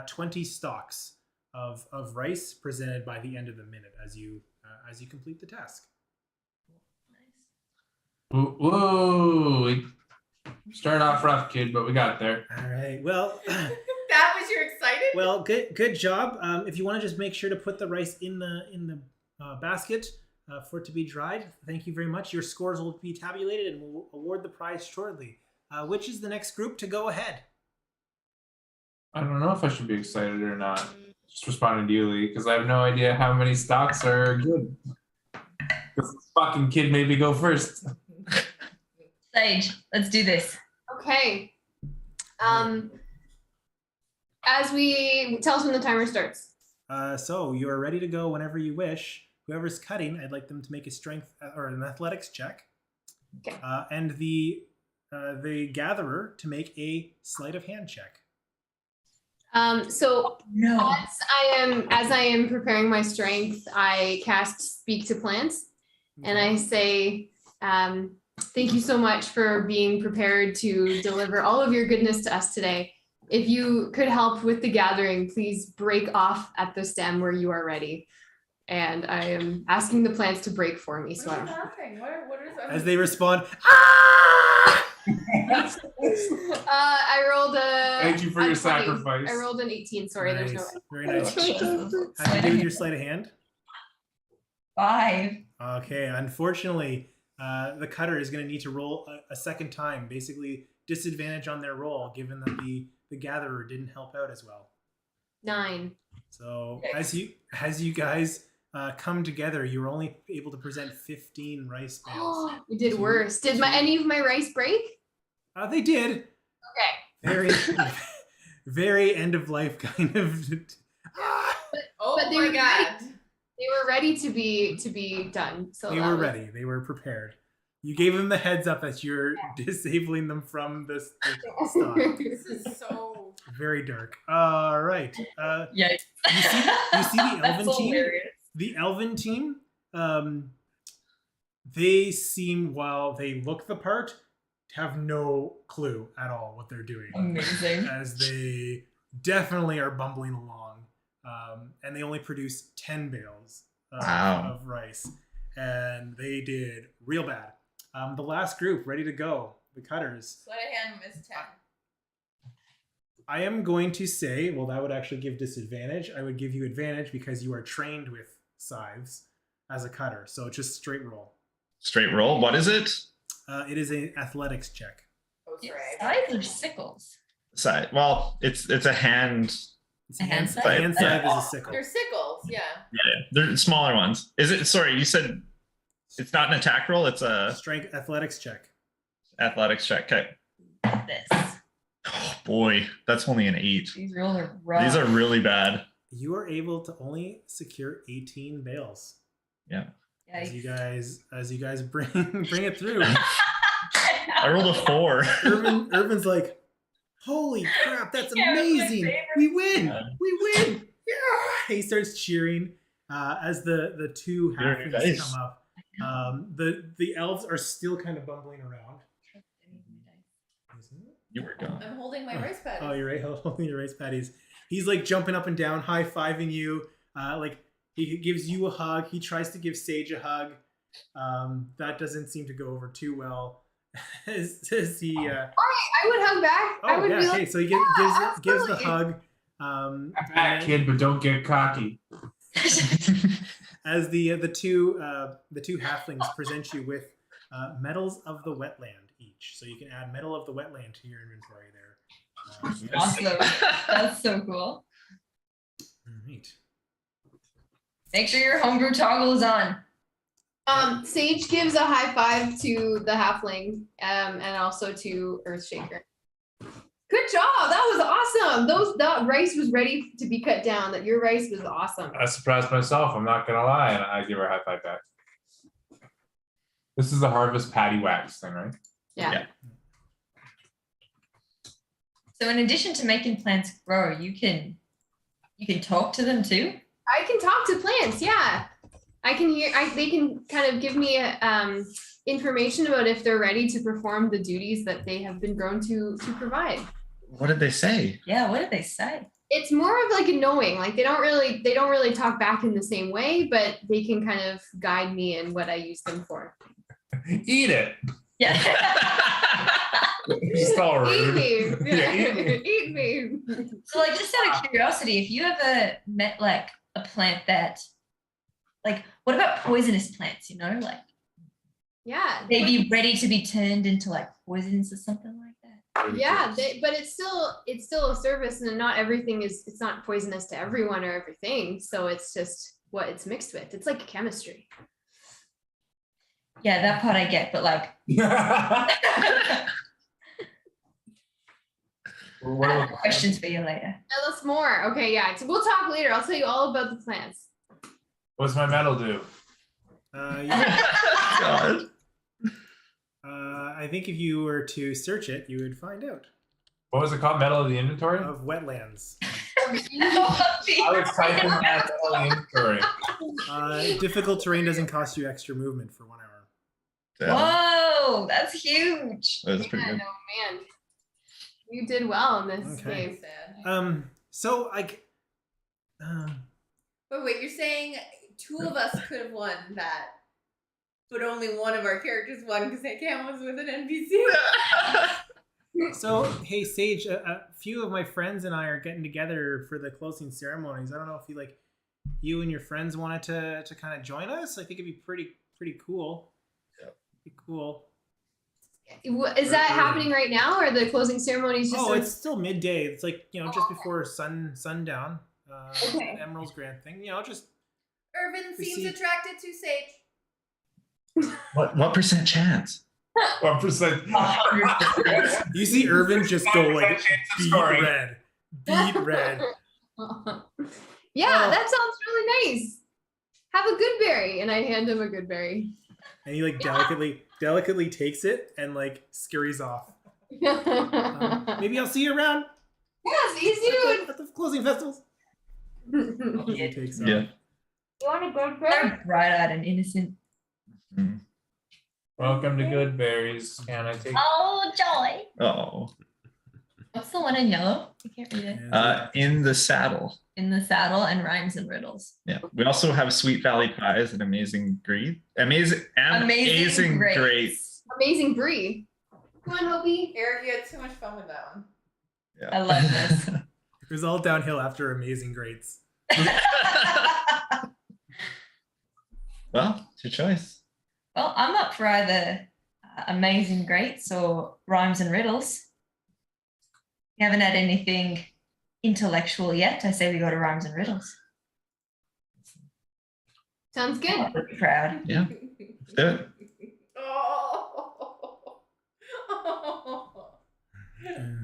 20 stalks of rice presented by the end of the minute as you complete the task. Whoa! We started off rough, kid, but we got there. All right. Well. That was your excited? Well, good job. If you want to just make sure to put the rice in the basket for it to be dried, thank you very much. Your scores will be tabulated and we'll award the prize shortly. Which is the next group to go ahead? I don't know if I should be excited or not. Just responding to you, Lee, because I have no idea how many stocks are good. This fucking kid made me go first. Sage, let's do this. Okay. As we tell us when the timer starts. So you are ready to go whenever you wish. Whoever's cutting, I'd like them to make a strength or an athletics check. Okay. And the gatherer to make a sleight of hand check. So No. as I am preparing my strength, I cast Speak to Plants, and I say, thank you so much for being prepared to deliver all of your goodness to us today. If you could help with the gathering, please break off at the stem where you are ready. And I am asking the plants to break for me. So What are you laughing? What is As they respond, ah! I rolled a. Thank you for a your 20. sacrifice. I rolled an 18. Sorry, there's no. Nice. Very nice. How do you Sleight do of with your sleight of hand? 5. Okay, unfortunately, the cutter is going to need to roll a second time, basically disadvantage on their roll, given that the gatherer didn't help out as well. 9. So as you guys come together, you were only able to present 15 rice bales. We did worse. Did any of my rice break? They did. Okay. Very, very end of life kind of. Oh But they my were god. They were ready to be done. So They that were was- ready. They were prepared. You gave them the heads up that you're disabling them from this stock. This is so. Very dark. All right. Yeah. You see the That's elven team? hilarious. The elven team, they seem, while they look the part, have no clue at all what they're doing. Amazing. As they definitely are bumbling along. And they only produce 10 bales Wow. of rice. And they did real bad. The last group, ready to go. The cutters. Sleight of hand is 10. I am going to say, well, that would actually give disadvantage. I would give you advantage because you are trained with scythes as a cutter. So just straight roll. Straight roll. What is it? It is an athletics check. Oh, sorry. Scythes or sickles? Side. Well, it's a hand. It's a A hand hand, scythe? hand scythe is a sickle. They're sickles, yeah. Yeah, they're smaller ones. Is it? Sorry, you said it's not an attack roll. It's a Strength athletics check. athletics check. Okay. This. Oh boy, that's only an 8. These rolls are rough. These are really bad. You are able to only secure 18 bales Yeah. as you Yikes. guys bring it through. I rolled a 4. Irvin's like, holy crap, that's Yeah, it was my amazing. favorite. We win. Yeah. We win. Yeah. He starts cheering as the two Very halflings nice. come up. The elves are still kind of bumbling around. You were gone. I'm holding my rice patties. Oh, you're right. Holding your rice patties. He's like jumping up and down, high fiving you. Like he gives you a hug. He tries to give Sage a hug. That doesn't seem to go over too well. as he. I would hug back. I Oh would yeah. be Okay. like, So he yeah, gives the absolutely. hug. Back, kid, but don't get cocky. As the two halflings present you with medals of the wetland each, so you can add medal of the wetland to your inventory there. Awesome. That's so cool. All right. Make sure your homebrew toggle is on. Sage gives a high five to the halfling, and also to Earthshaker. Good job. That was awesome. That rice was ready to be cut down. That your rice was awesome. I surprised myself, I'm not gonna lie, and I give her a high five back. This is the harvest Paddywhacks thing, right? Yeah. Yeah. So in addition to making plants grow, you can talk to them too. I can talk to plants. Yeah. I can hear. They can kind of give me information about if they're ready to perform the duties that they have been grown to provide. What did they say? Yeah, what did they say? It's more of like a knowing. Like they don't really talk back in the same way, but they can kind of guide me in what I use them for. Eat it. Yeah. Just all Eat rude. me. Yeah, eat me. Eat me. So like just out of curiosity, if you ever met like a plant that like what about poisonous plants, you know? Like Yeah. they be ready to be turned into like poisons or something like that. Yeah, but it's still a service, and not everything it's not poisonous to everyone or everything. So it's just what it's mixed with. It's like chemistry. Yeah, that part I get, but like What else? questions for you later. Tell us more. Okay, yeah. So we'll talk later. I'll tell you all about the plants. What's my medal do? God. I think if you were to search it, you would find out. What was it called? Medal of the inventory? Of wetlands. I was typing that medal of the inventory. Difficult terrain doesn't cost you extra movement for 1 hour. Yeah, Whoa, that's huge. that's pretty Yeah, good. no, man. You did well in this Okay. game. Sad. So like, Wait, you're saying two of us could have won that, but only one of our characters won because Cam was with an NPC? so hey Sage, a few of my friends and I are getting together for the closing ceremonies. I don't know if you and your friends wanted to kind of join us. I think it'd be pretty cool. Yeah. Be cool. Is that happening right now, or the closing ceremony is just? Oh, it's still midday. It's like, just before sundown. Okay. Emerald's Grand thing. Just Irvin We seems see- attracted to Sage. What percent chance? 1%. you see Irvin just go like 5% chance of beat scoring. red. Beat red. Yeah, Oh. that sounds really nice. have a good berry. And I hand him a good berry. And he like delicately takes it and like scurries off. Maybe I'll see you around Yeah, see you at the closing festivals. soon. He takes off. Yeah. You want a good berry? I'm bright-eyed and innocent. Welcome to Good Berries. Can I take? Oh, joy. Oh. What's the one in yellow? I can't read it. And, In the saddle. In the saddle and rhymes and riddles. Yeah. We also have Sweet Valley Pies and Amazing Greed. Amazing Greats. Great. Amazing brie. Come on, Hobie. Eric, you had too much fun with that one. Yeah. I love this. it was all downhill after Amazing Greats. Well, it's your choice. Well, I'm up for either amazing greats or rhymes and riddles. We haven't had anything intellectual yet. I say we go to rhymes and riddles. Sounds good. I'm pretty proud. Yeah. Let's do it. Oh.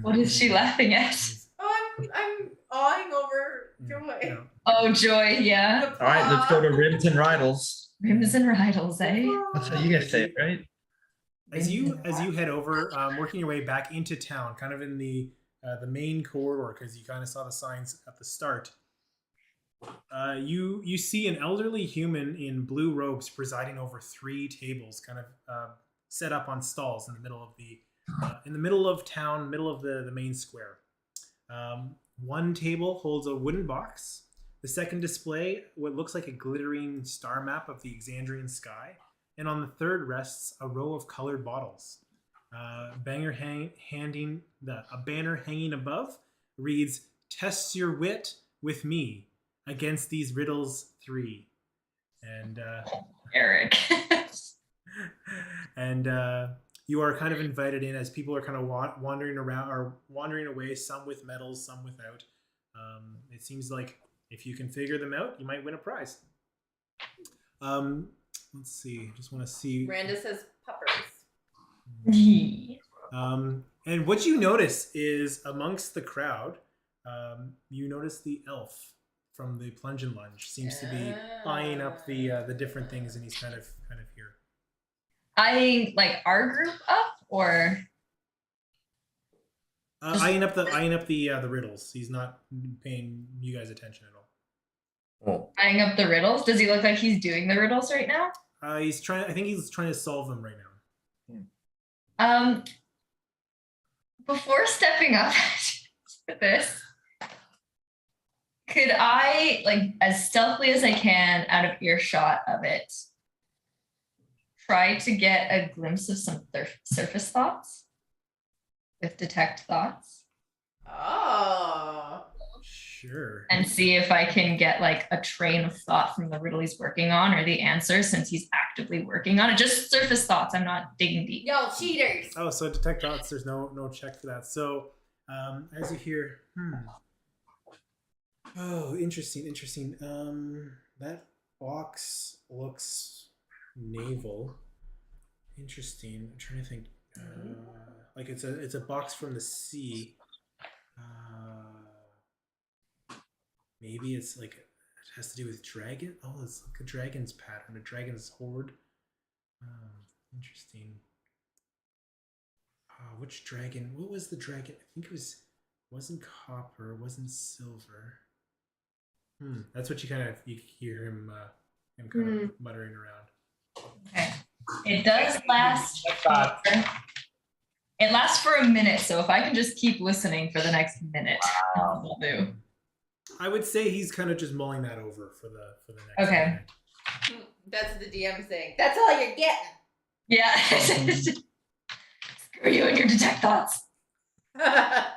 What is she laughing at? I'm awing over Joy. Yeah. Oh, joy, yeah. All right, let's go to Ribs and Ridles. Rims and riddles, eh? That's how you guys say it, right? As you head over, working your way back into town, kind of in the main corridor, because you kind of saw the signs at the start. You see an elderly human in blue robes presiding over 3 tables, kind of set up on stalls in the middle of town, middle of the main square. One table holds a wooden box. The second display what looks like a glittering star map of the Exandrian sky, and on the third rests a row of colored bottles. A banner hanging above reads, "Test your wit with me against these riddles 3." And Eric. and you are kind of invited in as people are kind of wandering around or wandering away, some with medals, some without. It seems like if you can figure them out, you might win a prize. Let's see. Just want to see. Miranda says puppers. And what you notice is amongst the crowd, you notice the elf from the Plunge N Lunge seems to be eyeing up the different things, and he's kind of here. Eyeing like our group up or Eyeing up the riddles. He's not paying you guys attention at all. Oh, eyeing up the riddles? Does he look like he's doing the riddles right now? He's trying. I think he's trying to solve them right now. Before stepping up for this, could I, like, as stealthily as I can, out of earshot of it, try to get a glimpse of some surface thoughts with detect thoughts? Oh. Sure. And see if I can get like a train of thought from the riddle he's working on or the answer since he's actively working on it. Just surface thoughts. I'm not digging deep. Yo, cheaters. Oh, so detect thoughts. There's no check for that. So, as you hear, oh, interesting. That box looks naval. Interesting. I'm trying to think. Like it's a box from the sea. Maybe it's like it has to do with dragon. Oh, it's like a dragon's pattern, a dragon's horde. Interesting. Which dragon? What was the dragon? I think it wasn't copper, wasn't silver. That's what you hear him kind of muttering around. Okay. It does last. It lasts for a minute, so if I can just keep listening for the next minute, we'll do. I would say he's kind of just mulling that over for the next. Okay. minute. That's the DM saying. That's all you're getting. Yeah. Screw you and your detect thoughts. I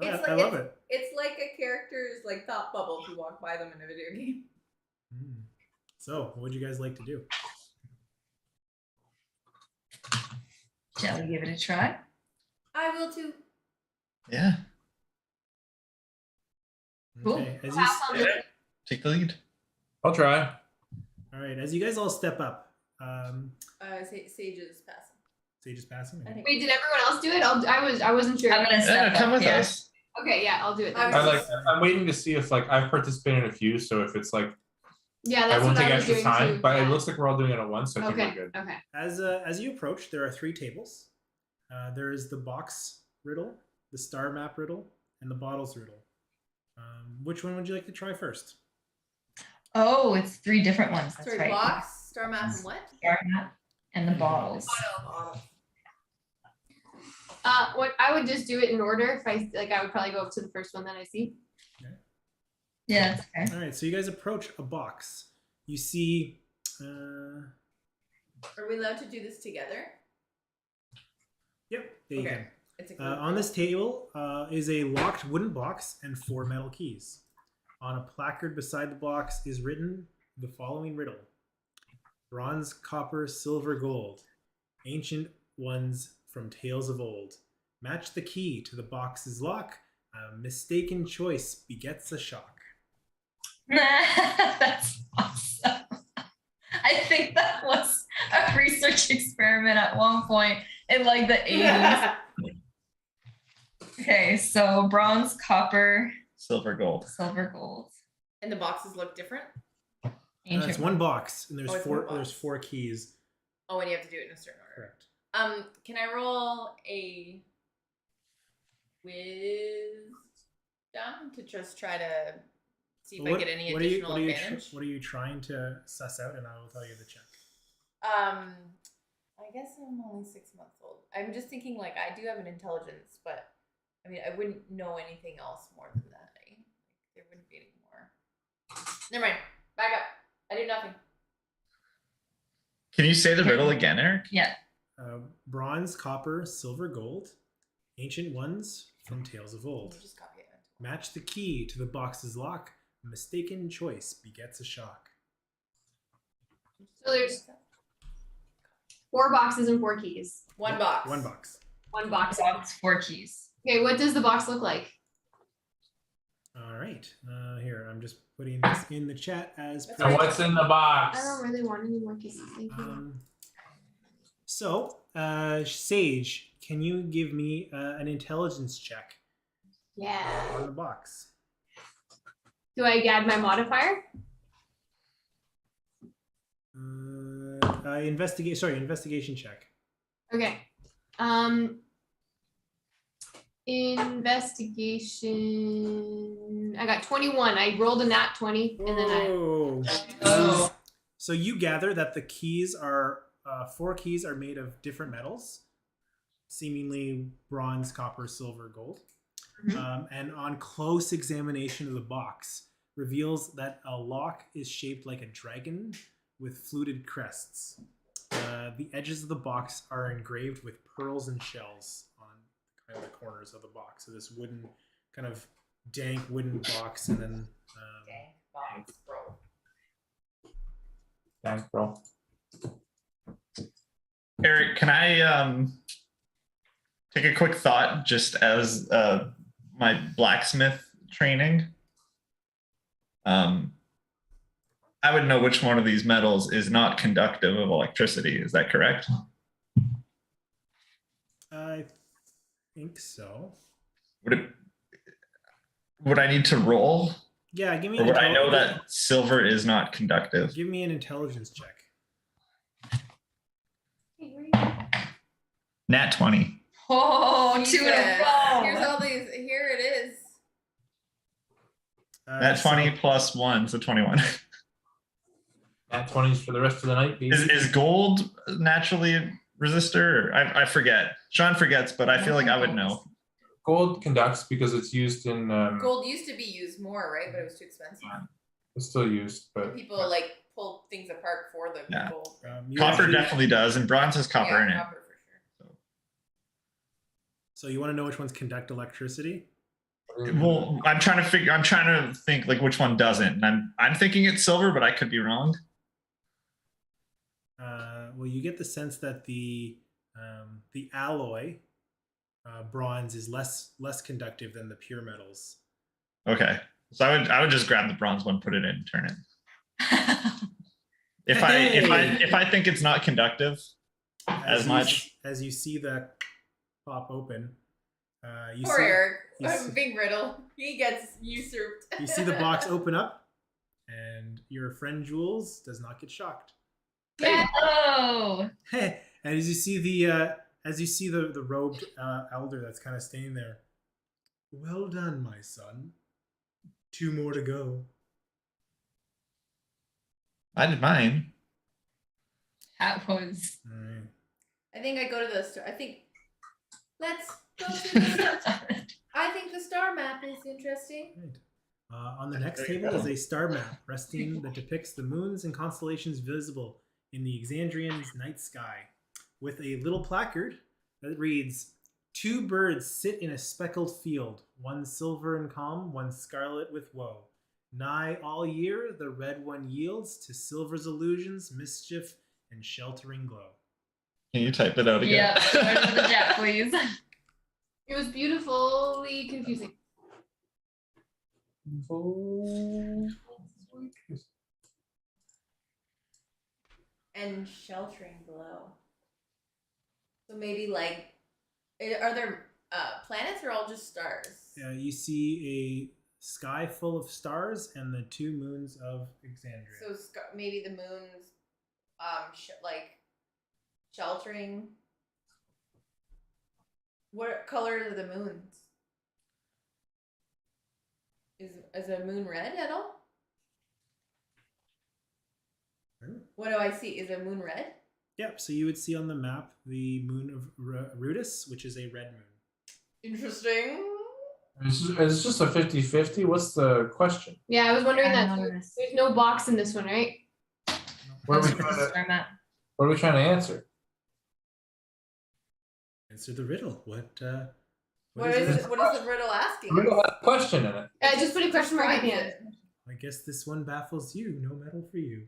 love it. It's like a character's like thought bubble if you walk by them in a video game. So, what would you guys like to do? Shall we give it a try? I will too. Yeah. Cool. Okay. Take the lead. I'll try. All right. As you guys all step up, Sage is passing. Sage is passing. I think. Wait, did everyone else do it? I wasn't sure. I'm gonna step Come up with here. us. Okay, yeah, I'll do it then. I I'm waiting to see if like I've participated in a few, so if it's like Yeah, I that's won't what take I was extra doing time, too. but yeah. it looks like we're all doing it at once, so I think Okay. we're good. Okay. As you approach, there are 3 tables. There is the box riddle, the star map riddle, and the bottles riddle. Which one would you like to try first? Oh, it's 3 different ones. That's Sorry, right. box, star map, and what? Star map and the bottles. What I would just do it in order. If I like, I would probably go up to the first one that I see. Yeah, that's fair. All right, so you guys approach a box. You see. Are we allowed to do this together? Yep, there you Okay. go. It's a On this table is a locked wooden box and 4 metal keys. On a placard beside the box is written the following riddle: bronze, copper, silver, gold, ancient ones from tales of old. Match the key to the box's lock. A mistaken choice begets a shock. That's awesome. I think that was a research experiment at one point in like the 80s. Okay, so bronze, copper, Silver, gold. silver, gold. And the boxes look different? Ancient. It's one box, and there's Oh, it's four. one box. There's 4 keys. Oh, and you have to do it in a certain order. Correct. Can I roll a wisdom to just try to see if I get any additional advantage? What are you trying to suss out? And I will tell you the check. I guess I'm only 6 months old. I'm just thinking like I do have an intelligence, but I mean I wouldn't know anything else more than that. There wouldn't be any more. Never mind. Back up. I do nothing. Can you say the riddle again, Eric? Yeah. Bronze, copper, silver, gold, ancient ones from tales of old. We'll just copy it. Match the key to the box's lock. A mistaken choice begets a shock. So there's 4 boxes and 4 keys. One box. One box. One box. Box, 4 keys. Okay, what does the box look like? All right. Here, I'm just putting this in the chat as. That's So what's in the box? I don't really want any more kisses. Thank you. Sage, can you give me an intelligence check Yeah. on the box? Do I add my modifier? Investigation check. Okay. Investigation. I got 21. I rolled a nat 20, and then Oh. So you gather that the keys are 4 keys are made of different metals, seemingly bronze, copper, silver, gold. And on close examination of the box, reveals that a lock is shaped like a dragon with fluted crests. The edges of the box are engraved with pearls and shells on kind of the corners of the box. So this wooden, kind of dank wooden box, and then Dang, box, bro. Thanks, bro. Eric, can I take a quick thought just as my blacksmith training? I would know which one of these metals is not conductive of electricity. Is that correct? I think so. Would I need to roll? Yeah, give me. Or would I know that silver is not conductive? Give me an intelligence check. Nat 20. Oh, 2 in a Jesus. row. Here's all these. Here it is. Nat 20 plus 1, so 21. Nat 20s for the rest of the night, baby. Is gold naturally a resistor? Or I forget. Sean forgets, but I feel like I would know. Gold conducts because it's used in. Gold used to be used more, right? But it was too expensive. It's still used, but People like pull things apart for the Yeah. gold. Copper definitely does, and bronze has copper in it. Copper for sure. So you want to know which ones conduct electricity? Well, I'm trying to think like which one doesn't, and I'm thinking it's silver, but I could be wrong. Well, you get the sense that the alloy bronze is less conductive than the pure metals. Okay, so I would just grab the bronze one, put it in, and turn it. If I think it's not conductive as much, as you see the pop open, you Poor see Eric. you see- Big riddle. He gets usurped. you see the box open up, and your friend Jules does not get shocked. Oh, And as you see the robed elder that's kind of standing there. Well done, my son. 2 more to go. I did mine. that was. All right. I think I go to the star. I think let's go to the star. I think the star map is interesting. Right. On the next table is a star map resting that depicts the moons and constellations visible in the Exandrian's night sky, with a little placard that reads, 2 birds sit in a speckled field, one silver and calm, one scarlet with woe. Nigh all year the red one yields to silver's illusions, mischief, and sheltering glow. Can you type it out again? Yeah, start in the chat, please. It was beautifully confusing. And sheltering glow. So maybe like, are there planets or all just stars? You see a sky full of stars and the 2 moons of Exandria. So maybe the moon's like sheltering. What color are the moons? Is a moon red at all? What do I see? Is a moon red? Yep, so you would see on the map the moon of Rudis, which is a red moon. Interesting. It's just a 50-50. What's the question? Yeah, I was wondering I that. noticed. There's no box in this one, right? What are we This trying is to, where I'm at. what are we trying to answer? Answer the riddle. What What is is it? what is the riddle asking? The riddle has a question in it. Just put a question mark at the Describe end. it. I guess this one baffles you. No medal for you.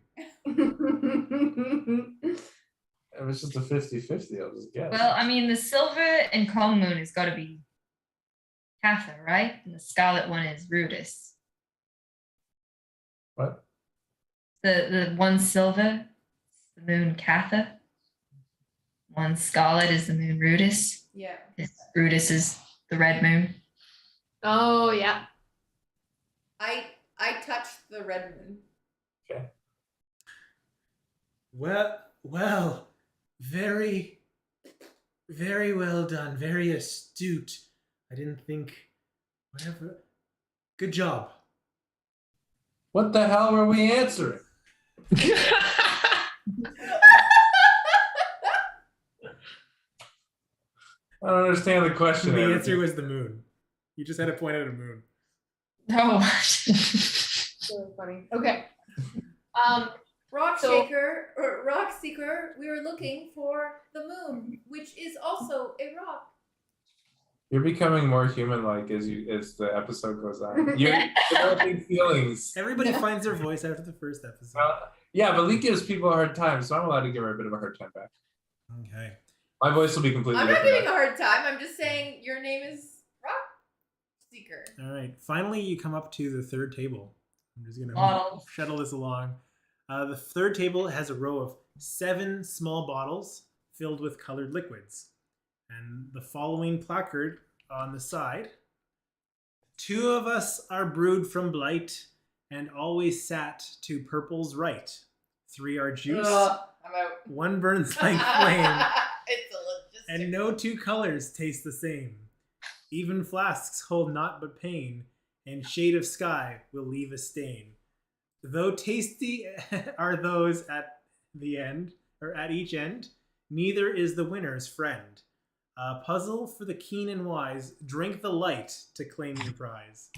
It was just a 50-50. I'll just guess. Well, I mean, the silver and calm moon has got to be Catha, right? And the scarlet one is Rudis. What? The one silver, the moon Catha. One scarlet is the moon Rudis. Yeah. Rudis is the red moon. Oh, yeah. I touched the red moon. Okay. Well, very, very well done. Very astute. I didn't think. Whatever. Good job. What the hell were we answering? I don't understand the question. The Eric. answer was the moon. You just had to point out a moon. No. So funny. Okay. Rock So- shaker or rock seeker, we were looking for the moon, which is also a rock. You're becoming more human-like as the episode goes on. You're developing feelings. Everybody finds their voice after the first episode. Yeah, but Lee gives people a hard time, so I'm allowed to give her a bit of a hard time back. Okay. My voice will be completely I'm not different. giving a hard time. I'm just saying your name is Rock Seeker. All right. Finally, you come up to the 3rd table. I'm just going to Bottles. shuttle this along. The 3rd table has a row of 7 small bottles filled with colored liquids. And the following placard on the side. 2 of us are brewed from blight and always sat to purple's right. 3 are juice. Ugh, I'm out. 1 burns like flame. It's a logistic. And no 2 colors taste the same. Even flasks hold naught but pain, and shade of sky will leave a stain. Though tasty are those at the end, or at each end, neither is the winner's friend. A puzzle for the keen and wise, drink the light to claim your prize.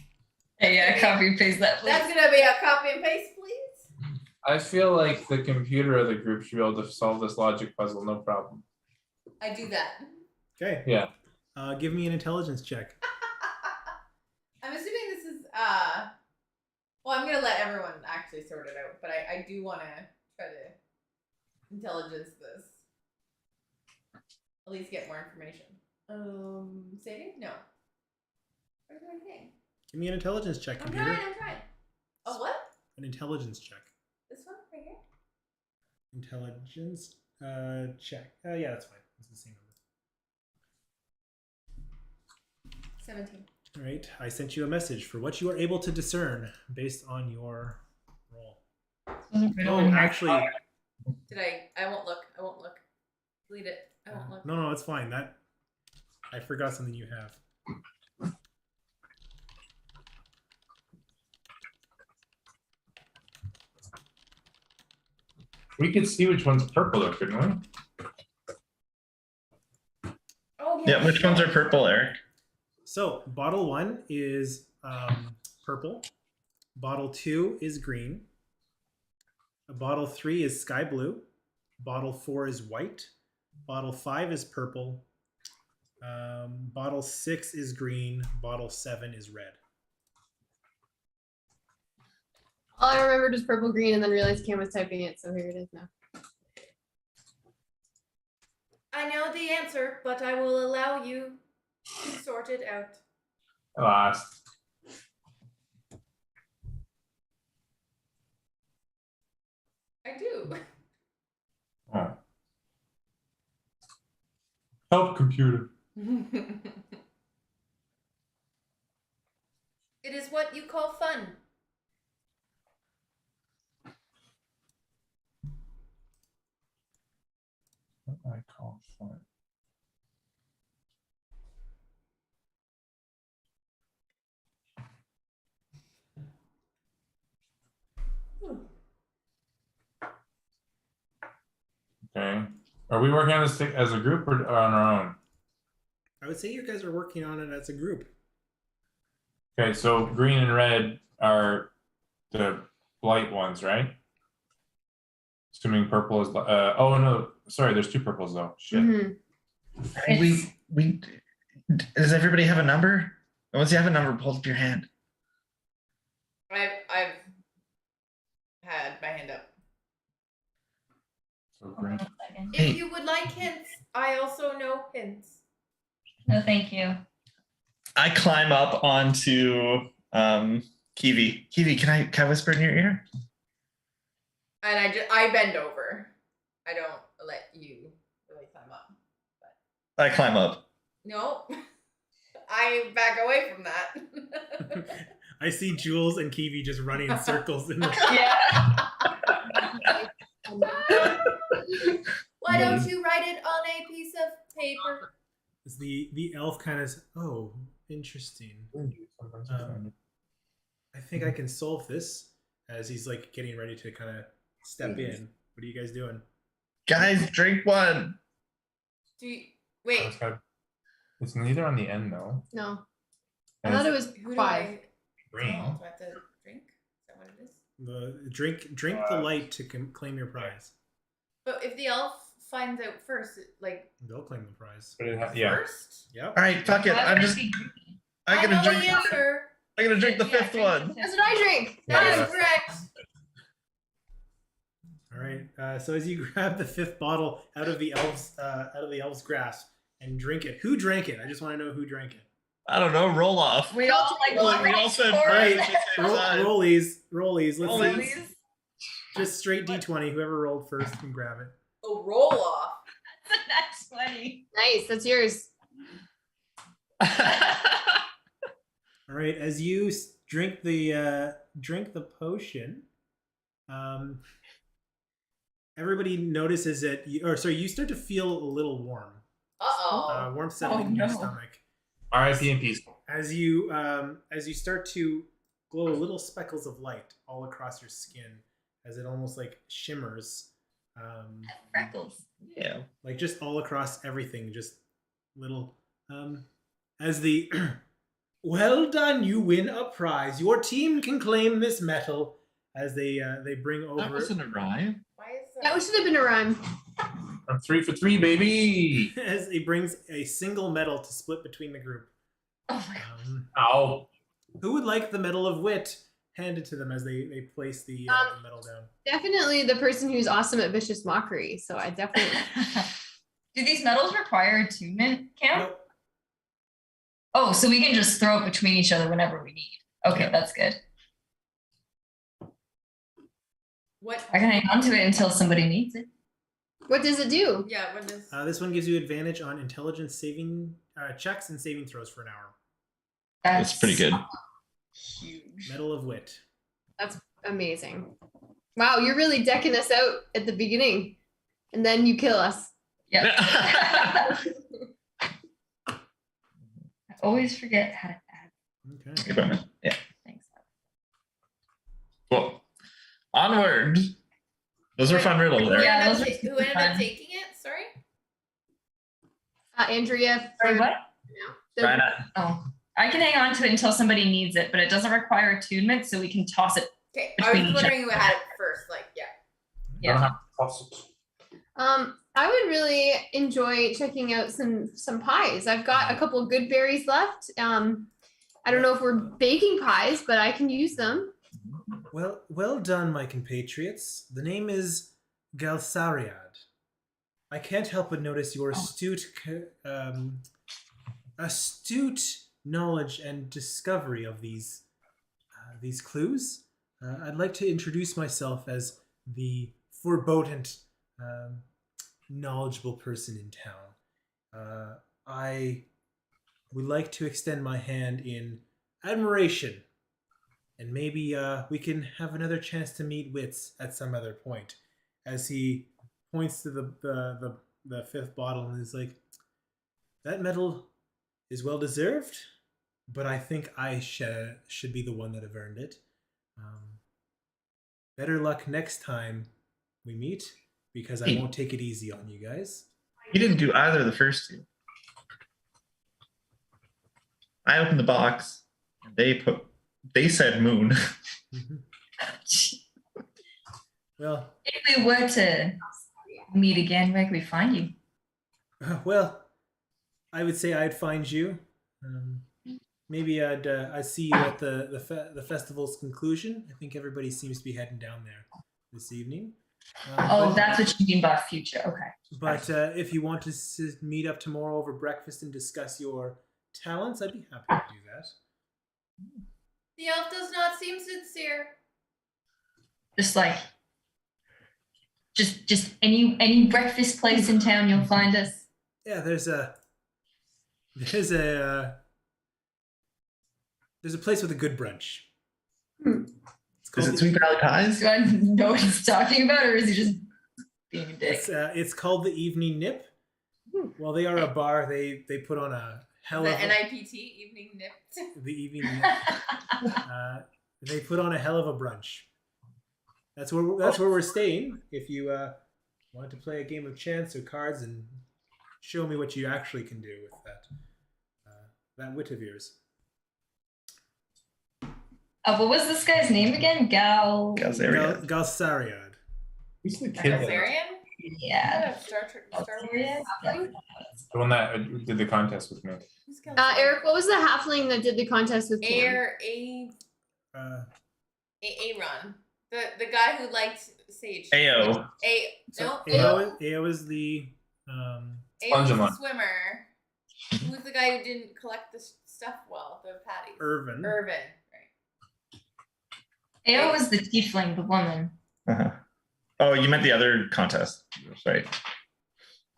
Hey, yeah, copy and paste that, please. That's gonna be a copy and paste, please. I feel like the computer of the group should be able to solve this logic puzzle, no problem. I do that. Okay. Yeah. Give me an intelligence check. I'm assuming this is well, I'm gonna let everyone actually sort it out, but I do want to try to intelligence this. At least get more information. Saving? No. What do I think? Give me an intelligence check, I'm computer. trying. Oh, what? An intelligence check. This one right here? Intelligence check. Yeah, that's fine. It's the same number. 17. All right. I sent you a message for what you are able to discern based on your Oh, actually, Did I won't look. I won't look. Delete it. I won't look. no, it's fine. That I forgot something you have. We could see which one's purple, though, couldn't we? Oh Yeah, which ones are purple, Eric? So bottle 1 is purple. Bottle 2 is green. Bottle 3 is sky blue. Bottle 4 is white. Bottle 5 is purple. Bottle 6 is green. Bottle 7 is red. All I remembered was purple, green, and then realized Cam was typing it, so here it is now. I know the answer, but I will allow you to sort it out. I lost. I do. Oh. Help, computer. It is what you call fun. What I call fun. Okay. Are we working on this thing as a group or on our own? I would say you guys are working on it as a group. Okay, so green and red are the light ones, right? Assuming purple is. Oh no, sorry. There's 2 purples though. Shit. Mhm. We does everybody have a number? Once you have a number, hold up your hand. I've had my hand up. So Hold on green. a second. Hey. If you would like hints, I also know hints. No, thank you. I climb up onto Kivi. Kivi, can I whisper in your ear? And I bend over. I don't let you really climb up. I climb up. No. I back away from that. I see Jules and Kiwi just running in circles in the Yeah. Why don't you write it on a piece of paper? It's the elf kind of oh, interesting. I think I can solve this as he's like getting ready to kind of step in. What are you guys doing? Guys, drink one. Do you, wait. It's neither on the end though. No. I And thought it it's was Who do 5. I green. tell? Do I have to drink? Is that what it is? The drink the light to claim your prize. But if the elf finds out first, like They'll claim the prize. But it yeah. first? Yep. All right, fuck it. Why would I'm it just. be green? I'm I gonna know drink. the answer. I'm gonna drink the Yeah, 5th drink one. the That's fifth. what I drink. That Yeah. is correct. All right. So as you grab the 5th bottle out of the elf's grasp and drink it, who drank it? I just want to know who drank it. I don't know. Roll off. We all like We all said All right. right. Rollies. Let's see. Rollies. Just straight D20. Whoever rolled first can grab it. Oh, roll off. That's funny. Nice. That's yours. All right. As you drink the potion, everybody notices that. You start to feel a little warm. Uh-oh. Warm settling in your no. stomach. R.I.P. and peace. As you start to glow little speckles of light all across your skin, as it almost like shimmers, Freckles. Yeah. like just all across everything, just little. As the well done, you win a prize. Your team can claim this medal. As they bring over. That wasn't a rhyme. Why is that? That should have been a rhyme. I'm 3 for 3, baby. As he brings a single medal to split between the group. Oh my god. Ow. Who would like the Medal of Wit handed to them as they place the medal down? Definitely the person who's awesome at vicious mockery. So I definitely. Do these medals require attunement, Cam? Nope. Oh, so we can just throw it between each other whenever we need. Okay, Yeah. that's good. What? I can hang on to it until somebody needs it. What does it do? Yeah, what is? This one gives you advantage on intelligence saving checks and saving throws for an hour. That's pretty good. Huge. Medal of Wit. Amazing. Wow, you're really decking us out at the beginning, and then you kill us. Yeah. I always forget how to add. Okay. Equipment. Yeah. Thanks. Cool. Onward. Those are fun riddles. Who There. Yeah, ended those up are ta- super who ended up fun. taking it? Sorry. Andrea. Sorry, what? The- Raina. Oh, I can hang on to it until somebody needs it, but it doesn't require attunement, so we can toss it. Okay, I was Between just wondering who had it first. Like, yeah. I don't Yeah. have to toss it. I would really enjoy checking out some pies. I've got a couple good berries left. I don't know if we're baking pies, but I can use them. Well done, my compatriots. The name is Galsariad. I can't help but notice your astute knowledge and discovery of these clues. I'd like to introduce myself as the foreboding, knowledgeable person in town. I would like to extend my hand in admiration, and maybe we can have another chance to meet wits at some other point. As he points to the fifth bottle and is like, that medal is well deserved, but I think I should be the one that have earned it. Better luck next time we meet, because I won't take it easy on you guys. He didn't do either of the first two. I opened the box and they said moon. Well, If we were to meet again, where can we find you? well, I would say I'd find you. Maybe I'd see you at the festival's conclusion. I think everybody seems to be heading down there this evening. Oh, that's what you mean by future. Okay. But if you want to meet up tomorrow over breakfast and discuss your talents, I'd be happy to do that. The elf does not seem sincere. Just like, just any breakfast place in town, you'll find us. Yeah, there's a place with a good brunch. It's Is called it Sweet Valley Pies? Do I know what he's talking about, or is he just being a dick? it's called the Evening Nip. Well, they are a bar. They put on a hell The of a, NIPT evening nip. the Evening Nip. They put on a hell of a brunch. That's where we're staying. If you want to play a game of chance or cards and show me what you actually can do with that wit of yours. What was this guy's name again? Galsariad. Galsariad. Who's the kid? Galzarian? Yeah. Star Wars. The one that did the contest with me. Who's Galzarian? Eric, what was the halfling that did the contest with Cam? Aaron. The guy who liked Sage. Ao. Ao is the Ao Plunge was N the Lunge. swimmer. Who's the guy who didn't collect the stuff well, the patties? Irvin. Right. Ao was the tiefling, the woman. Uh-huh. Oh, you meant the other contest. Right.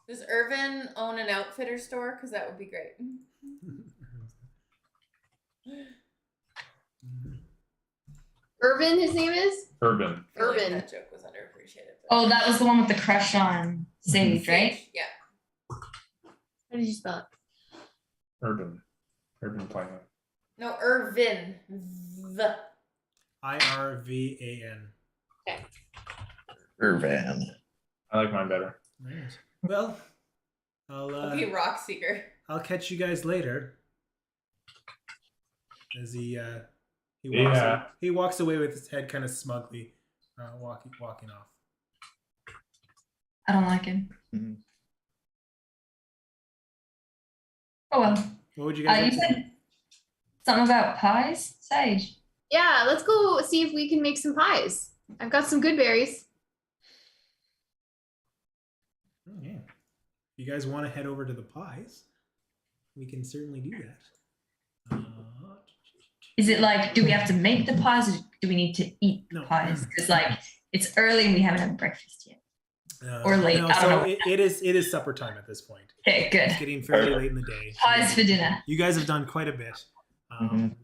Does Irvin own an outfitter store? Because that would be great. Irvin, his name is? Urban. I feel like Irvin. that joke was underappreciated. but- Oh, that was the one with the crush on Sage, right? Yeah. How did you spell it? Urban. Urban planning. No, Irvin. Irvan. Irvan. I like mine better. Right. Well, Okay, Rock Seeker. I'll catch you guys later. As he walks away with his head kind of smugly, walking off. I don't like him. Mhm. Oh well. What would you guys? You like to do? said something about pies, Sage. Yeah, let's go see if we can make some pies. I've got some good berries. Oh, yeah. If you guys want to head over to the pies, we can certainly do that. Is it like, do we have to make the pies, or do we need to eat the No. pies? Because like it's early and we haven't had breakfast yet. Or late, No, I don't so know. it is supper time at this point. Okay, It's good. getting fairly late in the day. Pies for dinner. You guys have done quite a bit. Mhm.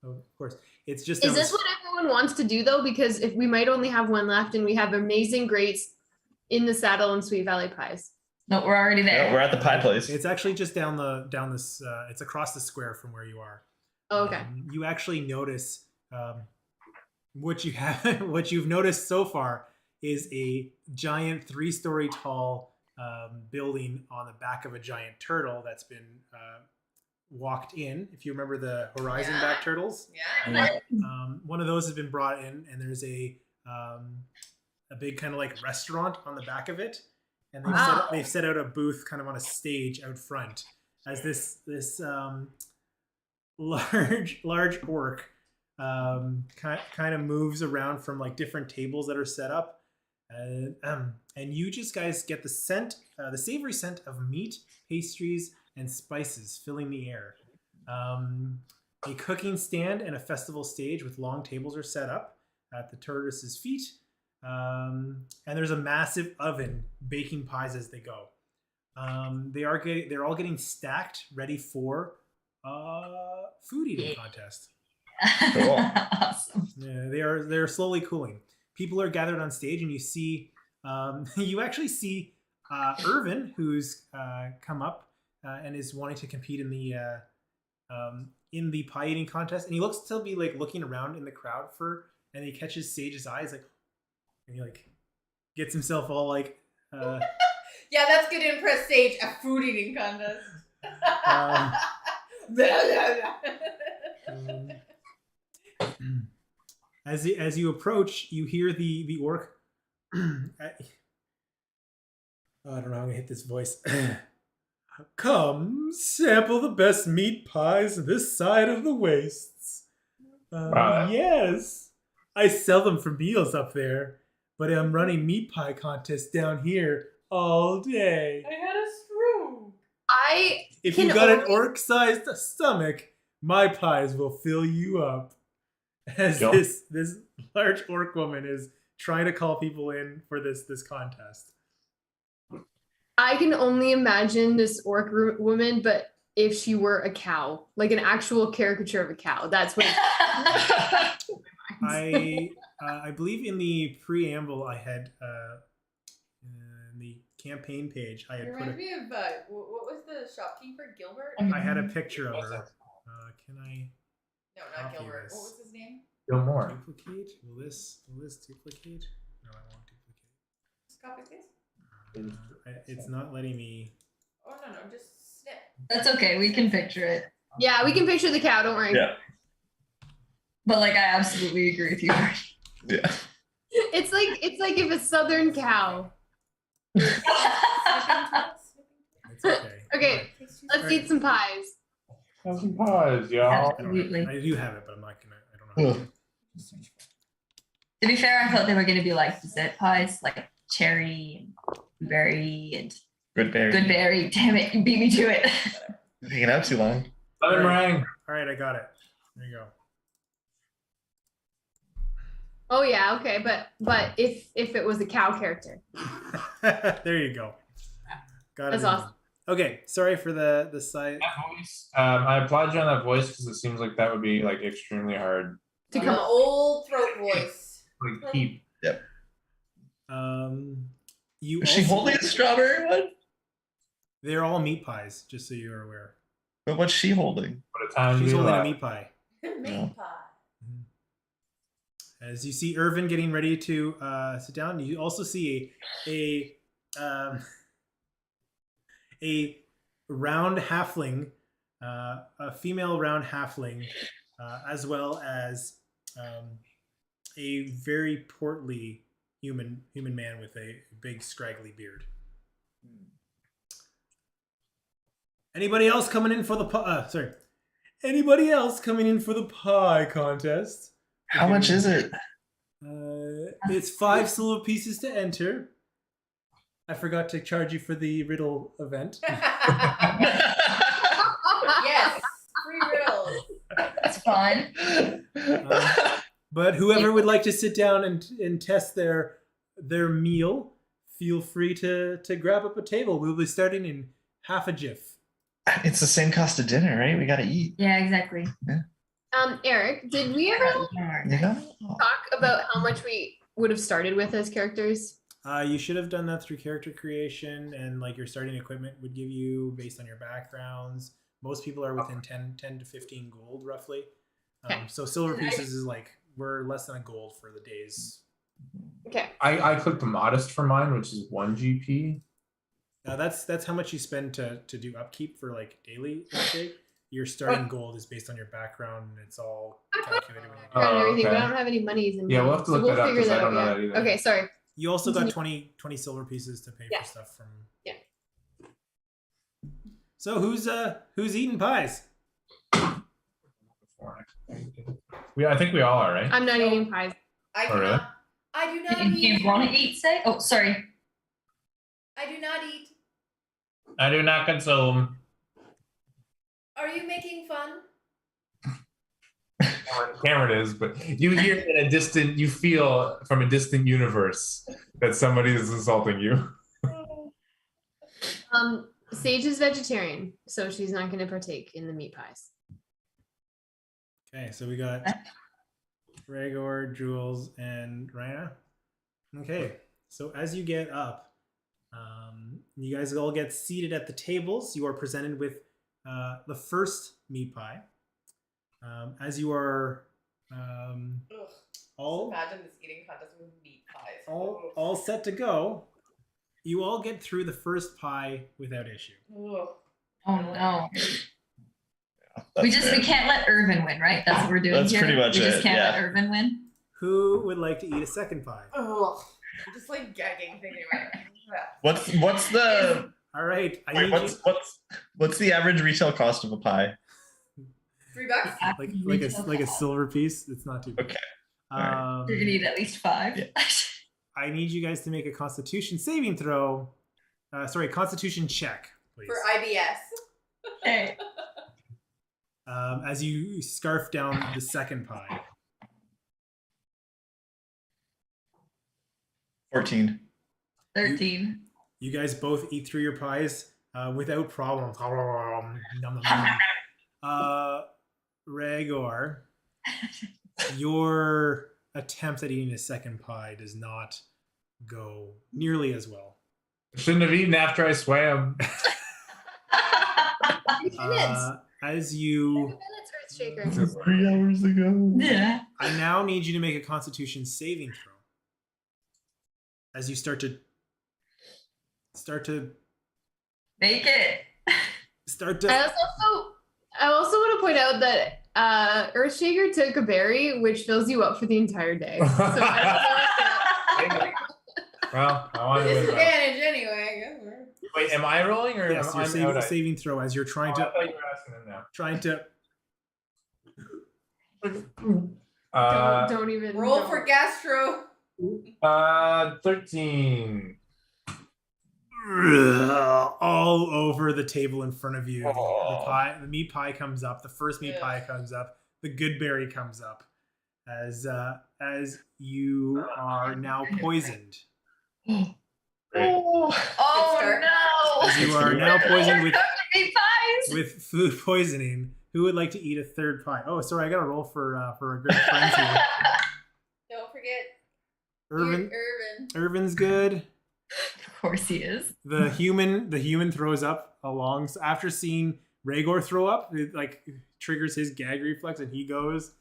Of course, It's just Is this what everyone wants to do though? Because if we might only have one left, and we have amazing greats in the saddle and Sweet Valley pies. No, we're already there. Yeah, we're at the pie place. It's actually just down this. It's across the square from where you are. Oh, okay. You actually notice what you've noticed so far is a giant 3-story tall building on the back of a giant turtle that's been walked in. If you remember the horizon back turtles, one of those has been brought in, and there's a big kind of like restaurant on the back of it, and they've set out a booth kind of on a stage out front as this large orc kind of moves around from like different tables that are set up, and you just guys get the savory scent of meat, pastries, and spices filling the air. A cooking stand and a festival stage with long tables are set up at the tortoise's feet, and there's a massive oven baking pies as they go. They're all getting stacked, ready for food eating contest. Cool. Awesome. Yeah, they're slowly cooling. People are gathered on stage, and you see, you actually see Irvin, who's come up and is wanting to compete in the pie eating contest, and he looks to be like looking around in the crowd and he catches Sage's eyes, like, and he like gets himself all like. Yeah, that's good to impress Sage. A food eating contest. As you approach, you hear the orc. I don't know how I'm gonna hit this voice. Come, sample the best meat pies this side of the wastes. Wow. Yes, I sell them for meals up there, but I'm running meat pie contests down here all day. I had a stroke. If you got an orc-sized stomach, my pies will fill you up. As this large orc woman is trying to call people in for this contest. I can only imagine this orc woman, but if she were a cow, like an actual caricature of a cow, that's what. I believe in the preamble I had in the campaign page I had It put. reminds me of what was the shopkeeper Gilbert? I had a picture of her. Can I? No, not copy Gilbert. this? What was his name? Gilmore. Duplicate? Will this duplicate? No, I won't duplicate. Just copy paste. It's not letting me. Oh no, just snip. That's okay. We can picture it. Yeah, we can picture the cow. Don't worry. Yeah. But like, I absolutely agree with you. Yeah. It's like if a southern cow. It's okay. Okay, let's eat some pies. Have some pies, y'all. Absolutely. I do have it, but I'm not gonna. I don't know. To be fair, I thought they were going to be like dessert pies, like cherry and blueberry and Good berry. good berry. Damn it, you beat me to it. Hanging out too long. Lemon meringue. All right, I got it. There you go. Oh yeah, okay, but if it was a cow character. There you go. Got it. That's awesome. Okay, sorry for the site. That voice. I applaud you on that voice because it seems like that would be like extremely hard. To An come old throat voice. Like keep. You Is she also- holding a strawberry one? They're all meat pies, just so you're aware. But what's she holding? What a time to She's be holding a alive. meat pie. Meat pie. As you see Irvin getting ready to sit down, you also see a round halfling, a female round halfling, as well as a very portly human man with a big scraggly beard. Anybody else coming in for the pie? Anybody else coming in for the pie contest? How much is it? It's 5 silver pieces to enter. I forgot to charge you for the riddle event. Yes, free riddles. That's fun. But whoever would like to sit down and test their meal, feel free to grab up a table. We'll be starting in half a jiff. It's the same cost of dinner, right? We gotta eat. Yeah, exactly. Eric, did we ever Yeah. talk about how much we would have started with as characters? You should have done that through character creation, and like your starting equipment would give you based on your backgrounds. Most people are within 10 to 15 gold roughly. Okay. So silver pieces is like we're less than a gold for the days. Okay. I clicked the modest for mine, which is 1 GP. That's how much you spend to do upkeep for like daily. Okay? Your starting gold is based on your background, and it's all calculated. When you And everything, but okay. I don't have any monies in Yeah, mine, we'll have to so look that up, figure 'cause I don't know out, that either. Okay, sorry. You also got Continue. 20 silver pieces to pay Yeah. for stuff from. Yeah. So who's eating pies? Yeah, I think we all are, right? I'm not eating pies. I Oh, really? cannot. I do not Did eat. you want to eat, say? Oh, sorry. I do not eat. I do not consume. Are you making fun? Cameron is, but you hear in a distant, you feel from a distant universe that somebody is insulting you. Sage is vegetarian, so she's not going to partake in the meat pies. Okay, so we got Raigor, Jules, and Reiner. Okay, so as you get up, you guys all get seated at the tables. You are presented with the first meat pie. As you are Ugh. all Imagine this eating contest with meat pies. all set to go, you all get through the first pie without issue. Ugh. Oh no. That's We fair. can't let Irvin win, right? That's what we're doing That's here. pretty much we just it, can't yeah. let Irvin win. Who would like to eat a second pie? Ugh. I'm just like gagging thinking about it. What's the All right, I wait, need what's the average retail cost of a pie? $3? you like a silver piece. It's not too bad. Okay. Alright. You're gonna eat at least 5. Yeah. I need you guys to make a Constitution saving throw. Constitution check, please. For IBS. Okay. As you scarf down the second pie. 14. 13. You guys both eat through your pies without problem. Nom, nom, nom. Raigor, your attempt at eating a second pie does not go nearly as well. Shouldn't have eaten after I swam. As you, Minutes, Earthshaker. 3 hours ago. Yeah. I now need you to make a Constitution saving throw. As you start to Make it. I also want to point out that Earthshaker took a berry, which fills you up for the entire day. So I don't know if Well, I want to win. though. Disadvantage anyway, I guess. Wait, am I rolling or yes, am you're I saving, out? saving throw as you're trying I to thought you were asking him now. don't even Roll don't. for gastro. 13. all over the table in front of you. Oh. The meat pie comes up. The first meat Yeah. pie comes up. The good berry comes up. As you are now poisoned. Great. Oh start. no. As you are now poisoned with Meat pies. with food poisoning. Who would like to eat a third pie? Oh, sorry, I got to roll for a good friend here. Don't forget Irvin, Irvin. Irvin's good. Of course he is. The human throws up along after seeing Raigor throw up. It like triggers his gag reflex, and he goes.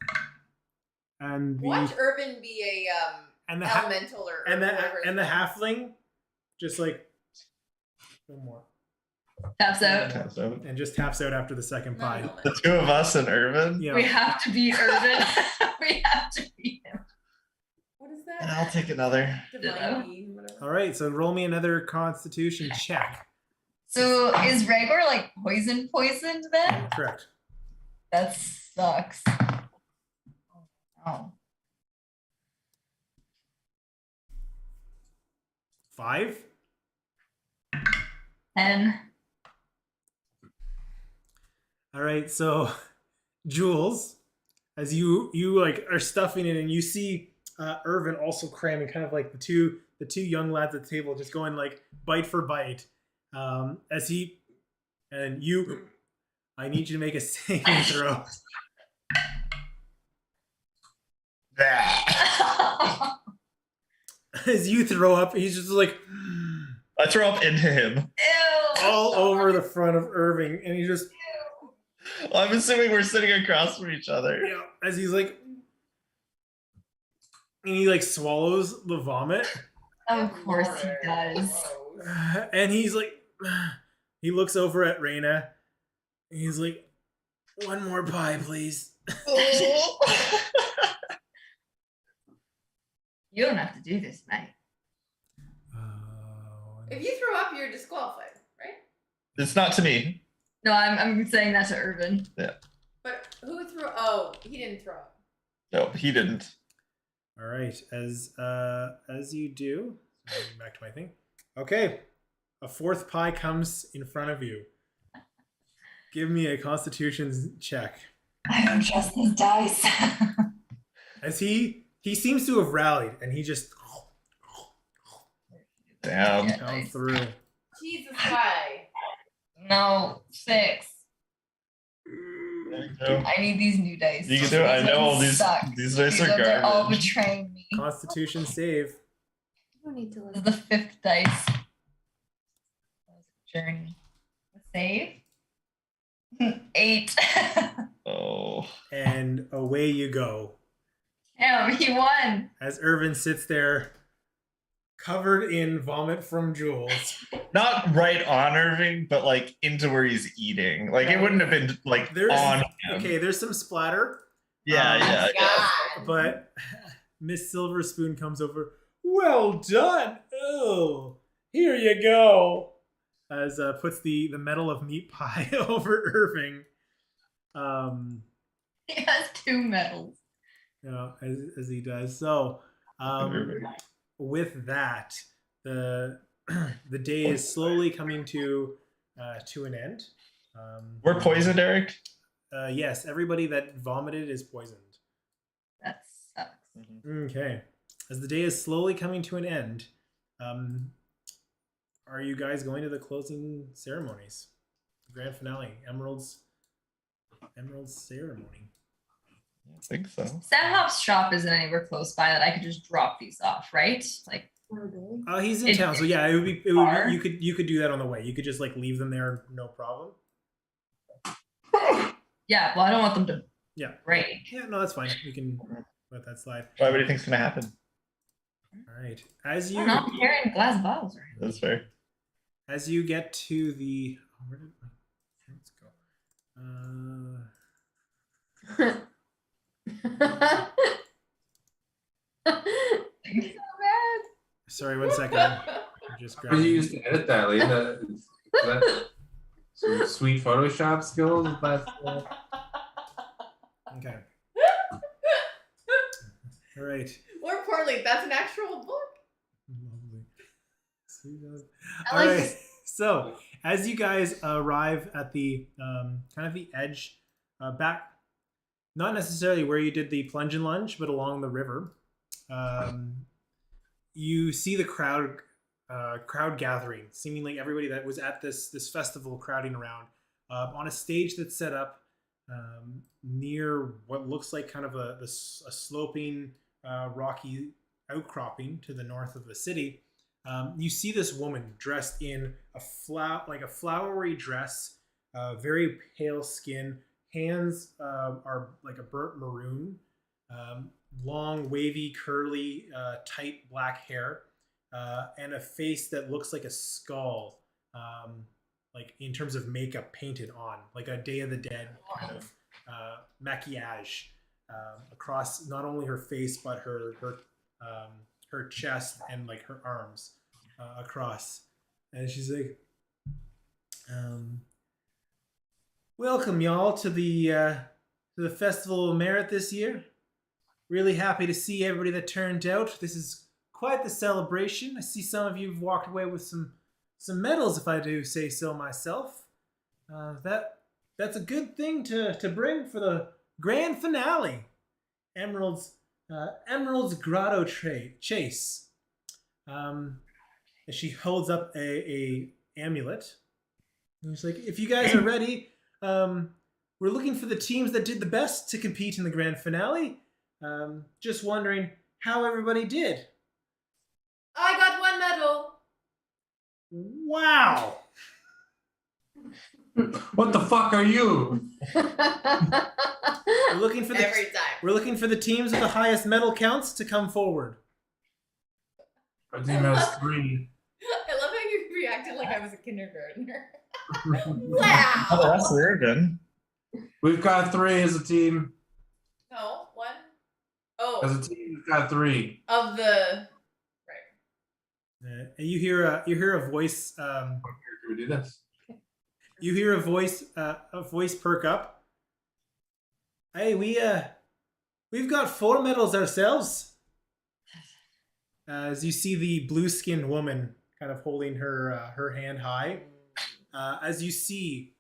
And Watch Irvin be a and the elemental or and the whatever it's and the called. halfling just like no more Taps out. Taps out. and just taps out after the second Not pie. an elemental. The two of us and Irvin. You know, We have to beat Irvin. We have to beat him. What is And that? I'll take another. Divine being, whatever. all right, so roll me another Constitution check. So is Raigor like poisoned then? Correct. That sucks. Oh. 5. 10. All right, so Jules, as you like are stuffing it, and you see Irvin also cramming, kind of like the two young lads at the table, just going like bite for bite. As he and you, I need you to make a saving throw. As you throw up, he's just like I throw up into him. Ew. all over the front of Irving, and he just I'm assuming we're sitting across from each other. as he's like, and he like swallows the vomit, Of course he does. and he's like, he looks over at Reina, and he's like, one more pie, please. You don't have to do this, mate. If you throw up, you're disqualified, right? It's not to me. No, I'm saying that to Irvin. But who threw? Oh, he didn't throw up. No, he didn't. All right, as you do, back to my thing. Okay, a fourth pie comes in front of you. Give me a Constitution check. I don't trust these dice. As he seems to have rallied, and he just Damn. down through. Jesus, why? No, 6. There you go. I need these new dice. You can do it. I know These suck. these dice are They're all garbage. betraying me. Constitution save. You don't need to This is listen. the 5th dice. Journey. Save. 8. Oh. And away you go. Damn, he won. As Irvin sits there, covered in vomit from Jules. Not right on Irving, but like into where he's eating. Like it wouldn't have been like There's on him. okay. There's some splatter, Yeah. God. but Miss Silverspoon comes over. Well done. Oh, here you go. As puts the medal of meat pie over Irving. He has 2 medals. As he does. So, with that, the day is slowly coming to an end. We're poisoned, Eric. Yes, everybody that vomited is poisoned. That sucks. Okay. As the day is slowly coming to an end, are you guys going to the closing ceremonies? Grand finale, Emerald's ceremony. I think so. Samhop's shop isn't anywhere close by that I could just drop these off, right? Like, He's in It- town, so yeah, it would be Far? you could do that on the way. You could just like leave them there, no problem. yeah, well, I don't want them to Yeah. break. Yeah, no, that's fine. We can let that slide. Why? What do you think's gonna happen? All right. As I you don't know, I'm carrying glass bottles around. That's fair. as you get to the where did my let's go. So bad. Sorry, 1 second. I'm just How did you grabbing. use to edit that, Lee? That some sweet Photoshop skills. Okay. All right. More importantly, that's an actual book. Lovely. Sweet. I All like right. this. So as you guys arrive at the kind of the edge, back, not necessarily where you did the plunge and lunge, but along the river, you see the crowd gathering, seemingly everybody that was at this festival crowding around on a stage that's set up near what looks like kind of a sloping rocky outcropping to the north of the city. You see this woman dressed in a flowery dress, very pale skin. Hands are like a burnt maroon, long, wavy, curly, tight black hair, and a face that looks like a skull, like in terms of makeup painted on, like a Day of the Dead kind of maquillage across not only her face but her chest and like her arms across. And she's like, welcome y'all to the Festival of Merit this year. Really happy to see everybody that turned out. This is quite the celebration. I see some of you have walked away with some medals, if I do say so myself. That's a good thing to bring for the grand finale. Emerald's Grotto Chase. She holds up a amulet. And she's like, if you guys are ready, we're looking for the teams that did the best to compete in the grand finale. Just wondering how everybody did. I got 1 medal. Wow. What the fuck are you? We're looking for the Every time. we're looking for the teams with the highest medal counts to come forward. Our team has 3. I love how you reacted like I was a kindergartner. Oh, Wow. that's weird. Then. We've got 3 as a team. No, 1. As Oh, a team, we've got 3. of the. And you hear a voice. Can we do this? You hear a voice perk up. Hey, we've got 4 medals ourselves. As you see the blue-skinned woman kind of holding her hand high. As you see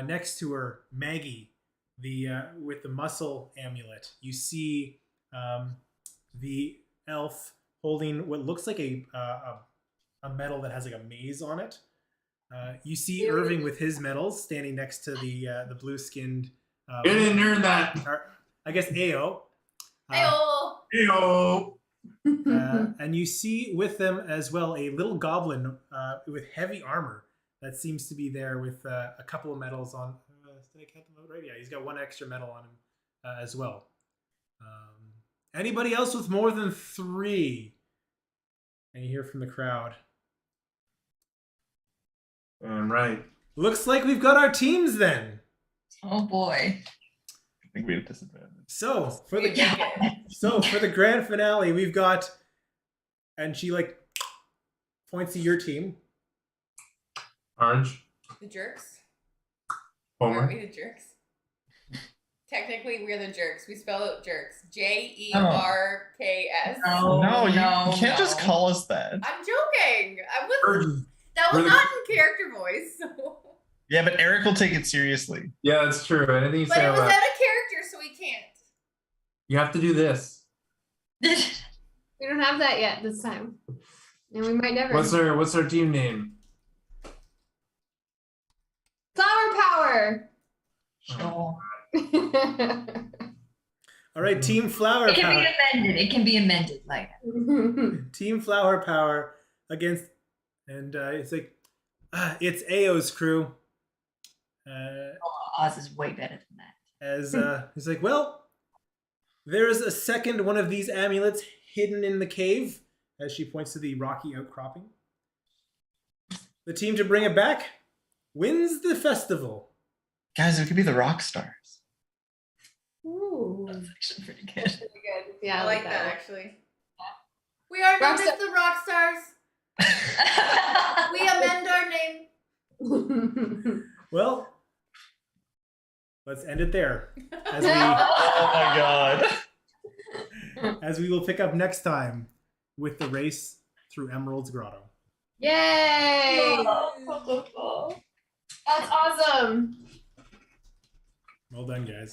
next to her Maggie, with the muscle amulet. You see the elf holding what looks like a medal that has like a maze on it. You see Irving with his medals standing next to the blue-skinned. You didn't earn that. I guess Ao. Ayo. Heyo. And you see with them as well a little goblin with heavy armor that seems to be there with a couple of medals on. Did I count them out right? Yeah, he's got 1 extra medal on him as well. Anybody else with more than 3? And you hear from the crowd. Right. Looks like we've got our teams then. Oh boy. I think we have disadvantage. So for We the make it. grand finale, we've got, and she like points to your team. Orange. The jerks. Aren't Homer. we the jerks? Technically, we're the jerks. We spell out jerks. JERKS. No, you can't just call us that. I'm joking. I wasn't. Urgent. That was We're the- not in character voice. So. Yeah, but Eric will take it seriously. Yeah, that's true. Anything you But say it was out about of character, so we can't. you have to do this. We don't have that yet this time. And we might never. What's our team name? Flower power! Sure. All right, Team Flower It can Power. be amended. It can be amended like Team Flower Power against, and it's like, it's Ao's crew. Oz is way better than that. As he's like, well, there's a second one of these amulets hidden in the cave. As she points to the rocky outcropping. The team to bring it back wins the festival. Guys, we could be the rock stars. Ooh. That's actually pretty good. Pretty good. Yeah, I like that actually. We are known as the rock stars. We amend our name. Well, let's end it there. As Oh my god. as we will pick up next time with the race through Emerald's Grotto. Yay! That's awesome. Well done, guys.